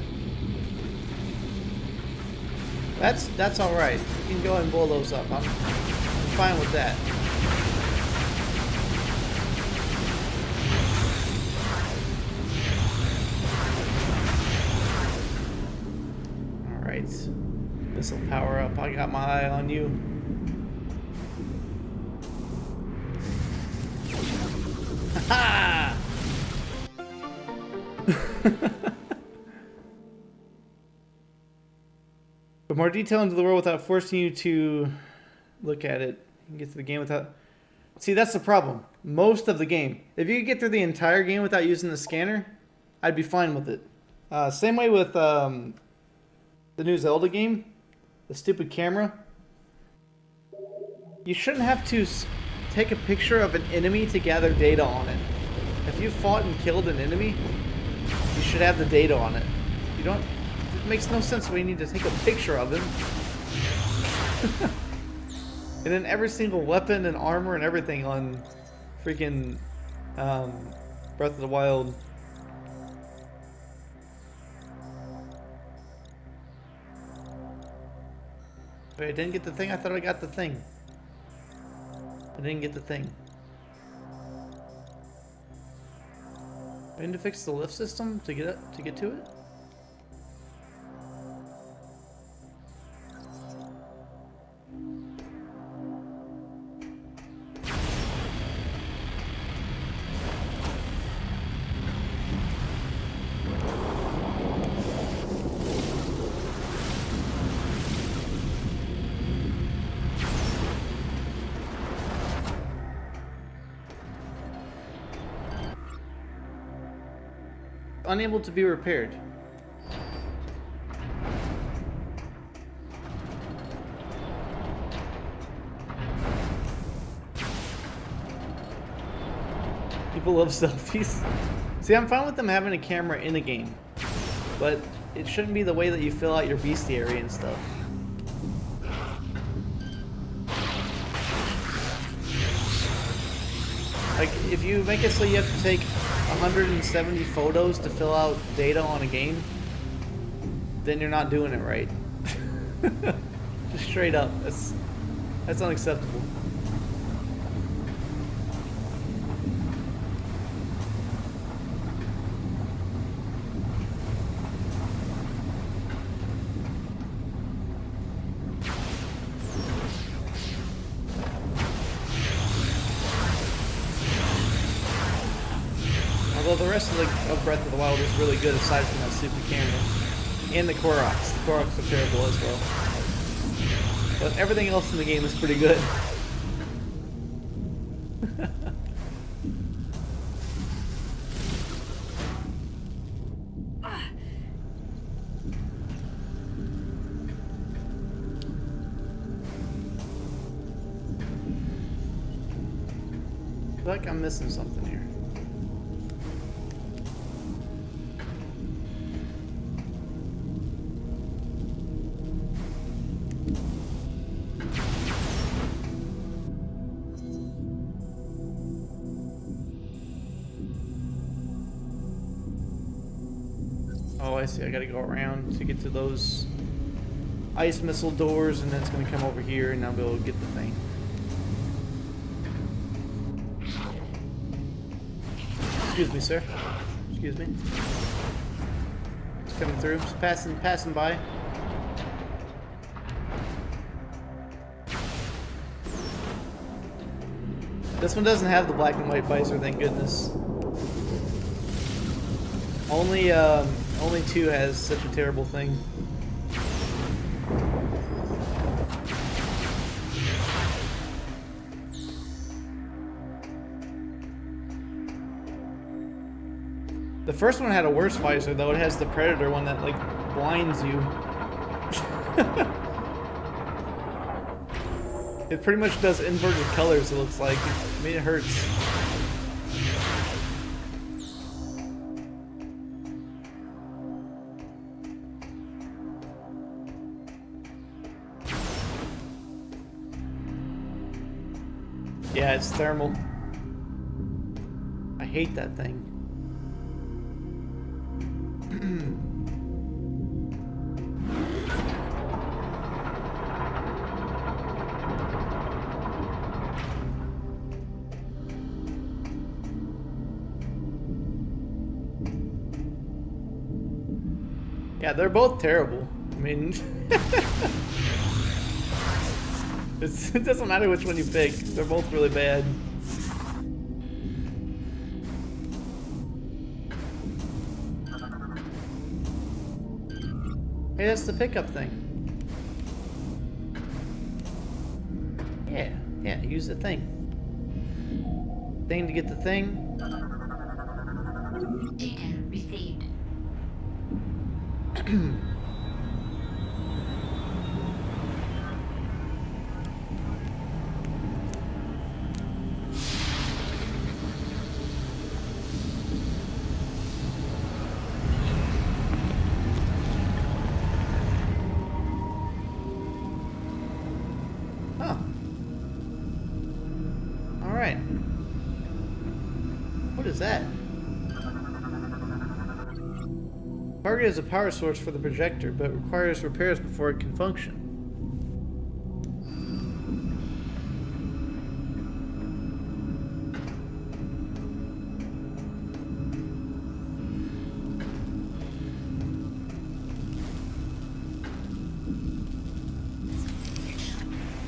That's all right. You can go ahead and blow those up. I'm fine with that. All right, this will power up. I got my eye on you. Ha! Put more detail into the world without forcing you to look at it. You can get to the game without... See, that's the problem. Most of the game. If you could get through the entire game without using the scanner, I'd be fine with it. Same way with the new Zelda game. The stupid camera. You shouldn't have to take a picture of an enemy to gather data on it. If you fought and killed an enemy, you should have the data on it. You don't... It makes no sense when you need to take a picture of him. And then every single weapon and armor and everything on freaking Breath of the Wild. Wait, I didn't get the thing? I thought I got the thing. I didn't get the thing. I need to fix the lift system to get to it? Unable to be repaired. People love selfies. See, I'm fine with them having a camera in a game, but it shouldn't be the way that you fill out your bestiary and stuff. Like, if you make it so you have to take 170 photos to fill out data on a game, then you're not doing it right. Just straight up. That's unacceptable. Although the rest of Breath of the Wild is really good aside from that stupid camera. And the Koroks. The Koroks are terrible as well. But everything else in the game is pretty good. I feel like I'm missing something here. Oh, I see. I gotta go around to get to those ice missile doors, and then it's gonna come over here, and I'll be able to get the thing. Excuse me, sir. Excuse me. Just coming through. Just passing by. This one doesn't have the black and white visor, thank goodness. Only 2 has such a terrible thing. The first one had a worse visor, though. It has the Predator one that, like, blinds you. It pretty much does inverted colors, it looks like. I mean, it hurts. Yeah, it's thermal. I hate that thing. Yeah, they're both terrible. I mean, it doesn't matter which one you pick. They're both really bad. Hey, that's the pickup thing. Yeah, use the thing. Thing to get the thing. Data received. Huh. All right. What is that? Target is a power source for the projector, but requires repairs before it can function.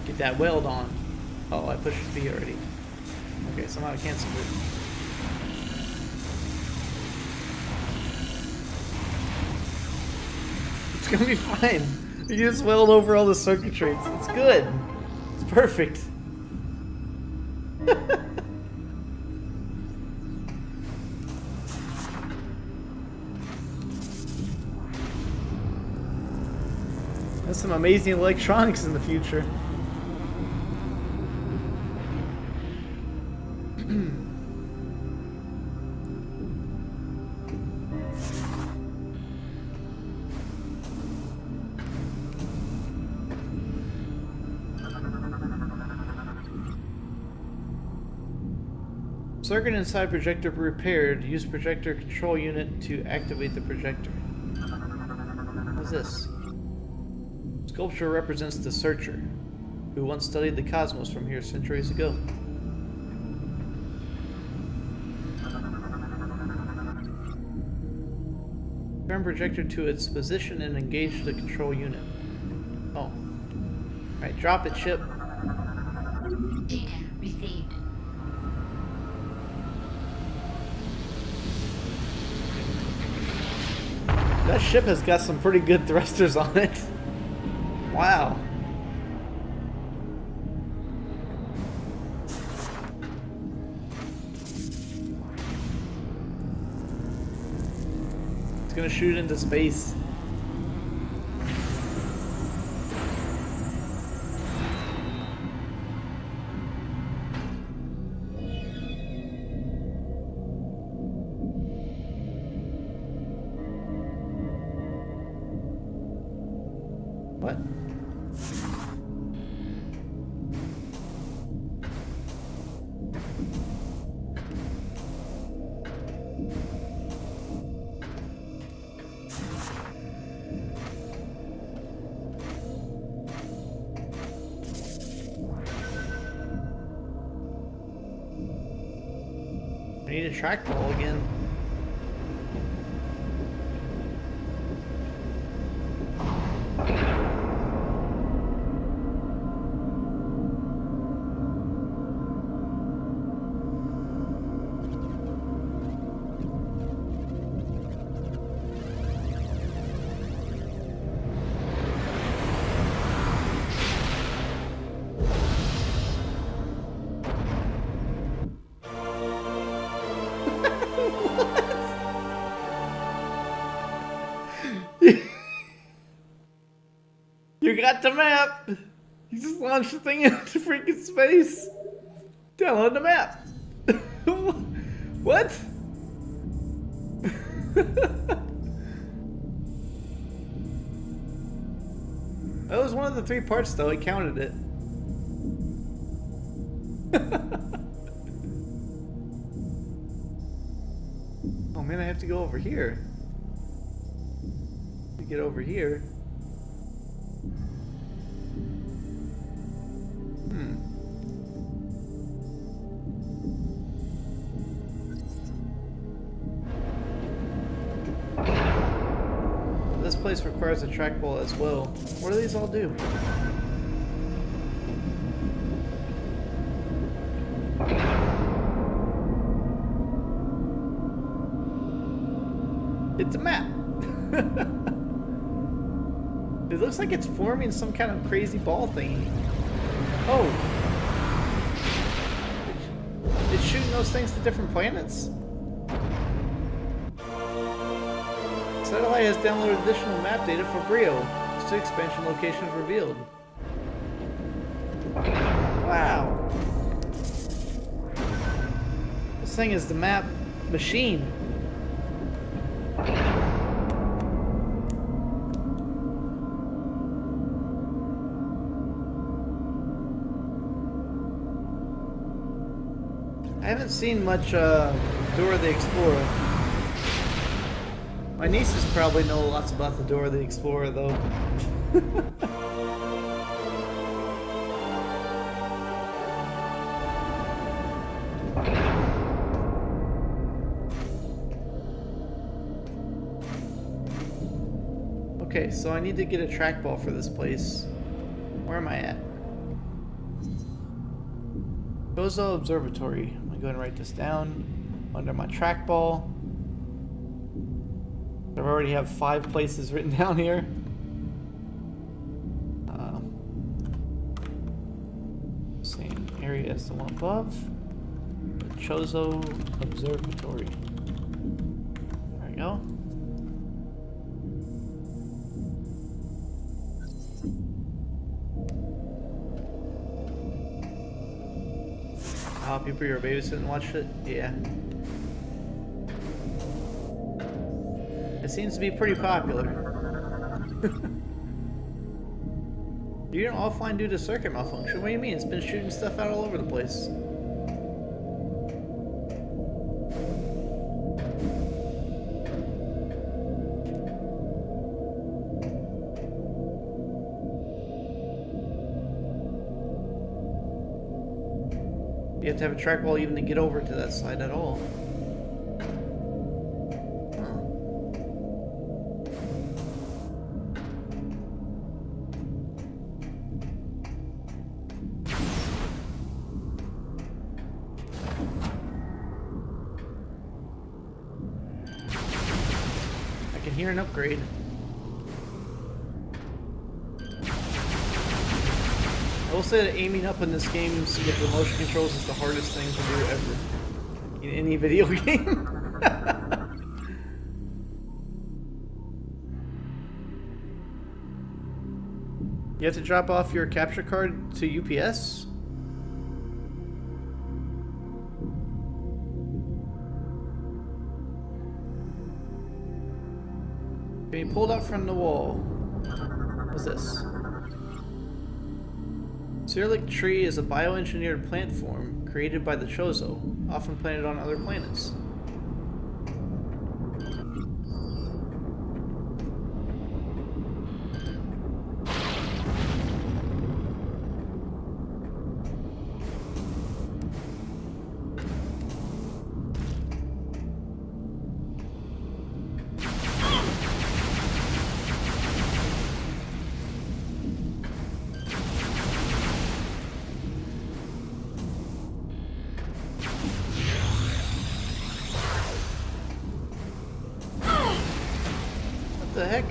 Get that weld on. Oh, I pushed B already. Okay, somehow I canceled it. It's gonna be fine. You just weld over all the circuitry. It's good. It's perfect. There's some amazing electronics in the future. Circuit inside projector repaired. Use projector control unit to activate the projector. What is this? Sculpture represents the Searcher, who once studied the cosmos from here centuries ago. Turn projector to its position and engage the control unit. Oh. Alright, drop it, ship. Data received. That ship has got some pretty good thrusters on it. Wow. It's gonna shoot into space. What? I need a trackball again. You got the map! You just launched the thing into freaking space! Download the map! What? That was one of the 3 parts though, I counted it. Oh man, I have to go over here. To get over here. This place requires a trackball as well. What do these all do? It's a map. It looks like it's forming some kind of crazy ball thingy. Oh. It's shooting those things to different planets? Satellite has downloaded additional map data for Brio. 2 expansion locations revealed. Wow. This thing is the map machine. I haven't seen much Dora the Explorer. My nieces probably know lots about the Dora the Explorer, though. Okay, so I need to get a trackball for this place. Where am I at? Bozo Observatory. I'm gonna go ahead and write this down under my trackball. I already have 5 places written down here. Same area as the one above. The Chozo Observatory. There we go. Oh, people you were babysitting and watched it? Yeah. It seems to be pretty popular. You're offline due to circuit malfunction? What do you mean? It's been shooting stuff out all over the place. You have to have a trackball even to get over to that side at all. I can hear an upgrade. I will say that aiming up in this game with the motion controls is the hardest thing to do ever in any video game. You have to drop off your capture card to UPS? Being pulled out from the wall. What's this? Cyrillic tree is a bioengineered plant form created by the Chozo, often planted on other planets. What the heck?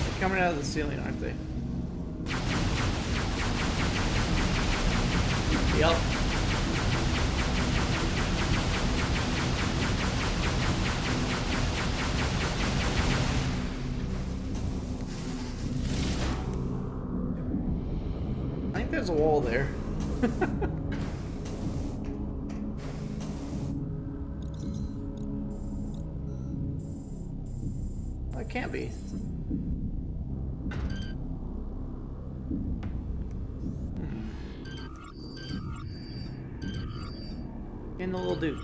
They're coming out of the ceiling, aren't they? Yup. I think there's a wall there. Well, it can't be. And the little dude.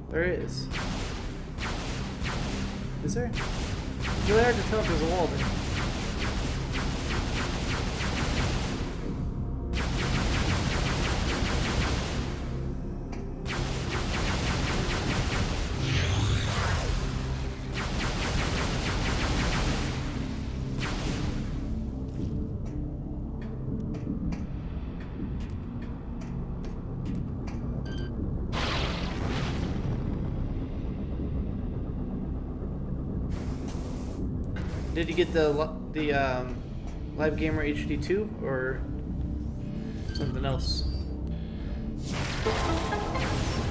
There is. Is there? It's really hard to tell if there's a wall there. Did you get the Live Gamer HD2 or something else?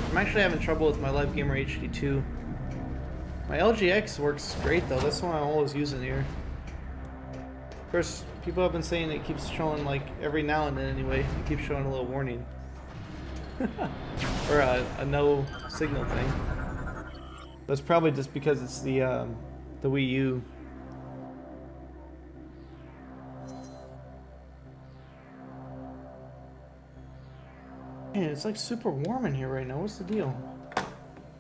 I'm actually having trouble with my Live Gamer HD2. My LGX works great though. That's the one I'm always using here. Of course, people have been saying it keeps showing, like, every now and then anyway. It keeps showing a little warning. Or a no signal thing. That's probably just because it's the Wii U. Man, it's like super warm in here right now. What's the deal?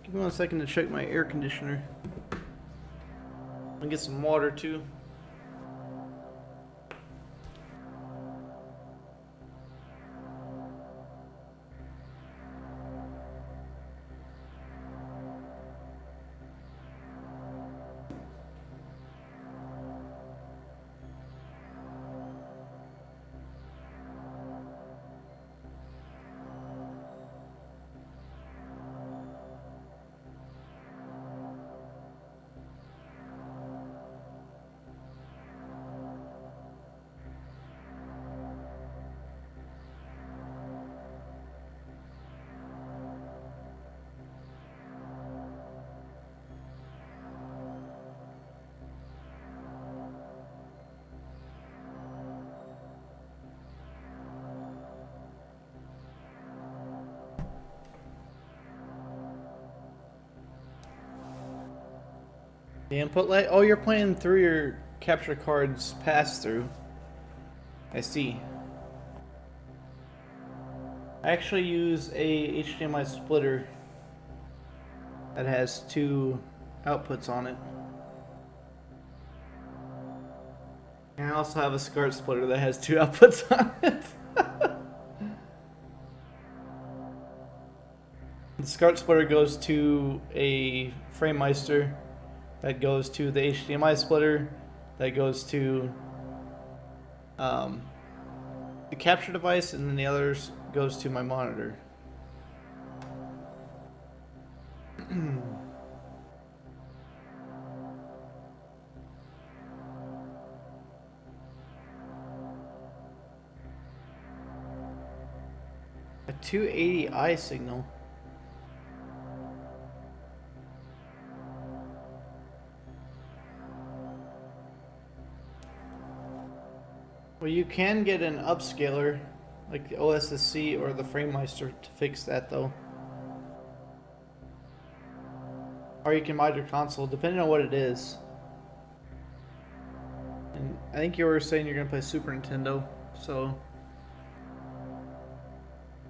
Give me 1 second to check my air conditioner. I'll get some water too. The input light? Oh, you're playing through your capture card's pass-through. I see. I actually use a HDMI splitter that has 2 outputs on it. And I also have a SCART splitter that has 2 outputs on it. The SCART splitter goes to a FrameMeister, that goes to the HDMI splitter, that goes to the capture device, and then the others goes to my monitor. A 280i signal. Well, you can get an upscaler, like the OSSC or the FrameMeister, to fix that though. Or you can mod your console, depending on what it is. And I think you were saying you're going to play Super Nintendo, so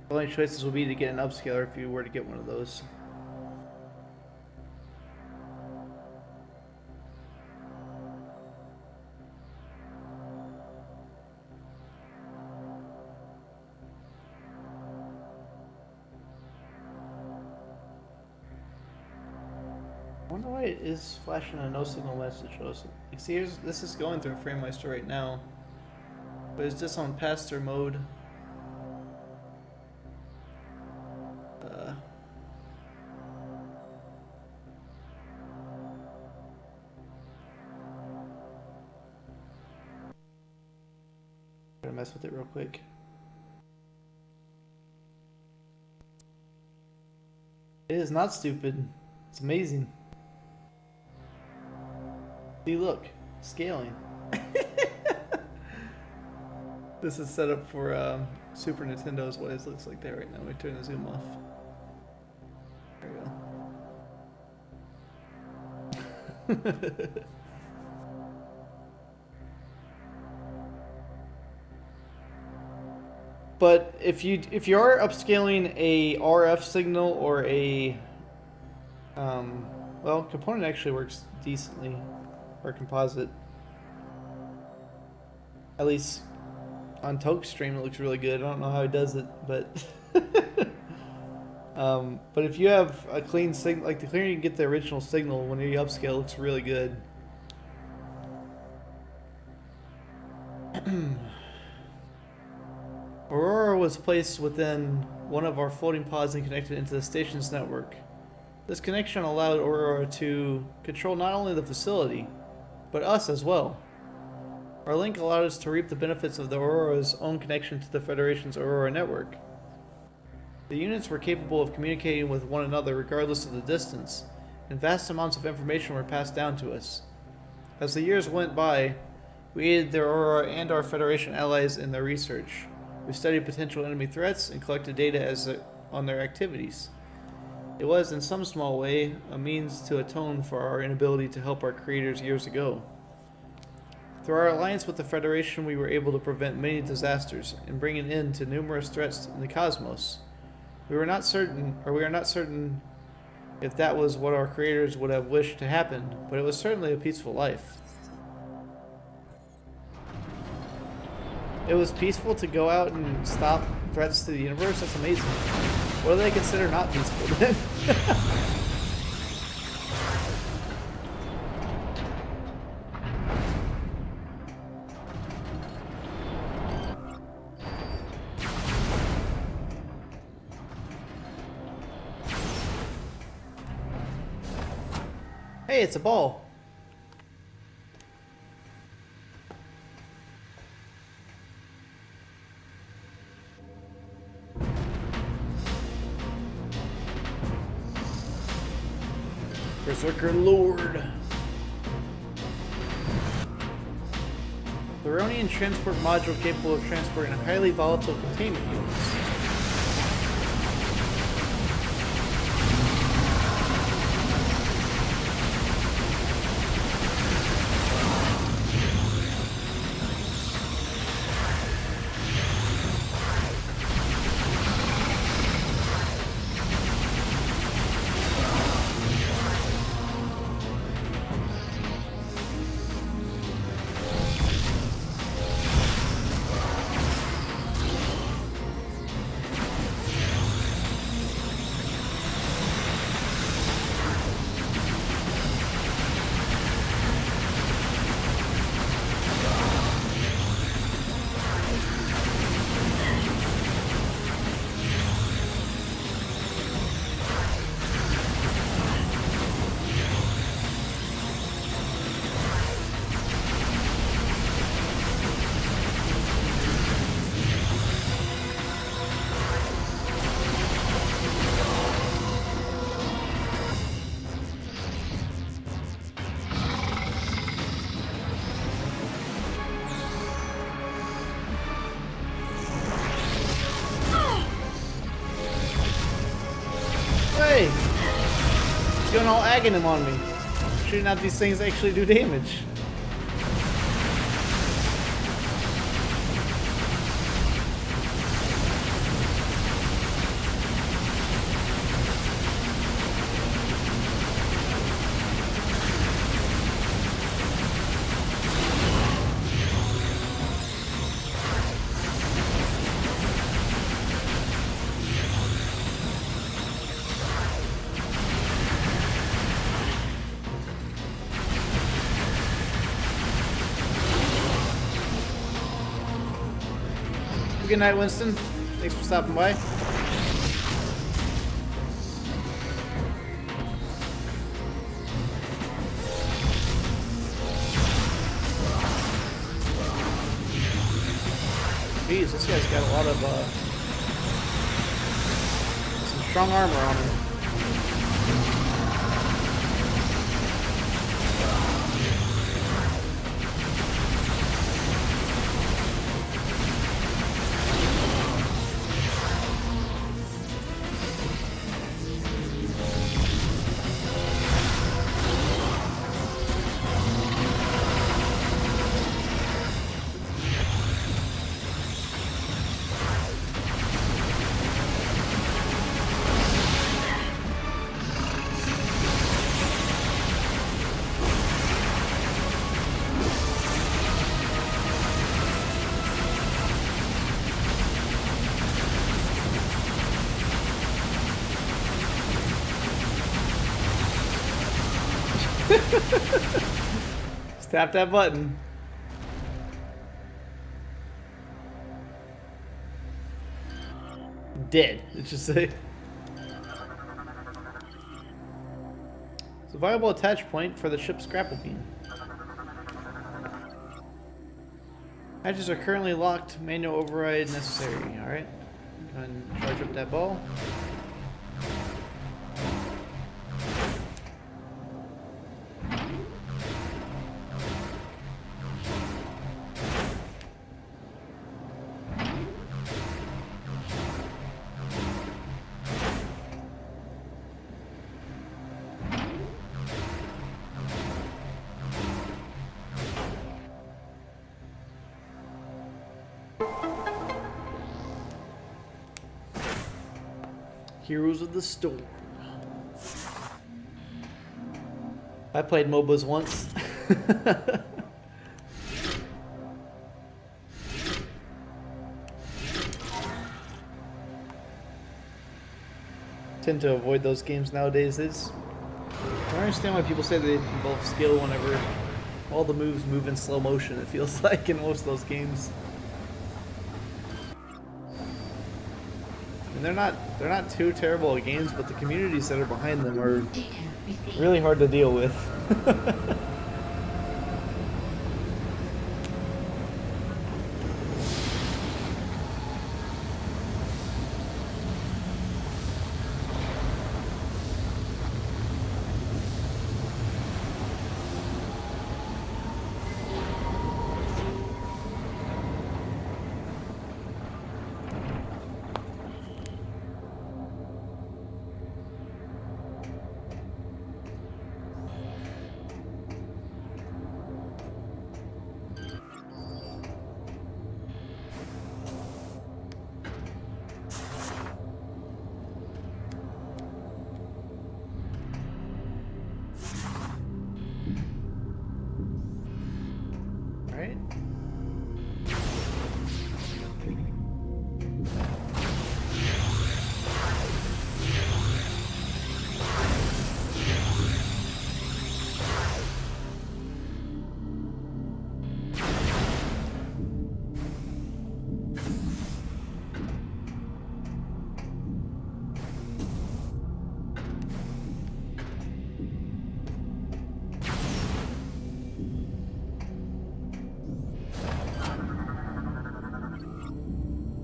the only choices will be to get an upscaler if you were to get one of those. I wonder why it is flashing a no signal message. Like, see, this is going through FrameMeister right now, but it's just on pass-through mode. Gonna mess with it real quick. It is not stupid. It's amazing. See, look, scaling. This is set up for Super Nintendo is what it looks like there right now. Let me turn the zoom off. There we go. But if you are upscaling a RF signal or a well, component actually works decently, or composite. At least on Toke's stream it looks really good. I don't know how he does it, but but if you have a clean signal, like the cleaner you can get the original signal when you upscale, it looks really good. Aurora was placed within one of our floating pods and connected into the station's network. This connection allowed Aurora to control not only the facility, but us as well. Our link allowed us to reap the benefits of the Aurora's own connection to the Federation's Aurora network. The units were capable of communicating with one another regardless of the distance, and vast amounts of information were passed down to us. As the years went by, we aided the Aurora and our Federation allies in their research. We studied potential enemy threats and collected data on their activities. It was, in some small way, a means to atone for our inability to help our creators years ago. Through our alliance with the Federation, we were able to prevent many disasters and bring an end to numerous threats in the cosmos. We are not certain if that was what our creators would have wished to happen, but it was certainly a peaceful life. It was peaceful to go out and stop threats to the universe? That's amazing. What do they consider not peaceful then? Hey, it's a ball. Berserker Lord. The Ronian transport module capable of transporting highly volatile containment units. going all Aghanim on me. Shooting out these things actually do damage. Good night, Winston. Thanks for stopping by. Jeez, this guy's got a lot of some strong armor on him. Just tap that button. Dead, it should say. It's a viable attach point for the ship's grapple beam. Hatches are currently locked. Manual override necessary. Alright. Go ahead and charge up that ball. Heroes of the Storm. I played MOBAs once. Tend to avoid those games nowadays. I don't understand why people say they involve skill whenever all the moves move in slow motion, it feels like, in most of those games. And they're not too terrible at games, but the communities that are behind them are really hard to deal with.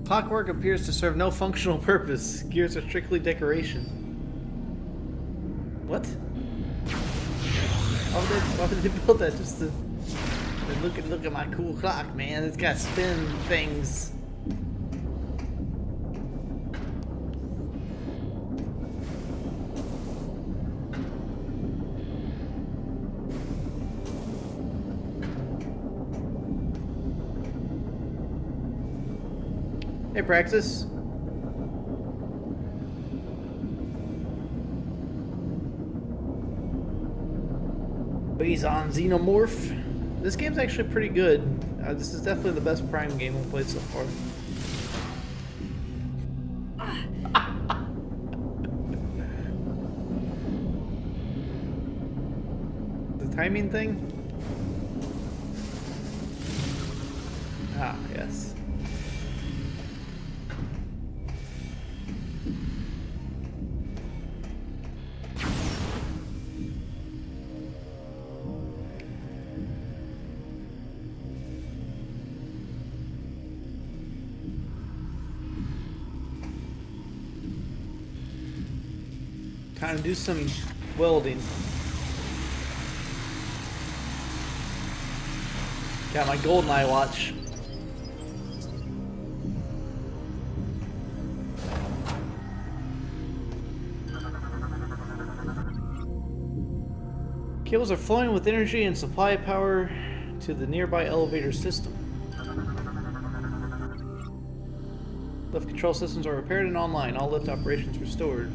Clockwork appears to serve no functional purpose. Gears are strictly decoration. What? Why would they build that just to look at my cool clock, man? It's got spin things. Hey, Praxis. Bazon Xenomorph. This game's actually pretty good. This is definitely the best Prime game I've played so far. The timing thing? Ah, yes. Time to do some welding. Got my GoldenEye watch. Cables are flowing with energy and supply power to the nearby elevator system. Lift control systems are repaired and online. All lift operations restored.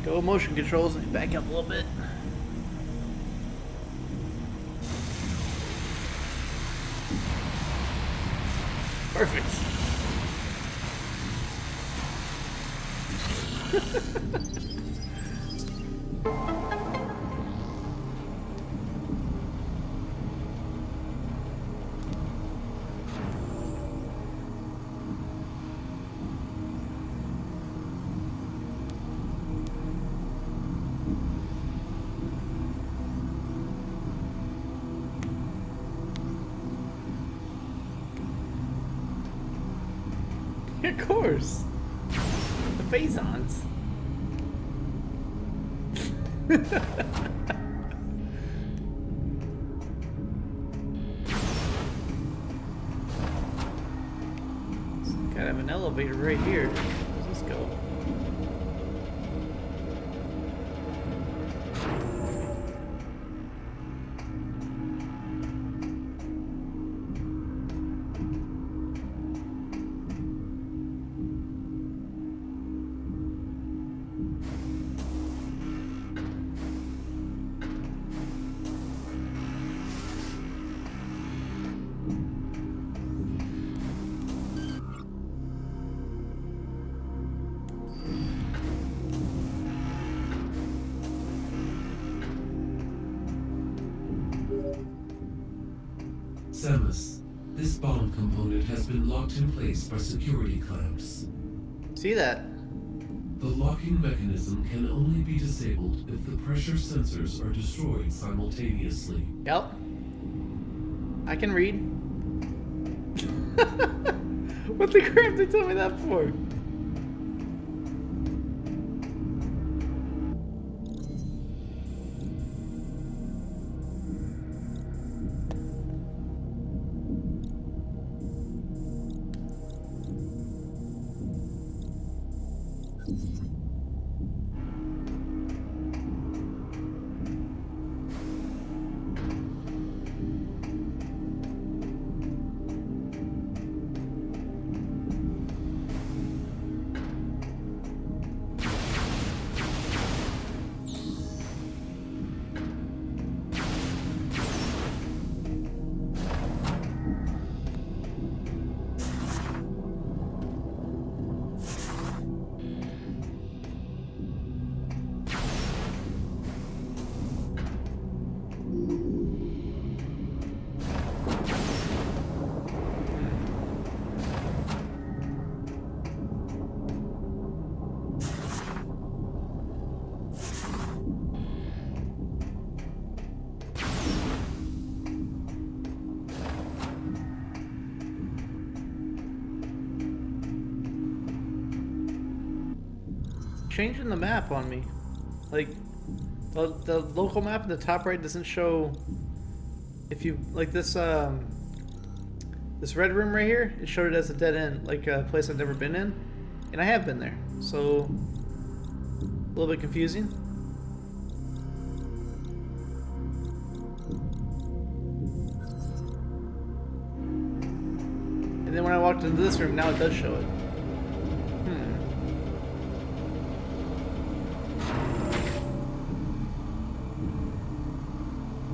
Go motion controls and back up a little bit. Perfect. Of course. The Phasons. Gotta have an elevator right here. Where's this go? Samus, this bomb component has been locked in place by security clamps. See that? The locking mechanism can only be disabled if the pressure sensors are destroyed simultaneously. Yep. I can read. What the crap did they tell me that for? Changing the map on me. Like, Well, the local map in the top right doesn't show if you like this this red room right here. It showed it as a dead end, like a place I've never been in, and I have been there, so a little bit confusing. And then when I walked into this room, now it does show it.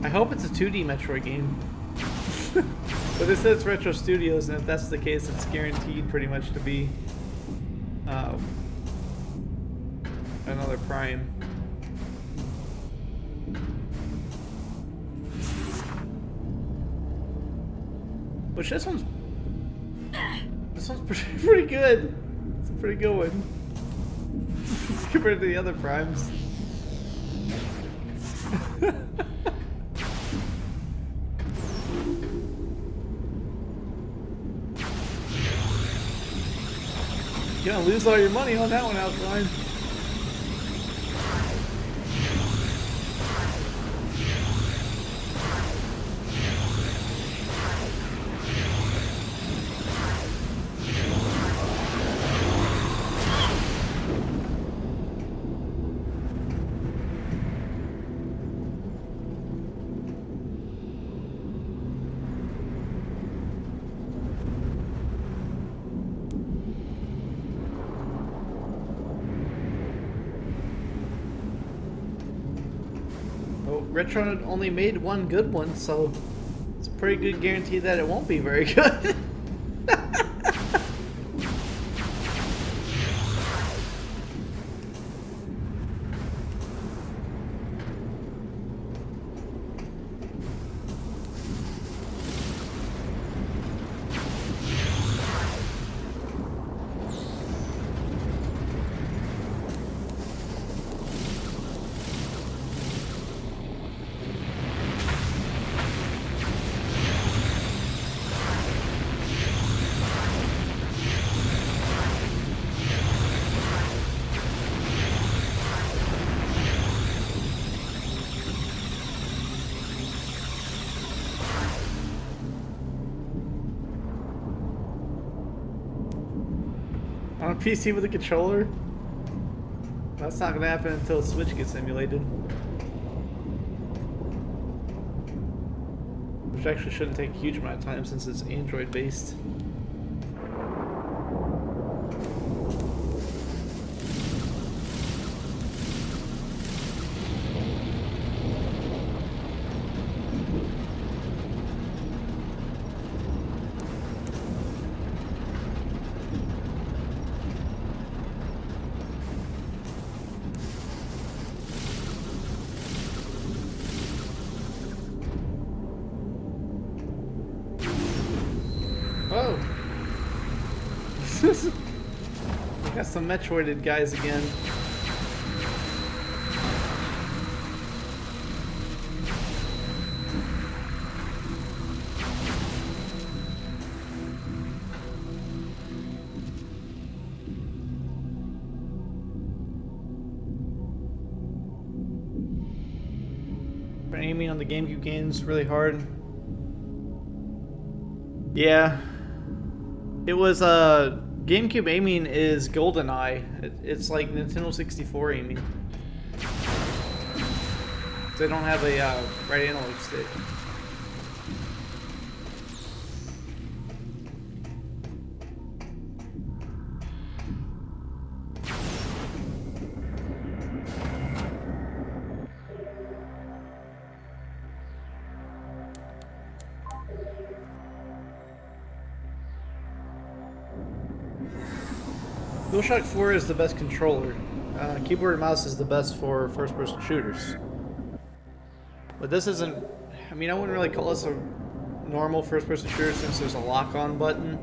I hope it's a 2D Metroid game. But it says Retro Studios, and if that's the case, it's guaranteed pretty much to be another Prime. Which this one's pretty good. It's a pretty good one compared to the other Primes. You're gonna lose all your money on that one, Alkaline. Retro only made one good one, so it's a pretty good guarantee that it won't be very good. On a PC with a controller? That's not gonna happen until Switch gets emulated. Which actually shouldn't take a huge amount of time since it's Android based. Oh! We got some Metroided guys again. Aiming on the GameCube games really hard. Yeah. It was GameCube aiming is GoldenEye. It's like Nintendo 64 aiming. They don't have a right analog stick. DualShock 4 is the best controller. Keyboard and mouse is the best for first-person shooters. But this isn't... I mean, I wouldn't really call this a normal first-person shooter since there's a lock-on button.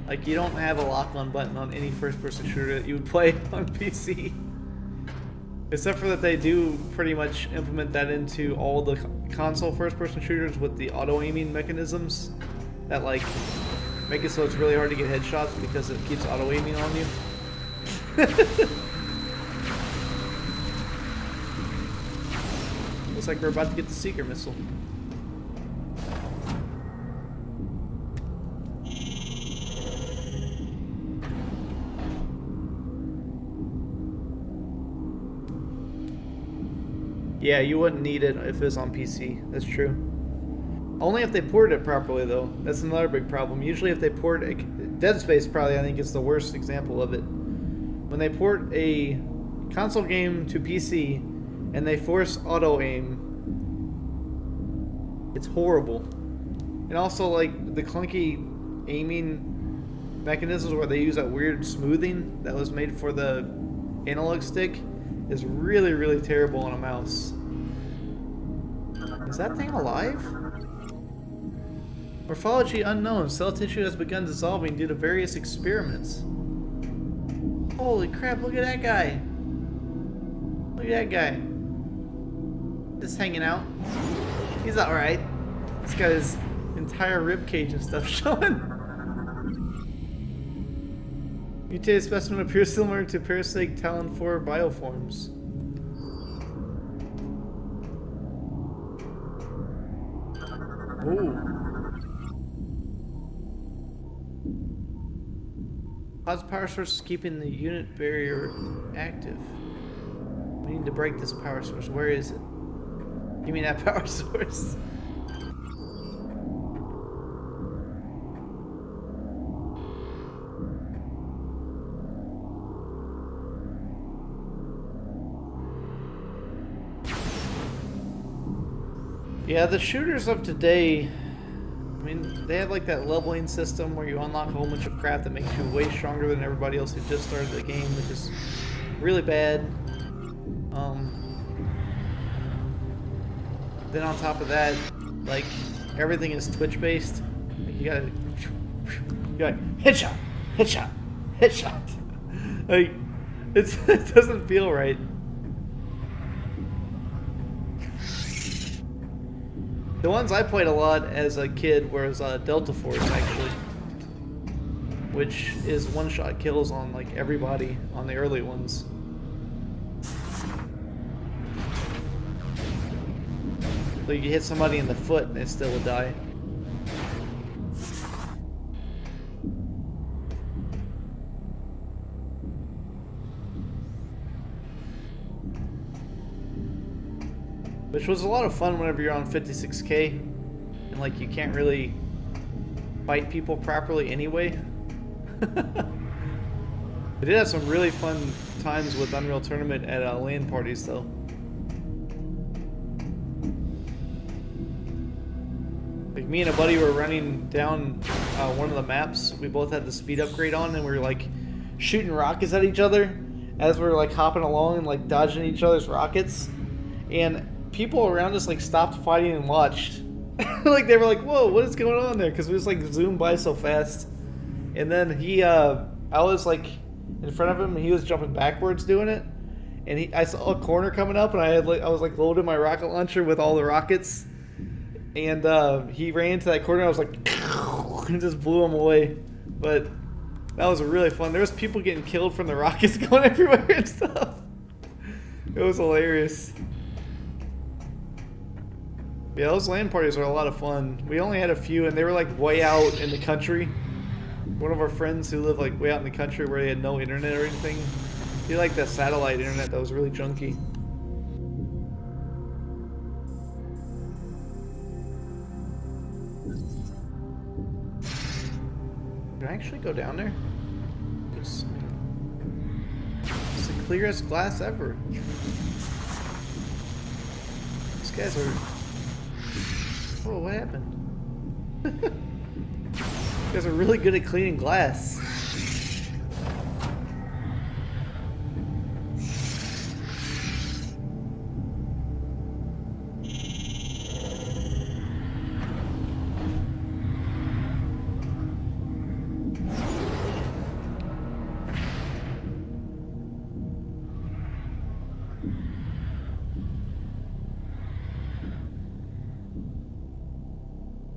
Like, you don't have a lock-on button on any first-person shooter that you would play on PC. Except for that they do pretty much implement that into all the console first-person shooters with the auto-aiming mechanisms that, like, make it so it's really hard to get headshots because it keeps auto-aiming on you. Looks like we're about to get the seeker missile. Yeah, you wouldn't need it if it was on PC. That's true. Only if they ported it properly, though. That's another big problem. Usually if they port it... Dead Space probably, I think, is the worst example of it. When they port a console game to PC and they force auto-aim, it's horrible. And also, like, the clunky aiming mechanisms where they use that weird smoothing that was made for the analog stick is really, really terrible on a mouse. Is that thing alive? Morphology unknown. Cell tissue has begun dissolving due to various experiments. Holy crap, look at that guy. Look at that guy. Just hanging out. He's alright. He's got his entire rib cage and stuff showing. Mutated specimen appears similar to parasitic Talon 4 bioforms. Ooh. How's power source keeping the unit barrier active? We need to break this power source. Where is it? Give me that power source. Yeah, the shooters of today, I mean, they have like that leveling system where you unlock a whole bunch of crap that makes you way stronger than everybody else who just started the game, which is really bad. Then on top of that, like, everything is Twitch based. Like, you gotta headshot, headshot, headshot. Like, it doesn't feel right. The ones I played a lot as a kid was Delta Force, actually, which is one-shot kills on like everybody on the early ones. So you hit somebody in the foot and they still would die. Which was a lot of fun whenever you're on 56K and like you can't really fight people properly anyway. I did have some really fun times with Unreal Tournament at LAN parties though. Like me and a buddy were running down one of the maps. We both had the speed upgrade on and we were like shooting rockets at each other as we were like hopping along and like dodging each other's rockets. And people around us like stopped fighting and watched. Like they were like, "Whoa, what is going on there?" Because we just like zoomed by so fast. And then I was like in front of him, and he was jumping backwards doing it. And I saw a corner coming up, and I was like loading my rocket launcher with all the rockets. And he ran into that corner. And I was like, and just blew him away. But that was really fun. There was people getting killed from the rockets going everywhere and stuff. It was hilarious. Yeah, those LAN parties are a lot of fun. We only had a few, and they were like way out in the country. One of our friends who lived like way out in the country where they had no internet or anything, he liked that satellite internet that was really junky. Can I actually go down there? It's the clearest glass ever. These guys are... Whoa, what happened? You guys are really good at cleaning glass.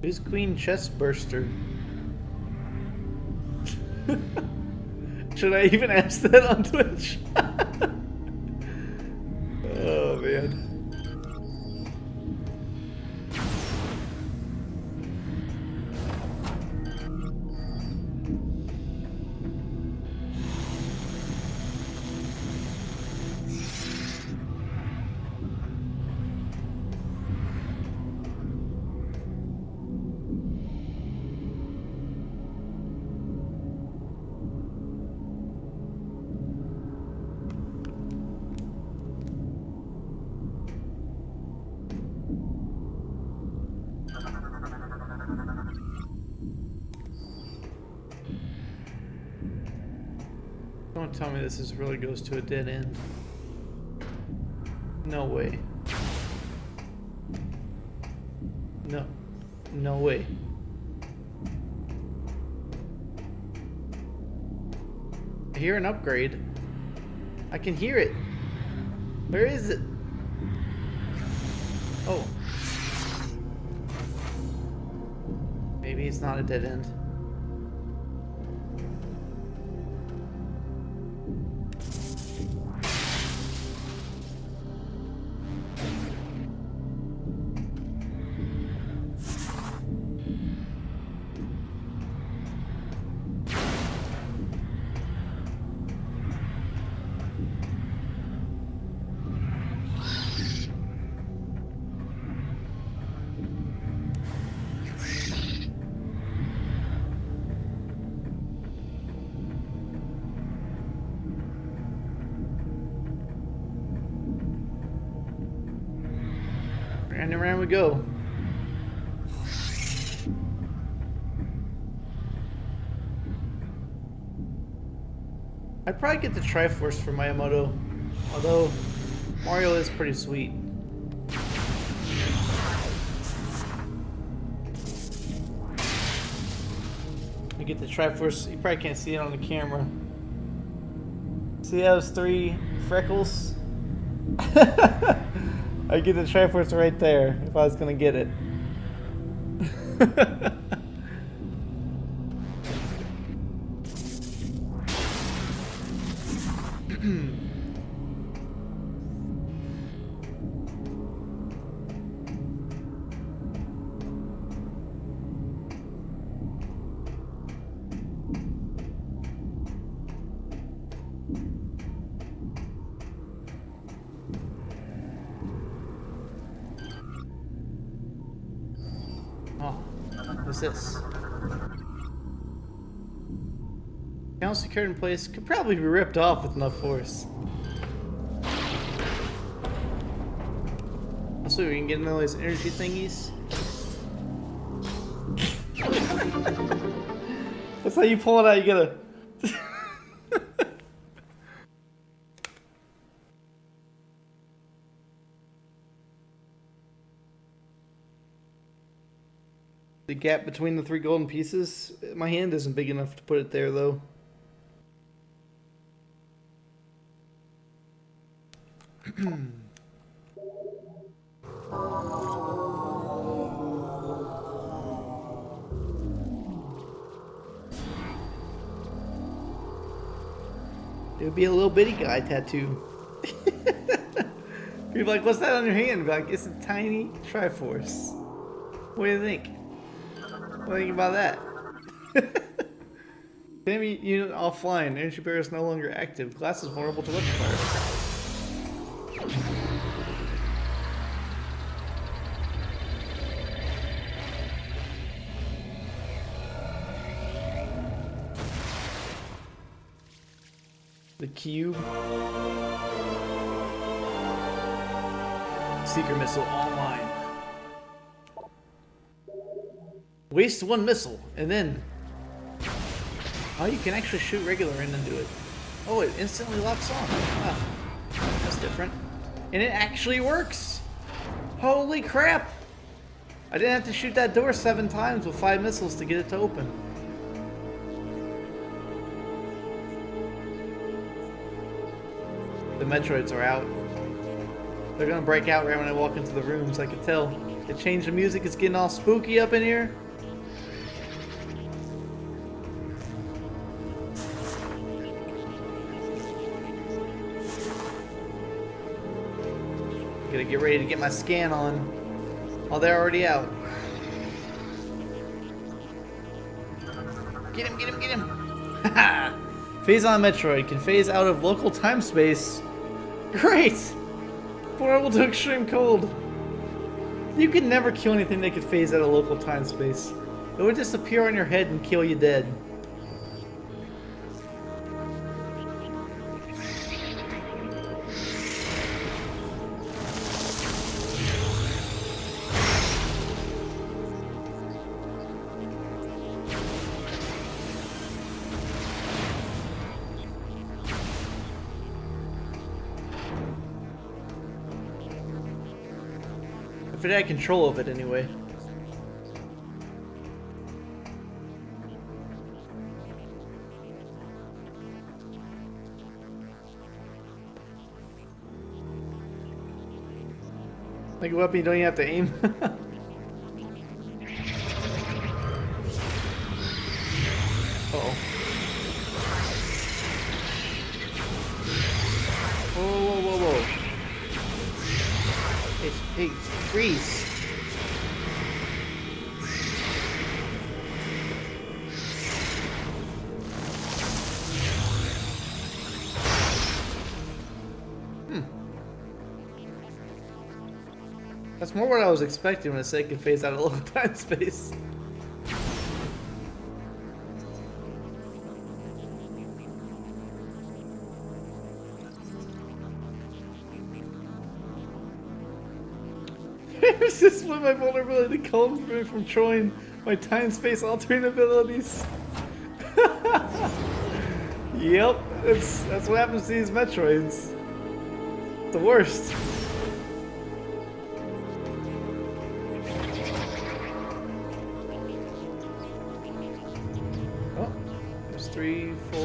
Who's Queen Chestburster? Should I even ask that on Twitch? Oh man. Don't tell me this is really goes to a dead end. No way. No. No way. I hear an upgrade. I can hear it. Where is it? Oh. Maybe it's not a dead end. And around we go. I'd probably get the Triforce for Miyamoto, although Mario is pretty sweet. I get the Triforce. You probably can't see it on the camera. See those 3 freckles? I get the Triforce right there if I was gonna get it. Oh, what's this? Panel secured in place could probably be ripped off with enough force. Also, we can get into those energy thingies. That's how you pull it out, you gotta... The gap between the 3 golden pieces, my hand isn't big enough to put it there though. It would be a little bitty guy tattoo. You'd be like, what's that on your hand? You'd be like, it's a tiny Triforce. What do you think? What do you think about that? Enemy unit offline. Energy barrier is no longer active. Glass is vulnerable to weapon fire. The cube. Seeker missile online. Waste 1 missile, and then... Oh, you can actually shoot regular in and do it. Oh, it instantly locks on. Ah, that's different. And it actually works! Holy crap! I didn't have to shoot that door 7 times with 5 missiles to get it to open. The Metroids are out. They're gonna break out right when I walk into the rooms, I can tell. They changed the music, it's getting all spooky up in here. Gotta get ready to get my scan on. Oh, they're already out. Get him, get him, get him! Haha! Phase on Metroid can phase out of local time space. Great! Vulnerable to extreme cold. You could never kill anything that could phase out of local time space. It would just appear on your head and kill you dead. If it had control of it, anyway. Like a weapon you don't even have to aim. Uh-oh. Whoa, whoa, whoa, whoa. Hey, freeze. That's more what I was expecting when I said it could phase out a little time space. It's just when my vulnerability comes from showing my time space altering abilities. Yep, that's what happens to these Metroids. The worst. Oh, there's 3, 4,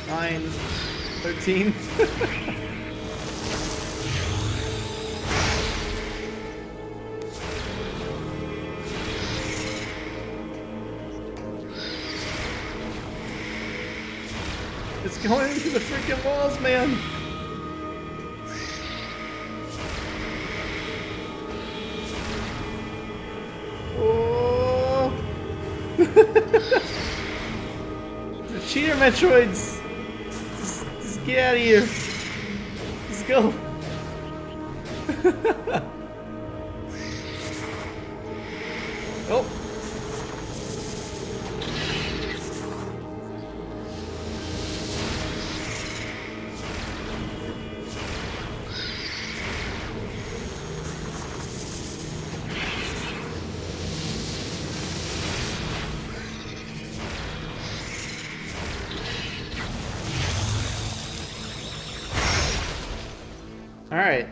9, 13. It's going into the freaking walls, man! Oh! The cheater Metroids! Just get out of here! Let's go! Oh! Alright.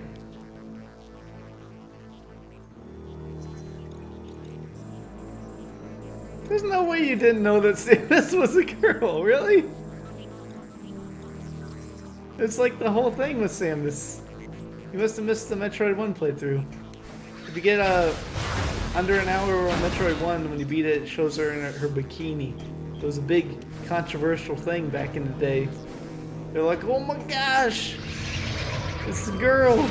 There's no way you didn't know that Samus was a girl, really? It's like the whole thing with Samus. You must have missed the Metroid 1 playthrough. If you get under an hour on Metroid 1, when you beat it, it shows her in her bikini. It was a big controversial thing back in the day. They're like, oh my gosh! It's the girl!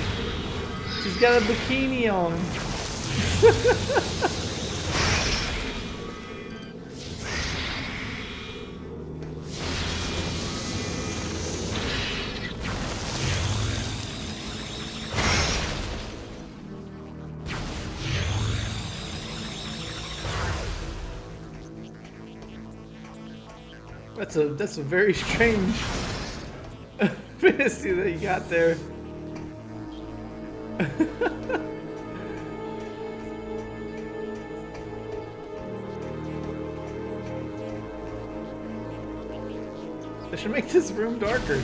She's got a bikini on! That's a very strange fantasy that you got there. I should make this room darker.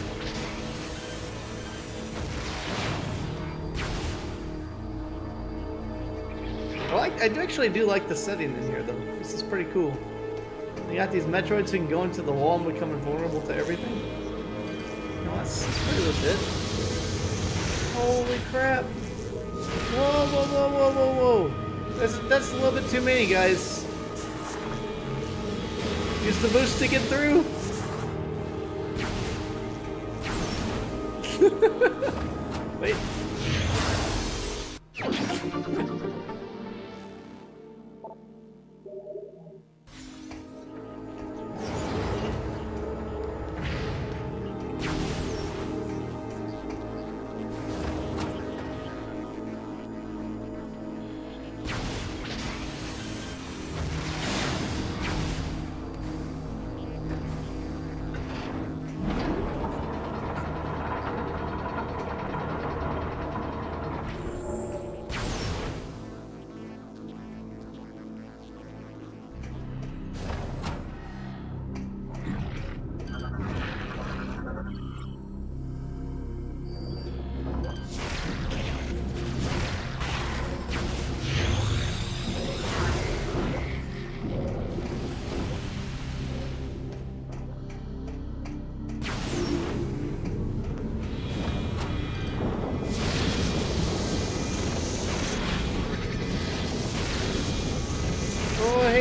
I actually do like the setting in here, though. This is pretty cool. You got these Metroids who can go into the wall and become invulnerable to everything. No, that's pretty legit. Holy crap! Whoa, whoa, whoa, whoa, whoa, whoa! That's a little bit too many, guys. Use the boost to get through. Wait.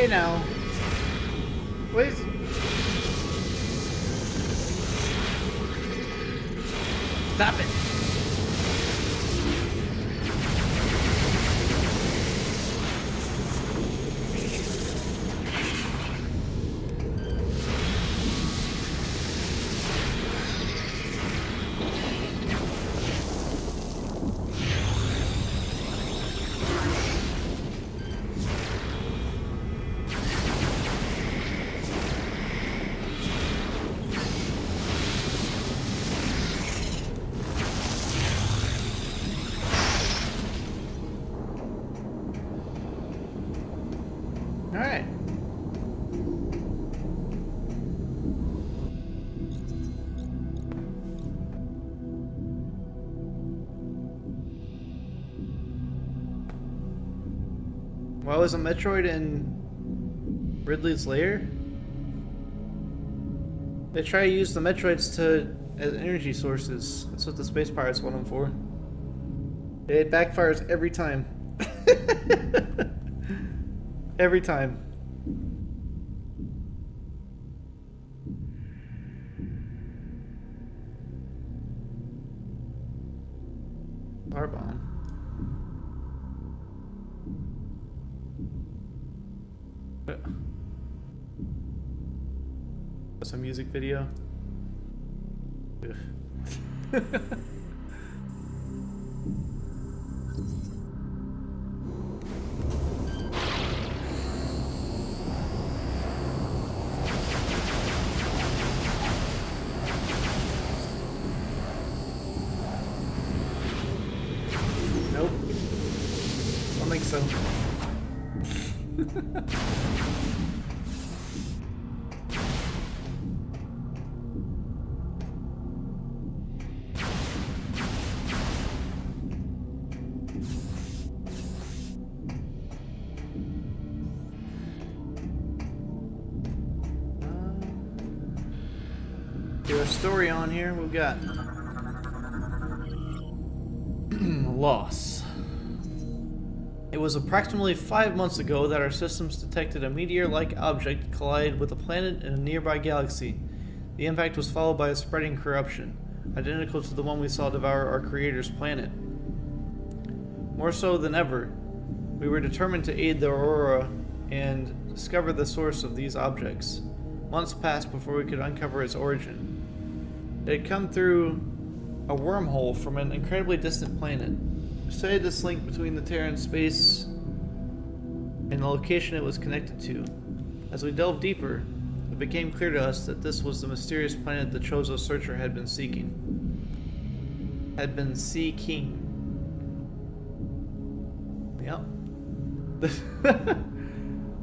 Hey now. Please. Stop it. Alright. Why wasn't Metroid in Ridley's lair? They try to use the Metroids as energy sources. That's what the space pirates want them for. It backfires every time. Every time. Bar bomb. That's a music video. Ugh. Nope. Don't think so. A story on here. We've got loss. It was approximately 5 months ago that our systems detected a meteor-like object collide with a planet in a nearby galaxy. The impact was followed by a spreading corruption, identical to the one we saw devour our creator's planet. More so than ever, we were determined to aid the Aurora and discover the source of these objects. Months passed before we could uncover its origin. It had come through a wormhole from an incredibly distant planet. We studied this link between the Terran space and the location it was connected to. As we delved deeper, it became clear to us that this was the mysterious planet the Chozo Searcher had been seeking. Yep.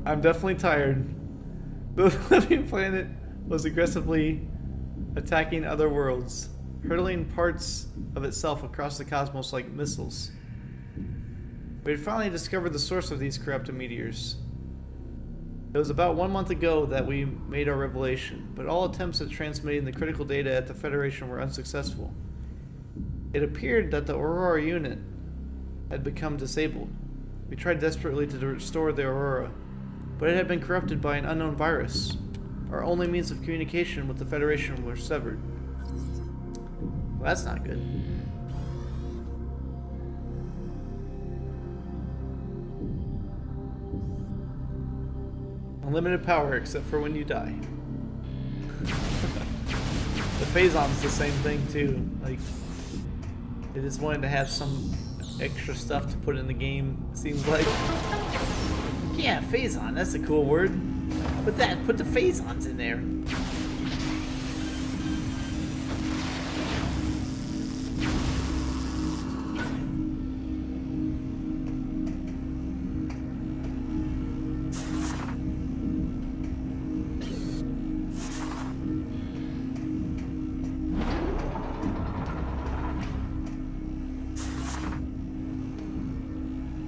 I'm definitely tired. The living planet was aggressively attacking other worlds, hurtling parts of itself across the cosmos like missiles. We had finally discovered the source of these corrupted meteors. It was about 1 month ago that we made our revelation, but all attempts at transmitting the critical data at the Federation were unsuccessful. It appeared that the Aurora unit had become disabled. We tried desperately to restore the Aurora, but it had been corrupted by an unknown virus. Our only means of communication with the Federation were severed. Well, that's not good. Unlimited power except for when you die. The Phazon's the same thing too. Like, they just wanted to have some extra stuff to put in the game, seems like. Yeah, Phazon, that's a cool word. Put the Phazons in there.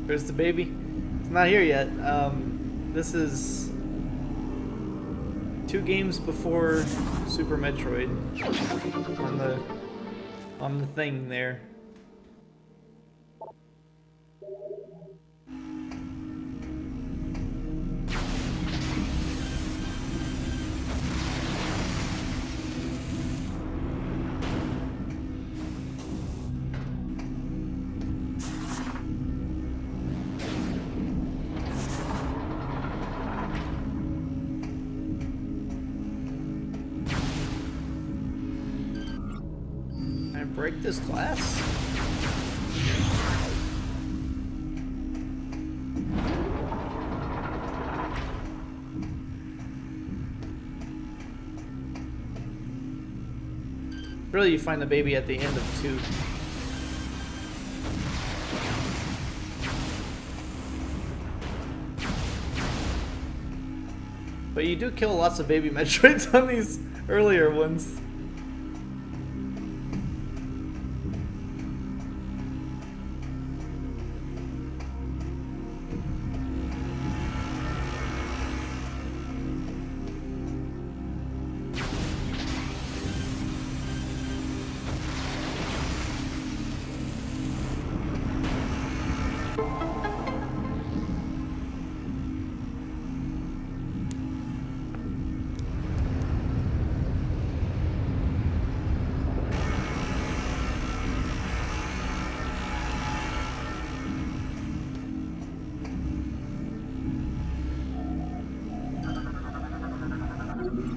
There's the baby. It's not here yet. This is 2 games before Super Metroid on the thing there. break this glass? Really, you find the baby at the end of 2. But you do kill lots of baby Metroids on these earlier ones.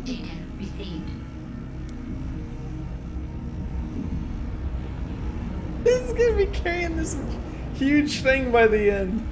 Data received. This is gonna be carrying this huge thing by the end.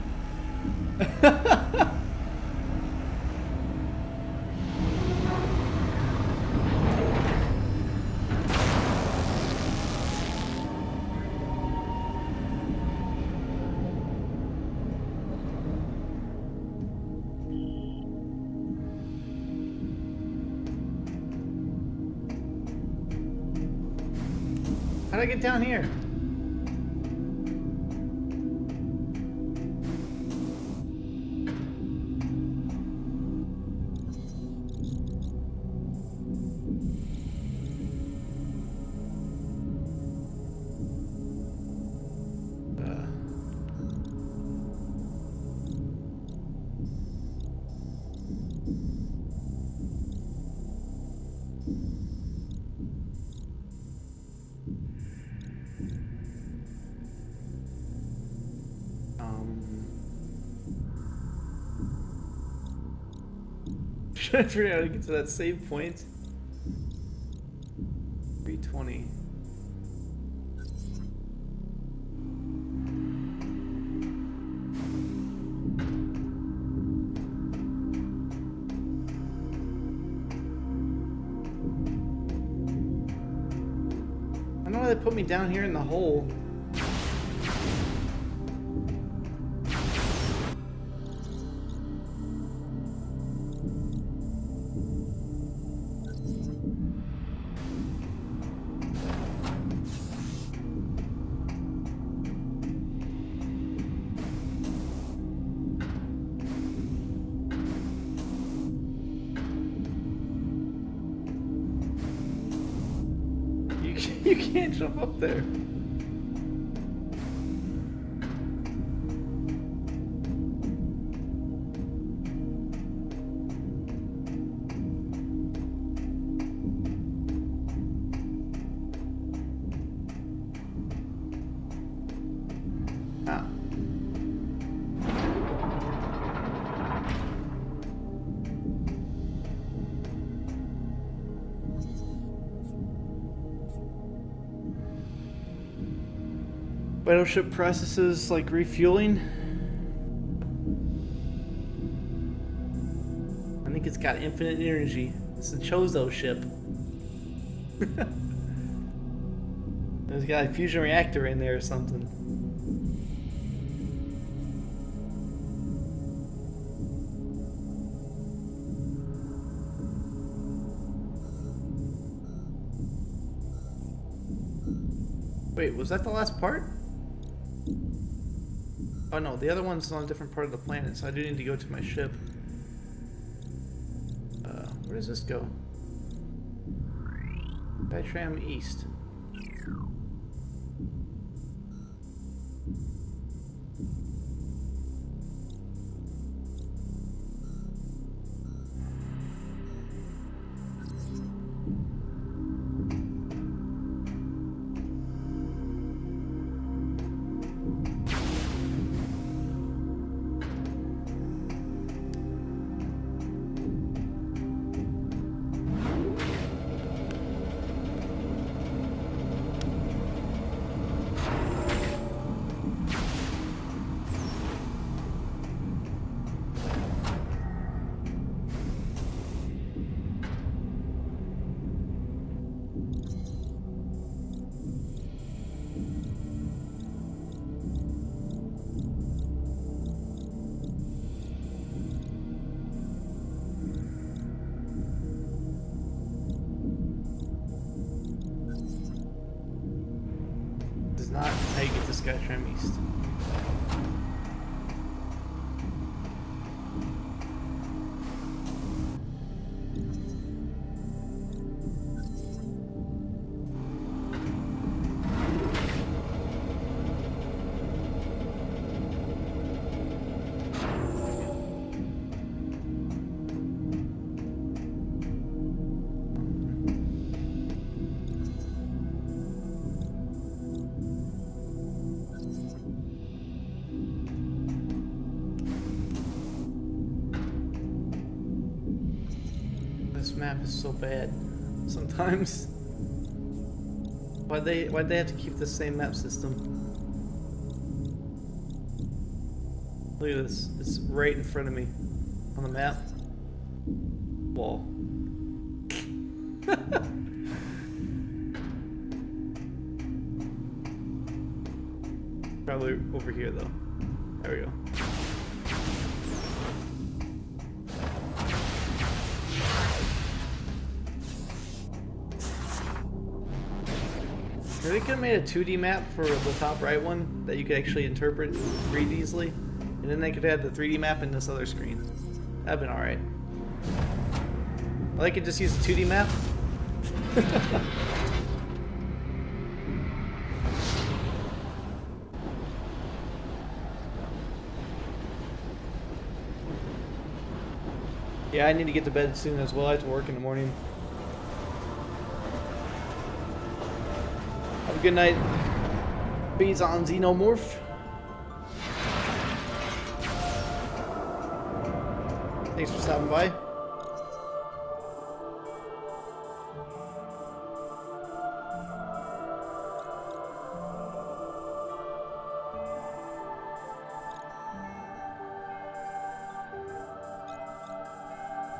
How'd I get down here? Trying to figure out how to get to that save point. 320. I don't know why they put me down here in the hole. You can't jump up there. Ah. Battleship processes like refueling. I think it's got infinite energy. It's a Chozo ship. It's got a fusion reactor in there or something. Wait, was that the last part? Oh no, the other one's on a different part of the planet, so I do need to go to my ship. Where does this go? Ditram East. not how you get to Skytram East. This map is so bad sometimes. Why'd they have to keep the same map system? Look at this. It's right in front of me on the map. Wall. Probably over here though. There we go. They could have made a 2D map for the top right one that you could actually interpret and read easily. And then they could add the 3D map in this other screen. That'd been alright. Or they could just use the 2D map. Yeah, I need to get to bed soon as well. I have to work in the morning. Have a good night. Bees on Xenomorph. Thanks for stopping by.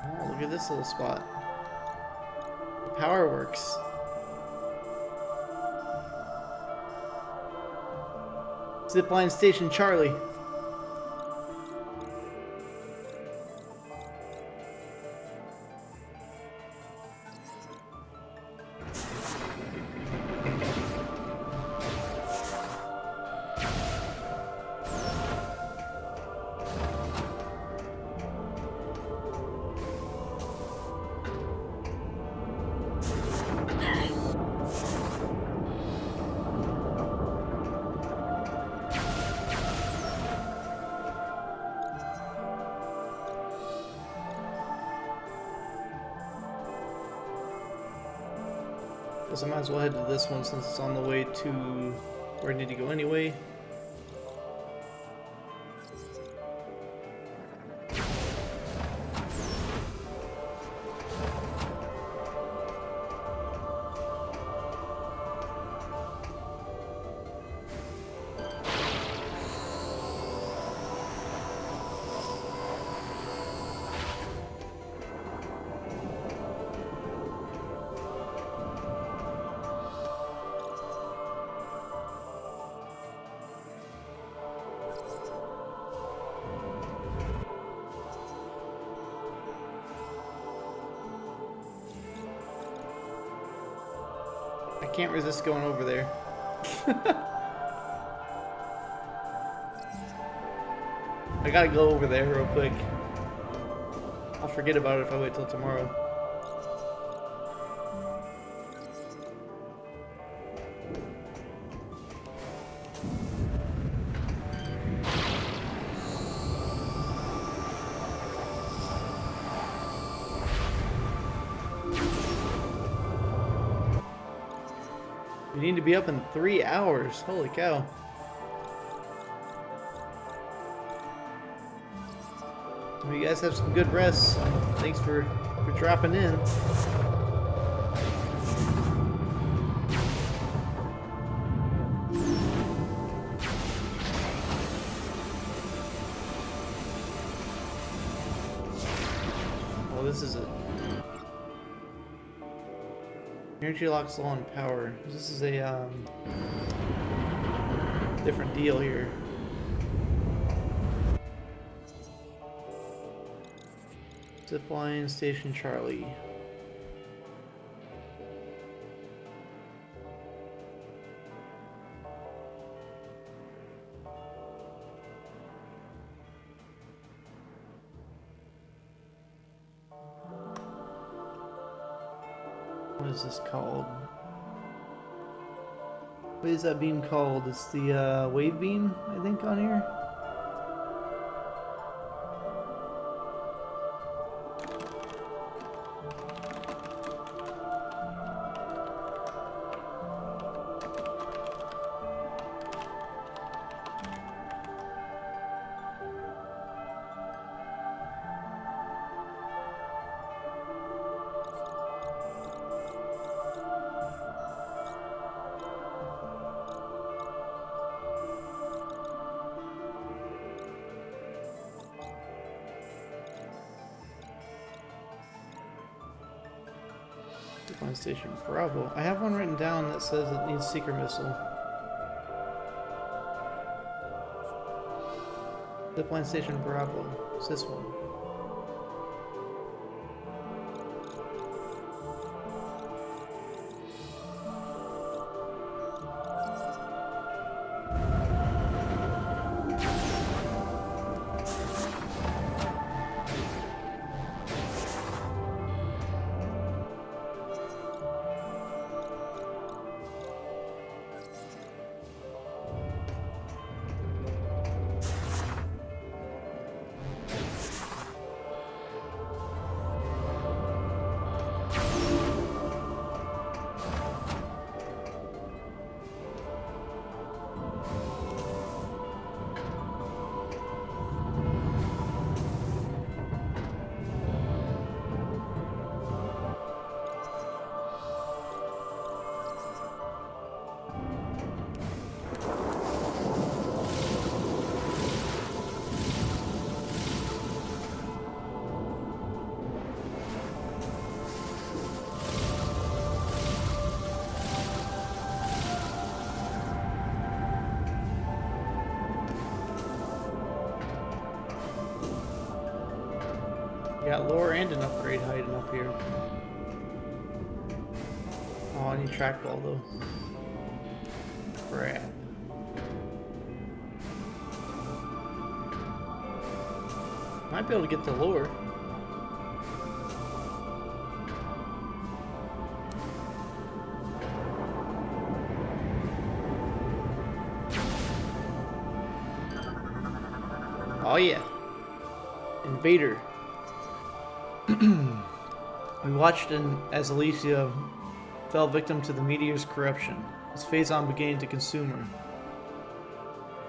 Oh, look at this little spot. The power works. Zipline Station Charlie. Guess I might as well head to this one since it's on the way to where I need to go anyway. I can't resist going over there. I gotta go over there real quick. I'll forget about it if I wait till tomorrow. You need to be up in 3 hours. Holy cow. Well, you guys have some good rest. Thanks for dropping in. Oh, this is a energy locks low on power. This is a different deal here. Zipline Station Charlie. What is this called? What is that beam called? It's the wave beam, I think, on here. On Station Bravo. I have one written down that says it needs seeker missile. Zipline Station Bravo. It's this one. Got lore and an upgrade hiding up here. Oh, I need trackball though. Crap. Might be able to get the lure. Oh yeah. Invader. We watched as Alicia fell victim to the meteor's corruption, as Phazon began to consume her.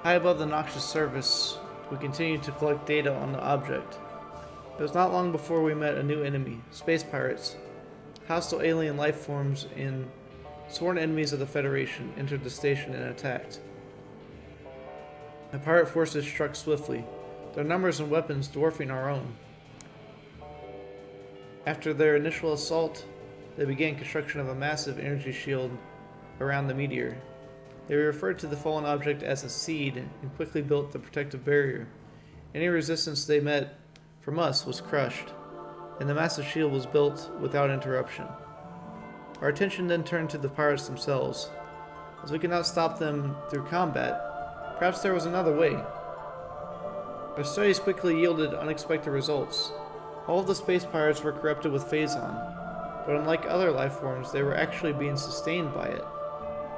High above the noxious surface, we continued to collect data on the object. It was not long before we met a new enemy, space pirates. Hostile alien life forms and sworn enemies of the Federation entered the station and attacked. The pirate forces struck swiftly, their numbers and weapons dwarfing our own. After their initial assault, they began construction of a massive energy shield around the meteor. They referred to the fallen object as a seed and quickly built the protective barrier. Any resistance they met from us was crushed, and the massive shield was built without interruption. Our attention then turned to the pirates themselves. As we could not stop them through combat, perhaps there was another way. Our studies quickly yielded unexpected results. All of the space pirates were corrupted with Phazon, but unlike other life forms, they were actually being sustained by it.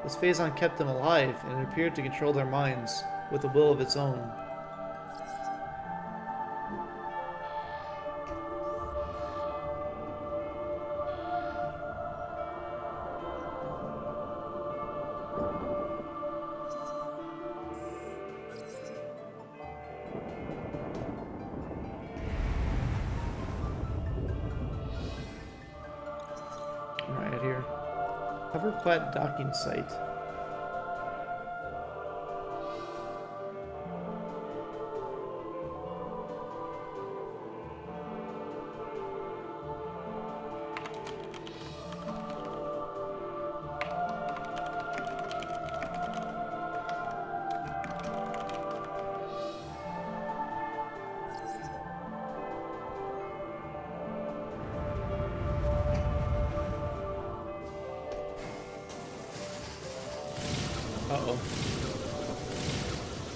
This Phazon kept them alive, and it appeared to control their minds with a will of its own. Right here. Hoverplat docking site. Uh-oh.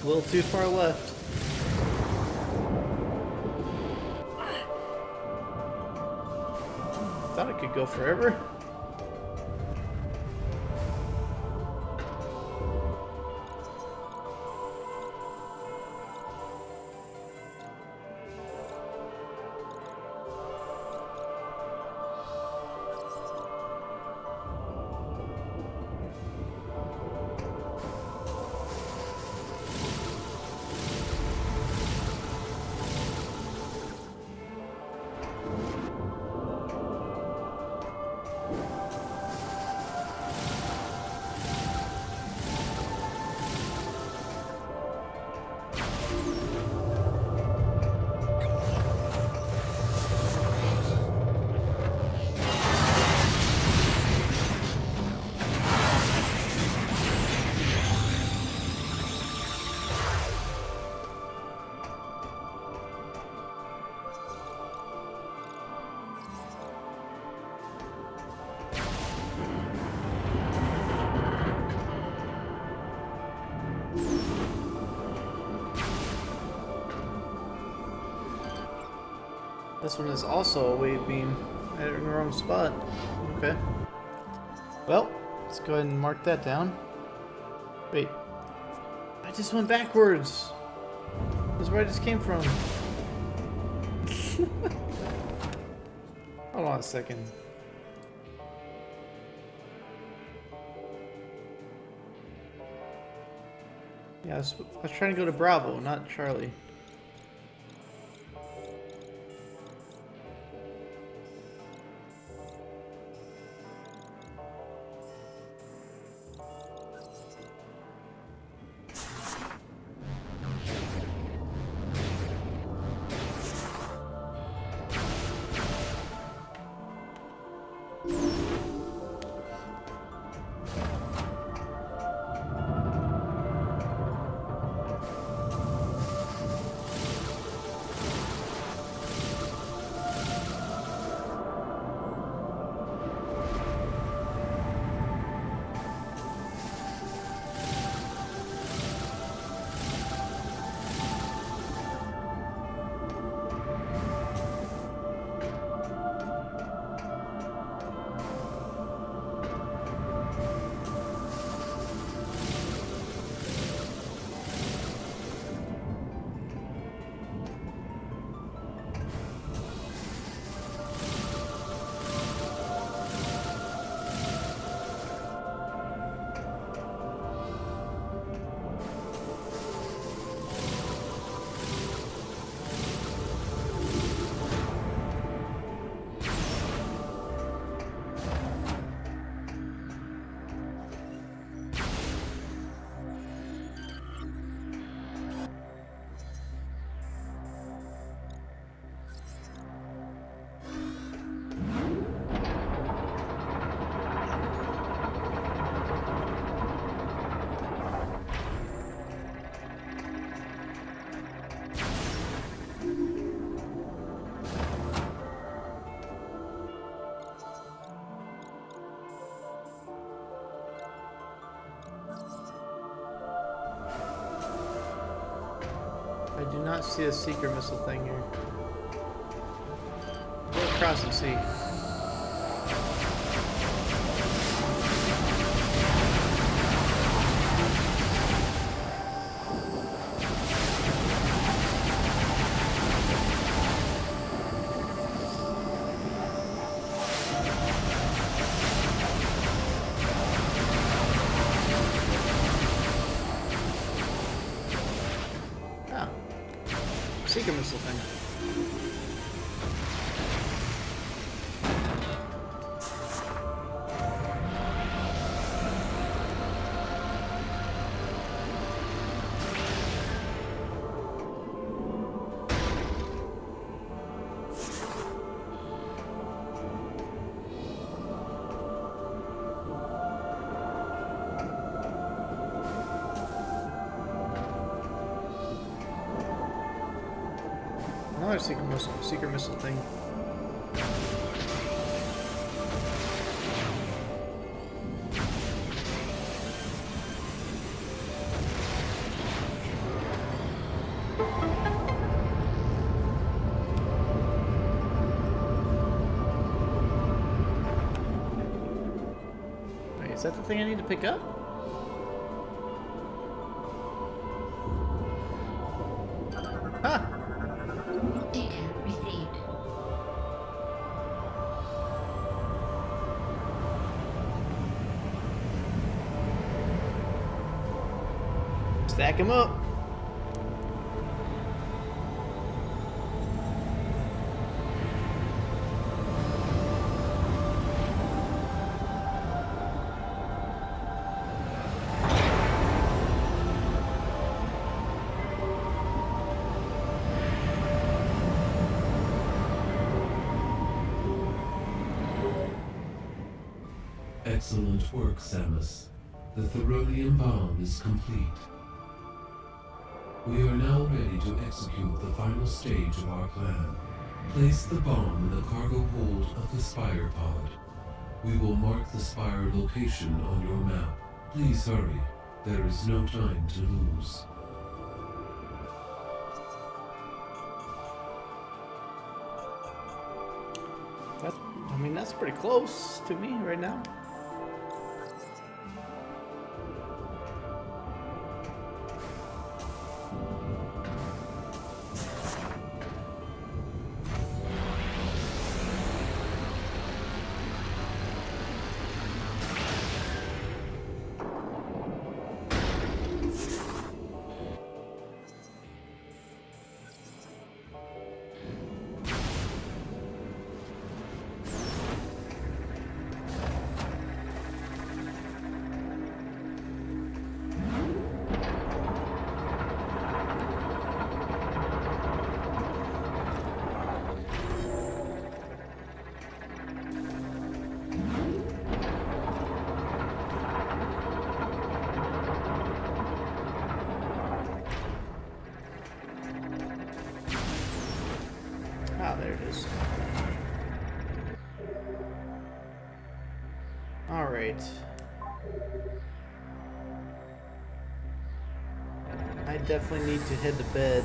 A little too far left. Thought it could go forever. This one is also a wave beam. I had it in the wrong spot. Okay. Well, let's go ahead and mark that down. Wait. I just went backwards. This is where I just came from. Hold on a second. Yeah, I was trying to go to Bravo, not Charlie. I do not see a seeker missile thing here. Go across and see. Seeker missile thing. Another seeker missile thing. Wait, is that the thing I need to pick up? Ah! Data received. Stack them up. Excellent work, Samus. The Theronium bomb is complete. We are now ready to execute the final stage of our plan. Place the bomb in the cargo hold of the Spire pod. We will mark the Spire location on your map. Please hurry. There is no time to lose. mean, that's pretty close to me right now. Ah, there it is. Alright. I definitely need to head to bed.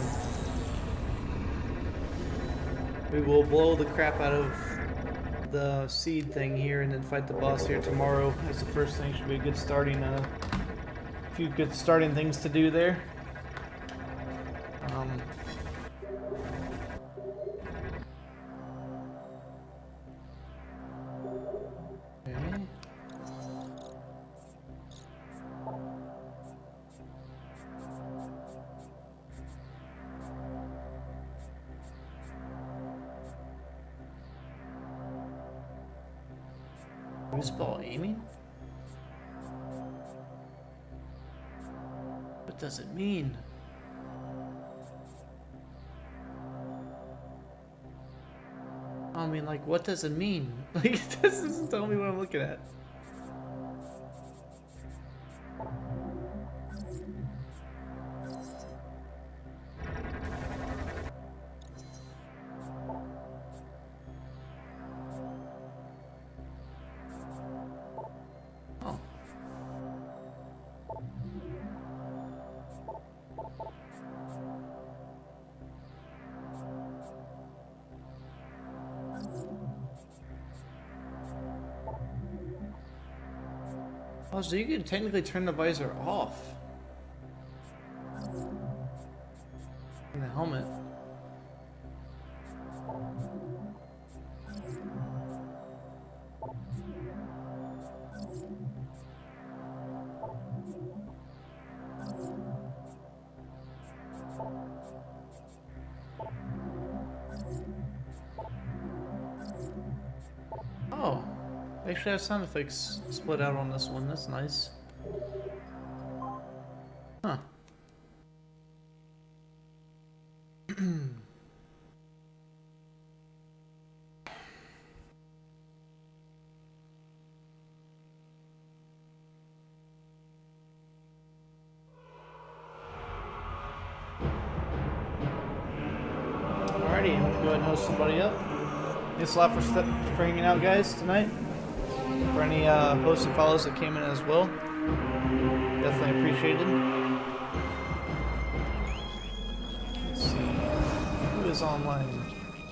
We will blow the crap out of the seed thing here and then fight the boss here tomorrow. That's the first thing. Should be a good starting, a few good starting things to do there. Okay. Who's ball aiming? What does it mean? I mean, like, what does it mean? Like, this doesn't tell me what I'm looking at. Oh. Oh, so you can technically turn the visor off. In the helmet. Oh. Actually, have sound effects split out on this one. That's nice. Huh. Alrighty, I'm gonna go ahead and host somebody up. Thanks a lot for hanging out, guys, tonight. For any hosts and follows that came in as well, definitely appreciated. Let's see who is online.